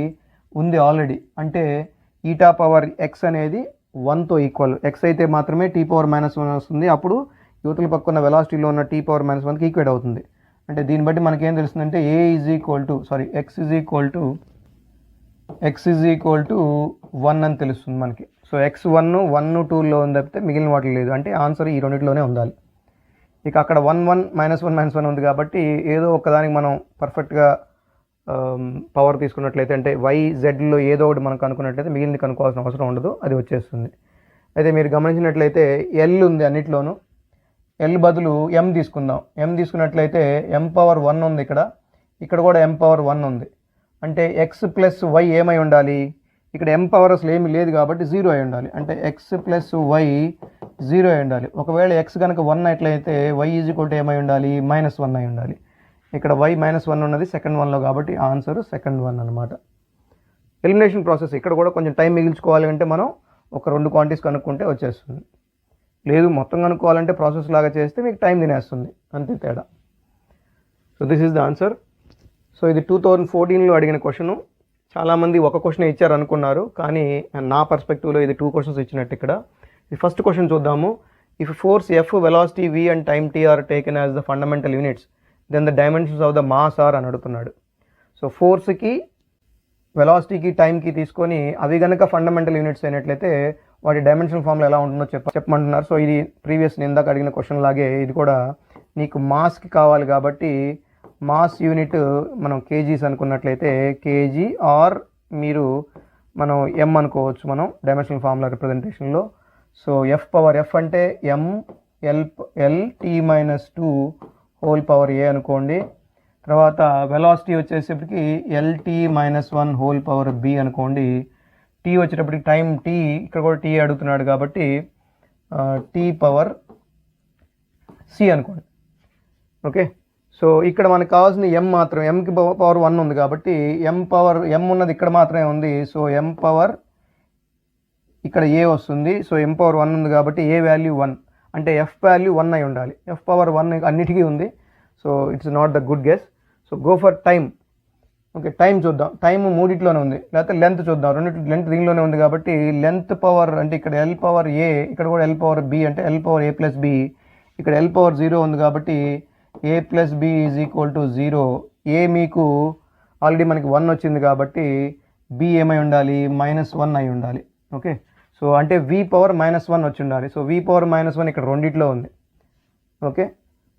ఉంది ఆల్రెడీ, అంటే ఈటా పవర్ ఎక్స్ అనేది 1తో ఈక్వల్. ఎక్స్ అయితే మాత్రమే T⁻⁻1 వస్తుంది. అప్పుడు యువతల పక్కన వెలాసిటీలో ఉన్న T⁻⁻1కి ఈక్వేట్ అవుతుంది. అంటే దీన్ని బట్టి మనకేం తెలుస్తుందంటే x ఈజ్ ఈక్వల్ టు 1 అని తెలుస్తుంది మనకి. సో x 1, 2లో ఉంది తప్పితే మిగిలిన వాటిలో లేదు. అంటే ఆన్సర్ ఈ రెండింటిలోనే ఉండాలి. ఇక అక్కడ 1, 1, -1 ఉంది కాబట్టి ఏదో ఒకదానికి మనం పర్ఫెక్ట్గా పవర్ తీసుకున్నట్లయితే, అంటే YZలో ఏదో ఒకటి మనం కనుక్కున్నట్లయితే మిగిలింది కనుక్కోవాల్సిన అవసరం ఉండదు, అది వచ్చేస్తుంది. అయితే మీరు గమనించినట్లయితే L ఉంది అన్నిట్లోనూ. L బదులు M తీసుకుందాం. M తీసుకున్నట్లయితే M⁻1 ఉంది ఇక్కడ కూడా M⁻1 ఉంది. అంటే x ప్లస్ y ఏమై ఉండాలి? ఇక్కడ M పవర్ అసలు ఏమీ లేదు కాబట్టి 0 అయి ఉండాలి. అంటే x ప్లస్ y 0 అయి ఉండాలి. ఒకవేళ x కనుక 1 అయినట్లయితే y ఈజ్ ఈక్వల్ టు ఏమై ఉండాలి? -1 అయి ఉండాలి. ఇక్కడ y -1 ఉన్నది సెకండ్ వన్లో కాబట్టి ఆన్సర్ సెకండ్ వన్ అనమాట. ఎలిమినేషన్ ప్రాసెస్ ఇక్కడ కూడా కొంచెం టైం మిగిల్చుకోవాలి అంటే మనం ఒక 2 క్వాంటిటీస్ కనుక్కుంటే వచ్చేస్తుంది. లేదు మొత్తం కనుక్కోవాలంటే ప్రాసెస్ లాగా చేస్తే మీకు టైం తినేస్తుంది, అంతే తేడా. So this is the answer. So ఇది 2014లో అడిగిన క్వశ్చను. చాలామంది ఒక క్వశ్చన్ ఇచ్చారు అనుకున్నారు, కానీ నా పర్స్పెక్టివ్లో ఇది 2 క్వశ్చన్స్ ఇచ్చినట్టు ఇక్కడ. ఈ ఫస్ట్ క్వశ్చన్ చూద్దాము. If force F, velocity v and time t are taken as the fundamental units, then the dimensions of the mass are అని అడుగుతున్నాడు. సో ఫోర్స్కి, వెలాసిటీకి, టైంకి తీసుకొని అవి కనుక ఫండమెంటల్ యూనిట్స్ అయినట్లయితే వాటి డైమెన్షనల్ ఫార్ములా ఎలా ఉంటుందో చెప్పమంటున్నారు. సో ఇది ప్రీవియస్ ఇందాక అడిగిన క్వశ్చన్ లాగే ఇది కూడా నీకు మాస్కి కావాలి కాబట్టి మాస్ యూనిట్ మనం కేజీస్ అనుకున్నట్లయితే కేజీ ఆర్ మీరు మనం ఎం అనుకోవచ్చు మనం డైమెన్షనల్ ఫార్ములా రిప్రజెంటేషన్లో. సో ఎఫ్ పవర్ ఎఫ్ అంటే M L T -2 whole power A అనుకోండి. తర్వాత వెలాసిటీ వచ్చేసేపటికి ఎల్టీ -1 హోల్ పవర్ బి అనుకోండి. టీ వచ్చేటప్పటికి టైం టీ, ఇక్కడ కూడా టీ అడుగుతున్నాడు కాబట్టి టీ పవర్ సి అనుకోండి. ఓకే, సో ఇక్కడ మనకు కావాల్సిన ఎం మాత్రం, ఎంకి పవర్ 1 ఉంది కాబట్టి ఎం ఉన్నది ఇక్కడ మాత్రమే ఉంది. సో ఎం పవర్ ఇక్కడ ఏ వస్తుంది. సో ఎం పవర్ 1 ఉంది కాబట్టి ఏ వాల్యూ 1 అంటే ఎఫ్ వాల్యూ 1 అయి ఉండాలి. ఎఫ్ పవర్ 1 అన్నిటికీ ఉంది. So it's not the good guess. So go for time. Okay, time చూద్దాం. టైం మూడిట్లోనే ఉంది, లేకపోతే లెంత్ చూద్దాం. రెండింటి లెంత్ దీనిలోనే ఉంది కాబట్టి లెంత్ పవర్ అంటే ఇక్కడ ఎల్ పవర్ ఏ, ఇక్కడ కూడా ఎల్ పవర్ బి అంటే L power A plus B. ఇక్కడ ఎల్ పవర్ 0 ఉంది కాబట్టి A plus B is equal to 0. ఏ మీకు ఆల్రెడీ మనకి 1 వచ్చింది కాబట్టి బి ఏమై ఉండాలి, -1 అయి ఉండాలి. ఓకే, సో అంటే వి పవర్ -1 వచ్చి ఉండాలి. సో వి పవర్ -1 ఇక్కడ రెండిట్లో ఉంది. ఓకే,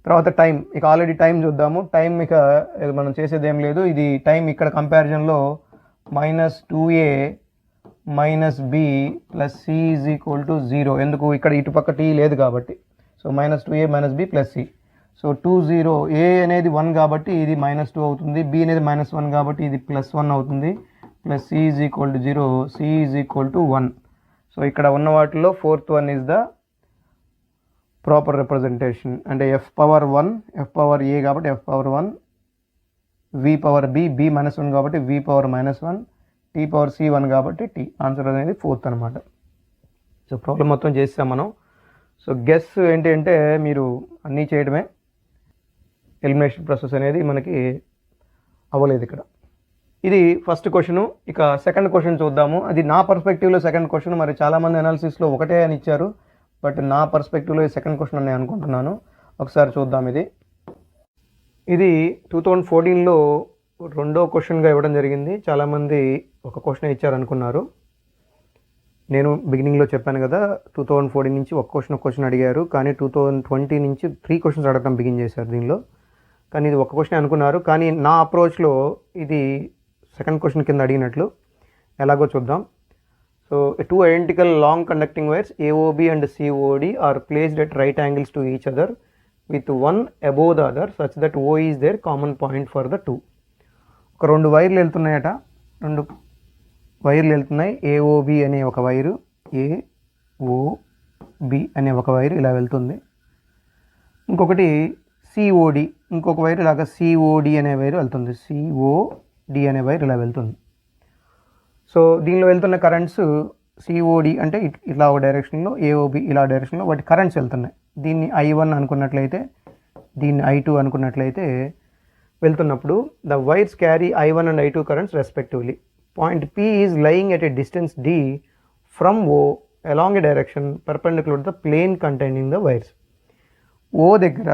తర్వాత టైం, ఇక ఆల్రెడీ టైం చూద్దాము. టైం ఇక మనం చేసేది ఏం లేదు. ఇది టైం ఇక్కడ కంపారిజన్లో -2a - b + c is equal to 0. ఎందుకు, ఇక్కడ ఇటుపక్క టీ లేదు కాబట్టి. So -2a - b + c. So 20, ఏ అనేది 1 కాబట్టి ఇది -2 అవుతుంది, b అనేది -1 కాబట్టి ఇది +1 అవుతుంది, + c is equal to 0, c is equal to 1. So ఇక్కడ ఉన్న వాటిలో 4th one is the proper representation. అంటే F power 1, F power a కాబట్టి F power 1, v power b, b -1 కాబట్టి v power -1, t power c 1 కాబట్టి tea. Answer అనేది 4th అనమాట. So problem మొత్తం చేసాం మనం. సో గెస్ ఏంటి అంటే మీరు అన్నీ చేయడమే, ఎలిమినేషన్ ప్రాసెస్ అనేది మనకి అవ్వలేదు ఇక్కడ. ఇది ఫస్ట్ క్వశ్చను. ఇక సెకండ్ క్వశ్చన్ చూద్దాము. అది నా పర్స్పెక్టివ్లో సెకండ్ క్వశ్చన్. మరి చాలామంది అనాలిసిస్లో ఒకటే అని ఇచ్చారు, బట్ నా పర్స్పెక్టివ్లో ఈ సెకండ్ క్వశ్చన్ అని అనుకుంటున్నాను. ఒకసారి చూద్దాం. ఇది 2014లో రెండో క్వశ్చన్గా ఇవ్వడం జరిగింది. చాలామంది ఒక క్వశ్చన్ ఇచ్చారు అనుకున్నారు. నేను బిగినింగ్లో చెప్పాను కదా, 2014 నుంచి ఒక క్వశ్చన్ అడిగారు, కానీ 2020 నుంచి 3 క్వశ్చన్స్ అడగడం బిగిన్ చేశారు దీనిలో. కానీ ఇది ఒక క్వశ్చన్ అనుకున్నారు, కానీ నా అప్రోచ్లో ఇది సెకండ్ క్వశ్చన్ కింద అడిగినట్లు. ఎలాగో చూద్దాం. So 2 identical long conducting wires AOB and COD are placed at right angles to each other with one above the other such that O is their common point for the two. ఒక 2 వైర్లు వెళ్తున్నాయట, 2 వైర్లు వెళ్తున్నాయి. AOB అనే ఒక wire, AOB అనే ఒక wire ఇలా వెళ్తుంది. ఇంకొకటి COD, ఇంకొక వైరు ఇలాగా COD అనే వైరు వెళ్తుంది. COD అనే వైరు ఇలా వెళ్తుంది. సో దీనిలో వెళ్తున్న కరెంట్స్ COD అంటే ఇలా ఒక డైరెక్షన్లో, AOB ఇలా డైరెక్షన్లో వాటి కరెంట్స్ వెళ్తున్నాయి. దీన్ని I1 అనుకున్నట్లయితే, దీన్ని I2 అనుకున్నట్లయితే వెళ్తున్నప్పుడు the wires carry I1 and I2 currents respectively. Point P is lying at a distance D from O along a direction perpendicular to the plane containing the wires. O దగ్గర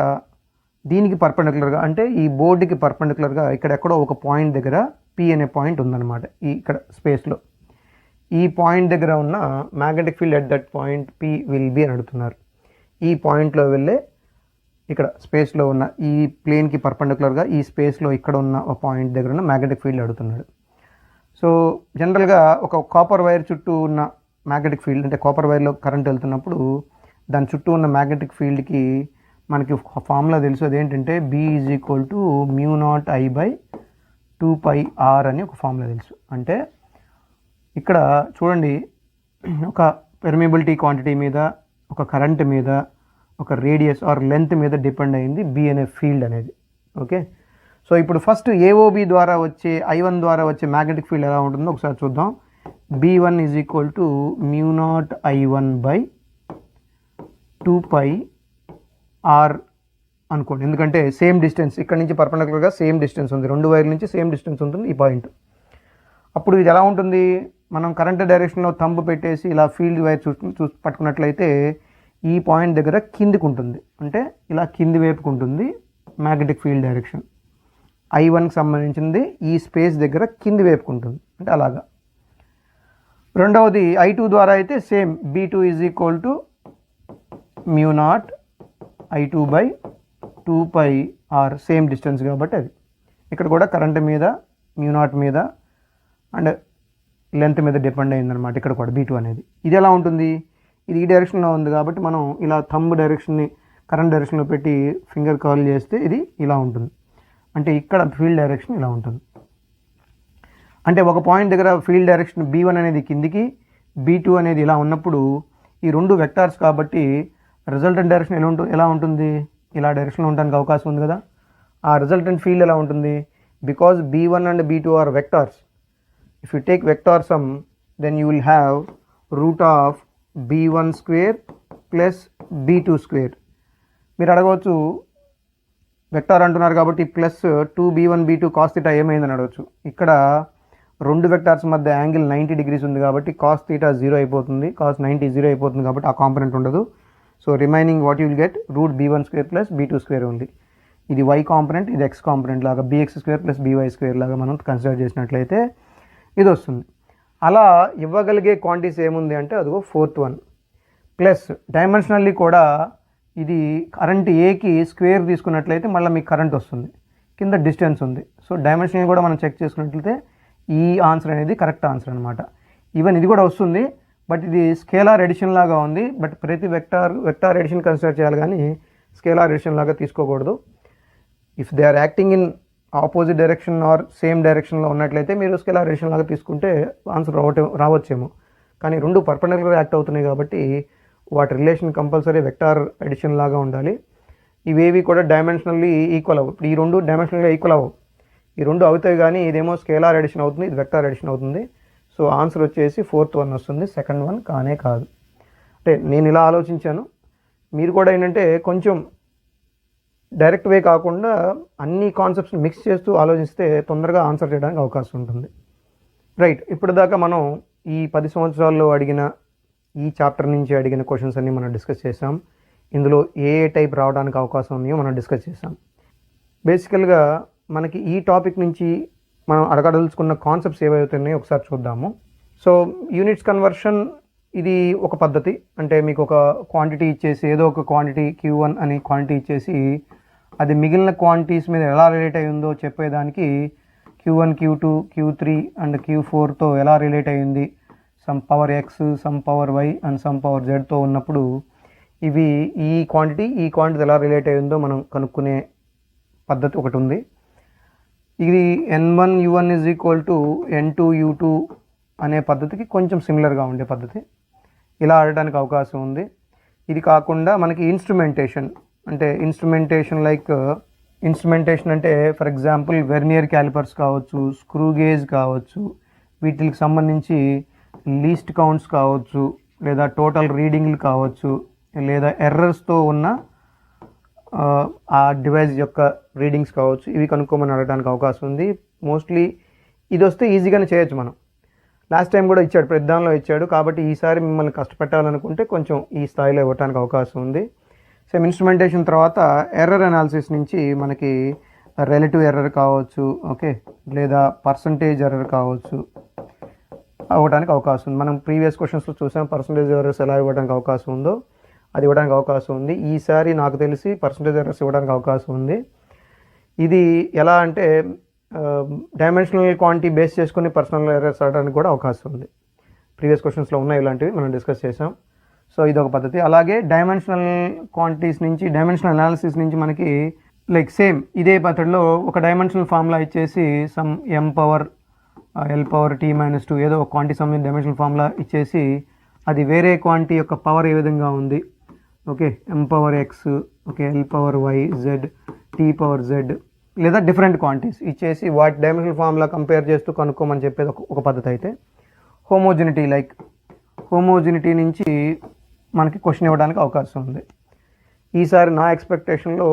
దీనికి పర్పెండిక్యులర్గా అంటే ఈ బోర్డుకి పర్పెండిక్యులర్గా ఇక్కడ ఎక్కడో ఒక పాయింట్ దగ్గర P అనే పాయింట్ ఉందన్నమాట. ఈ ఇక్కడ స్పేస్లో ఈ పాయింట్ దగ్గర ఉన్న magnetic field at that point P will be అని అడుగుతున్నారు. ఈ పాయింట్లో వెళ్ళే ఇక్కడ స్పేస్లో ఉన్న ఈ ప్లేన్కి పర్పెండిక్యులర్గా ఈ స్పేస్లో ఇక్కడ ఉన్న ఒక పాయింట్ దగ్గర ఉన్న మ్యాగ్నెటిక్ ఫీల్డ్ అడుగుతున్నాడు. సో జనరల్గా ఒక కాపర్ వైర్ చుట్టూ ఉన్న మ్యాగ్నెటిక్ ఫీల్డ్ అంటే కాపర్ వైర్లో కరెంట్ వెళ్తున్నప్పుడు దాని చుట్టూ ఉన్న మ్యాగ్నెటిక్ ఫీల్డ్కి మనకి ఫార్ములా తెలుసు. అదేంటంటే B is equal to μ0I/2πr అని ఒక ఫార్ములా తెలుసు. అంటే ఇక్కడ చూడండి, ఒక పెర్మిబిలిటీ క్వాంటిటీ మీద, ఒక కరెంట్ మీద, ఒక రేడియస్ ఆర్ లెంత్ మీద డిపెండ్ అయింది B అనే ఫీల్డ్ అనేది. ఓకే, సో ఇప్పుడు ఫస్ట్ ఏఓబి ద్వారా వచ్చే I1 ద్వారా వచ్చే మ్యాగ్నెటిక్ ఫీల్డ్ ఎలా ఉంటుందో ఒకసారి చూద్దాం. B1 is equal to μ0I1/2πr అనుకోండి. ఎందుకంటే సేమ్ డిస్టెన్స్ ఇక్కడ నుంచి పర్పెండిక్యులర్గా సేమ్ డిస్టెన్స్ ఉంది, 2 వైర్ల నుంచి సేమ్ డిస్టెన్స్ ఉంటుంది ఈ పాయింట్. అప్పుడు ఇది ఎలా ఉంటుంది, మనం కరెంట్ డైరెక్షన్లో థంబ్ పెట్టేసి ఇలా ఫీల్డ్ వైర్ పట్టుకున్నట్లయితే ఈ పాయింట్ దగ్గర కిందికి ఉంటుంది, అంటే ఇలా కింది వైపుకు ఉంటుంది మ్యాగ్నెటిక్ ఫీల్డ్ డైరెక్షన్. I1కి సంబంధించింది ఈ స్పేస్ దగ్గర కింది వైపుకు ఉంటుంది, అంటే అలాగా. రెండవది I2 ద్వారా అయితే same B2 is equal to μ0I2/2πr same distance కాబట్టి అది. ఇక్కడ కూడా కరెంట్ మీద μ0 మీద అండ్ లెంత్ మీద డిపెండ్ అయిందనమాట. ఇక్కడ కూడా B2 అనేది ఇది ఎలా ఉంటుంది, ఇది ఈ డైరెక్షన్లో ఉంది కాబట్టి మనం ఇలా థంబ్ డైరెక్షన్ని కరెంట్ డైరెక్షన్లో పెట్టి ఫింగర్ కర్ల్ చేస్తే ఇది ఇలా ఉంటుంది, అంటే ఇక్కడ ఫీల్డ్ డైరెక్షన్ ఇలా ఉంటుంది. అంటే ఒక పాయింట్ దగ్గర ఫీల్డ్ డైరెక్షన్ B1 అనేది కిందికి, B2 అనేది ఇలా ఉన్నప్పుడు ఈ రెండు వెక్టార్స్ కాబట్టి రిజల్టెంట్ డైరెక్షన్ ఎలా ఉంటుంది, ఇలా డైరెక్షన్లో ఉండడానికి అవకాశం ఉంది కదా. ఆ రిజల్టెంట్ ఫీల్డ్ ఎలా ఉంటుంది, because B1 and B2 are vectors. If you take vector sum then you will have √B1² plus B2². మీరు అడగవచ్చు వెక్టార్ అంటున్నారు కాబట్టి ప్లస్ 2B1 B2 cos θ ఏమైందని అడగచ్చు. ఇక్కడ రెండు వెక్టార్స్ మధ్య యాంగిల్ 90 degrees ఉంది కాబట్టి cos θ 0 అయిపోతుంది, cos 90 0 అయిపోతుంది కాబట్టి ఆ కాంపొనెంట్ ఉండదు. So remaining what you will get √B1² plus B2² ఉంది. ఇది y కాంపొనెంట్, ఇది x కాంపొనెంట్ లాగా bx² ప్లస్ by² లాగా మనం కన్సిడర్ చేసినట్లయితే ఇది వస్తుంది. అలా ఇవ్వగలిగే క్వాంటిటీస్ ఏముంది అంటే అదిగో 4th వన్. ప్లస్ డైమెన్షనల్లీ కూడా ఇది కరెంట్ ఏకి స్క్వేర్ తీసుకున్నట్లయితే మళ్ళీ మీకు కరెంట్ వస్తుంది, కింద డిస్టెన్స్ ఉంది. సో డైమెన్షన్ కూడా మనం చెక్ చేసుకున్నట్లయితే ఈ ఆన్సర్ అనేది కరెక్ట్ ఆన్సర్ అనమాట. ఈవెన్ ఇది కూడా వస్తుంది, బట్ ఇది స్కేలార్ ఎడిషన్ లాగా ఉంది. బట్ ప్రతి వెక్టార్ ఎడిషన్ కన్సిడర్ చేయాలి కానీ స్కేలార్ ఎడిషన్ లాగా తీసుకోకూడదు. If they are acting in opposite direction or same డైరెక్షన్లో ఉన్నట్లయితే మీరు స్కేలార్ ఎడిషన్ లాగా తీసుకుంటే ఆన్సర్ రావచ్చేమో. కానీ రెండు పర్పెండిక్యులర్ యాక్ట్ అవుతున్నాయి కాబట్టి వాటి రిలేషన్ కంపల్సరీ వెక్టార్ ఎడిషన్ లాగా ఉండాలి. ఇవేవి కూడా డైమెన్షనల్లీ ఈక్వల్ అవ్వవు. ఇప్పుడు ఈ రెండు డైమెన్షనల్గా ఈక్వల్ అవ్వవు, ఈ రెండు అవుతాయి కానీ ఇదేమో స్కేలార్ ఎడిషన్ అవుతుంది, ఇది వెక్టార్ ఎడిషన్ అవుతుంది. సో ఆన్సర్ వచ్చేసి 4th వన్ వస్తుంది, 2nd వన్ కానే కాదు. అంటే నేను ఇలా ఆలోచించాను, మీరు కూడా ఏంటంటే కొంచెం డైరెక్ట్ వే కాకుండా అన్ని కాన్సెప్ట్స్ మిక్స్ చేస్తూ ఆలోచిస్తే తొందరగా ఆన్సర్ చేయడానికి అవకాశం ఉంటుంది. రైట్, ఇప్పుడు దాకా మనం ఈ 10 సంవత్సరాల్లో అడిగిన ఈ చాప్టర్ నుంచి అడిగిన క్వశ్చన్స్ అన్నీ మనం డిస్కస్ చేసాం. ఇందులో ఏ టైప్ రావడానికి అవకాశం ఉన్నాయో మనం డిస్కస్ చేసాం. బేసికల్గా మనకి ఈ టాపిక్ నుంచి మనం అడగదలుచుకున్న కాన్సెప్ట్స్ ఏవైతున్నాయో ఒకసారి చూద్దాము. సో యూనిట్స్ కన్వర్షన్ ఇది ఒక పద్ధతి. అంటే మీకు ఒక క్వాంటిటీ ఇచ్చేసి ఏదో ఒక క్వాంటిటీ Q1 అని క్వాంటిటీ ఇచ్చేసి అది మిగిలిన క్వాంటిటీస్ మీద ఎలా రిలేట్ అయి ఉందో చెప్పేదానికి Q1, Q2, Q3 అండ్ Q4తో ఎలా రిలేట్ అయ్యింది, some power X, some power Y and some power Zతో ఉన్నప్పుడు ఇవి ఈ క్వాంటిటీ ఎలా రిలేట్ అయ్యిందో మనం కనుక్కునే పద్ధతి ఒకటి ఉంది. ఇది N1U1 is equal to N2U2 అనే పద్ధతికి కొంచెం సిమిలర్గా ఉండే పద్ధతి. ఇలా ఆడడానికి అవకాశం ఉంది. ఇది కాకుండా మనకి ఇన్స్ట్రుమెంటేషన్ అంటే ఫర్ ఎగ్జాంపుల్ వెర్నియర్ క్యాలిపర్స్ కావచ్చు, స్క్రూ గేజ్ కావచ్చు, వీటికి సంబంధించి లీస్ట్ కౌంట్స్ కావచ్చు, లేదా టోటల్ రీడింగ్లు కావచ్చు, లేదా ఎర్రర్స్తో ఉన్న ఆ డివైస్ యొక్క రీడింగ్స్ కావచ్చు, ఇవి కనుక్కోమని అడగడానికి అవకాశం ఉంది. మోస్ట్లీ ఇది వస్తే ఈజీగానే చేయొచ్చు. మనం లాస్ట్ టైం కూడా ఇచ్చాడు, ప్రధానంలో ఇచ్చాడు, కాబట్టి ఈసారి మిమ్మల్ని కష్టపెట్టాలనుకుంటే కొంచెం ఈ స్థాయిలో ఇవ్వడానికి అవకాశం ఉంది. సేమ్ ఇన్స్ట్రుమెంటేషన్ తర్వాత ఎర్రర్ అనాలిసిస్ నుంచి మనకి రిలేటివ్ ఎర్రర్ కావచ్చు, ఓకే, లేదా పర్సంటేజ్ ఎర్రర్ కావచ్చు అవ్వడానికి అవకాశం ఉంది. మనం ప్రీవియస్ క్వశ్చన్స్లో చూసాం పర్సంటేజ్ ఎర్రర్స్ ఎలా ఇవ్వడానికి అవకాశం ఉందో అది ఇవ్వడానికి అవకాశం ఉంది. ఈసారి నాకు తెలిసి పర్సంటేజ్ ఎర్రర్స్ ఇవ్వడానికి అవకాశం ఉంది. ఇది ఎలా అంటే డైమెన్షనల్ క్వాంటిటీ బేస్ చేసుకుని పర్సనల్ ఎర్రర్స్ అవ్వడానికి కూడా అవకాశం ఉంది. ప్రీవియస్ క్వశ్చన్స్లో ఉన్నాయి ఇలాంటివి, మనం డిస్కస్ చేసాం. సో ఇది ఒక పద్ధతి. అలాగే డైమెన్షనల్ క్వాంటిటీస్ నుంచి డైమెన్షనల్ అనాలిసిస్ నుంచి మనకి లైక్ సేమ్ ఇదే మెథడ్లో ఒక డైమెన్షనల్ ఫార్ములా ఇచ్చేసి సమ్ m⁻L⁻t−2 ఏదో ఒక క్వాంటిటీ సంబంధించిన డైమెన్షనల్ ఫార్ములా ఇచ్చేసి అది వేరే క్వాంటిటీ యొక్క పవర్ ఏ విధంగా ఉంది, okay, m⁻x, okay, L⁻y, z, t⁻z లేదా డిఫరెంట్ క్వాంటిటీస్ ఇచ్చేసి వాటి డైమెన్షనల్ ఫార్ములా కంపేర్ చేస్తూ కనుక్కోమని చెప్పేది ఒక పద్ధతి అయితే, హోమోజినిటీ లైక్ హోమోజినిటీ నుంచి మనకి క్వశ్చన్ ఇవ్వడానికి అవకాశం ఉంది. ఈసారి నా ఎక్స్పెక్టేషన్లో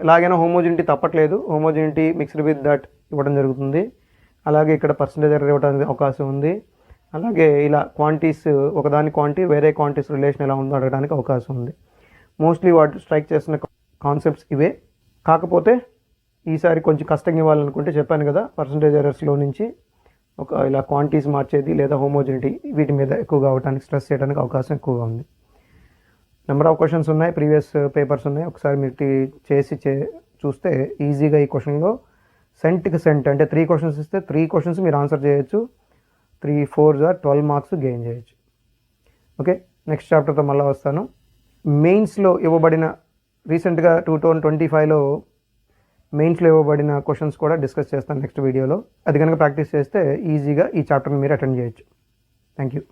ఎలాగైనా హోమోజినిటీ తప్పట్లేదు, హోమోజినిటీ మిక్స్డ్ విత్ దట్ ఇవ్వడం జరుగుతుంది. అలాగే ఇక్కడ పర్సంటేజ్ ఎర్రర్ ఇవ్వడానికి అవకాశం ఉంది. అలాగే ఇలా క్వాంటిటీస్ ఒకదాని క్వాంటిటీ వేరే క్వాంటిటీస్ రిలేషన్ ఎలా ఉందో అడగడానికి అవకాశం ఉంది. మోస్ట్లీ వాటి స్ట్రైక్ చేసిన కాన్సెప్ట్స్ ఇవే. కాకపోతే ఈసారి కొంచెం కష్టంగా ఇవ్వాలనుకుంటే చెప్పాను కదా, పర్సంటేజ్ ఎర్రర్స్లో నుంచి ఒక ఇలా క్వాంటిటీస్ మార్చేది లేదా హోమోజినిటీ వీటి మీద ఎక్కువగా అవడానికి స్ట్రెస్ చేయడానికి అవకాశం ఎక్కువగా ఉంది. నెంబర్ ఆఫ్ క్వశ్చన్స్ ఉన్నాయి, ప్రీవియస్ పేపర్స్ ఉన్నాయి. ఒకసారి మీరు చేసి చూస్తే ఈజీగా ఈ క్వశ్చన్లో సెంట్కి సెంట్ అంటే 3 క్వశ్చన్స్ ఇస్తే 3 క్వశ్చన్స్ మీరు ఆన్సర్ చేయొచ్చు. 3 4s 12 మార్క్స్ గెయిన్ చేయొచ్చు. ఓకే, నెక్స్ట్ చాప్టర్తో మళ్ళీ వస్తాను. మెయిన్స్లో ఇవ్వబడిన రీసెంట్గా 2025లో మెయిన్స్లో ఇవ్వబడిన క్వశ్చన్స్ కూడా డిస్కస్ చేస్తాను నెక్స్ట్ వీడియోలో. అది కనుక ప్రాక్టీస్ చేస్తే ఈజీగా ఈ చాప్టర్ని మీరు అటెండ్ చేయొచ్చు. Thank you.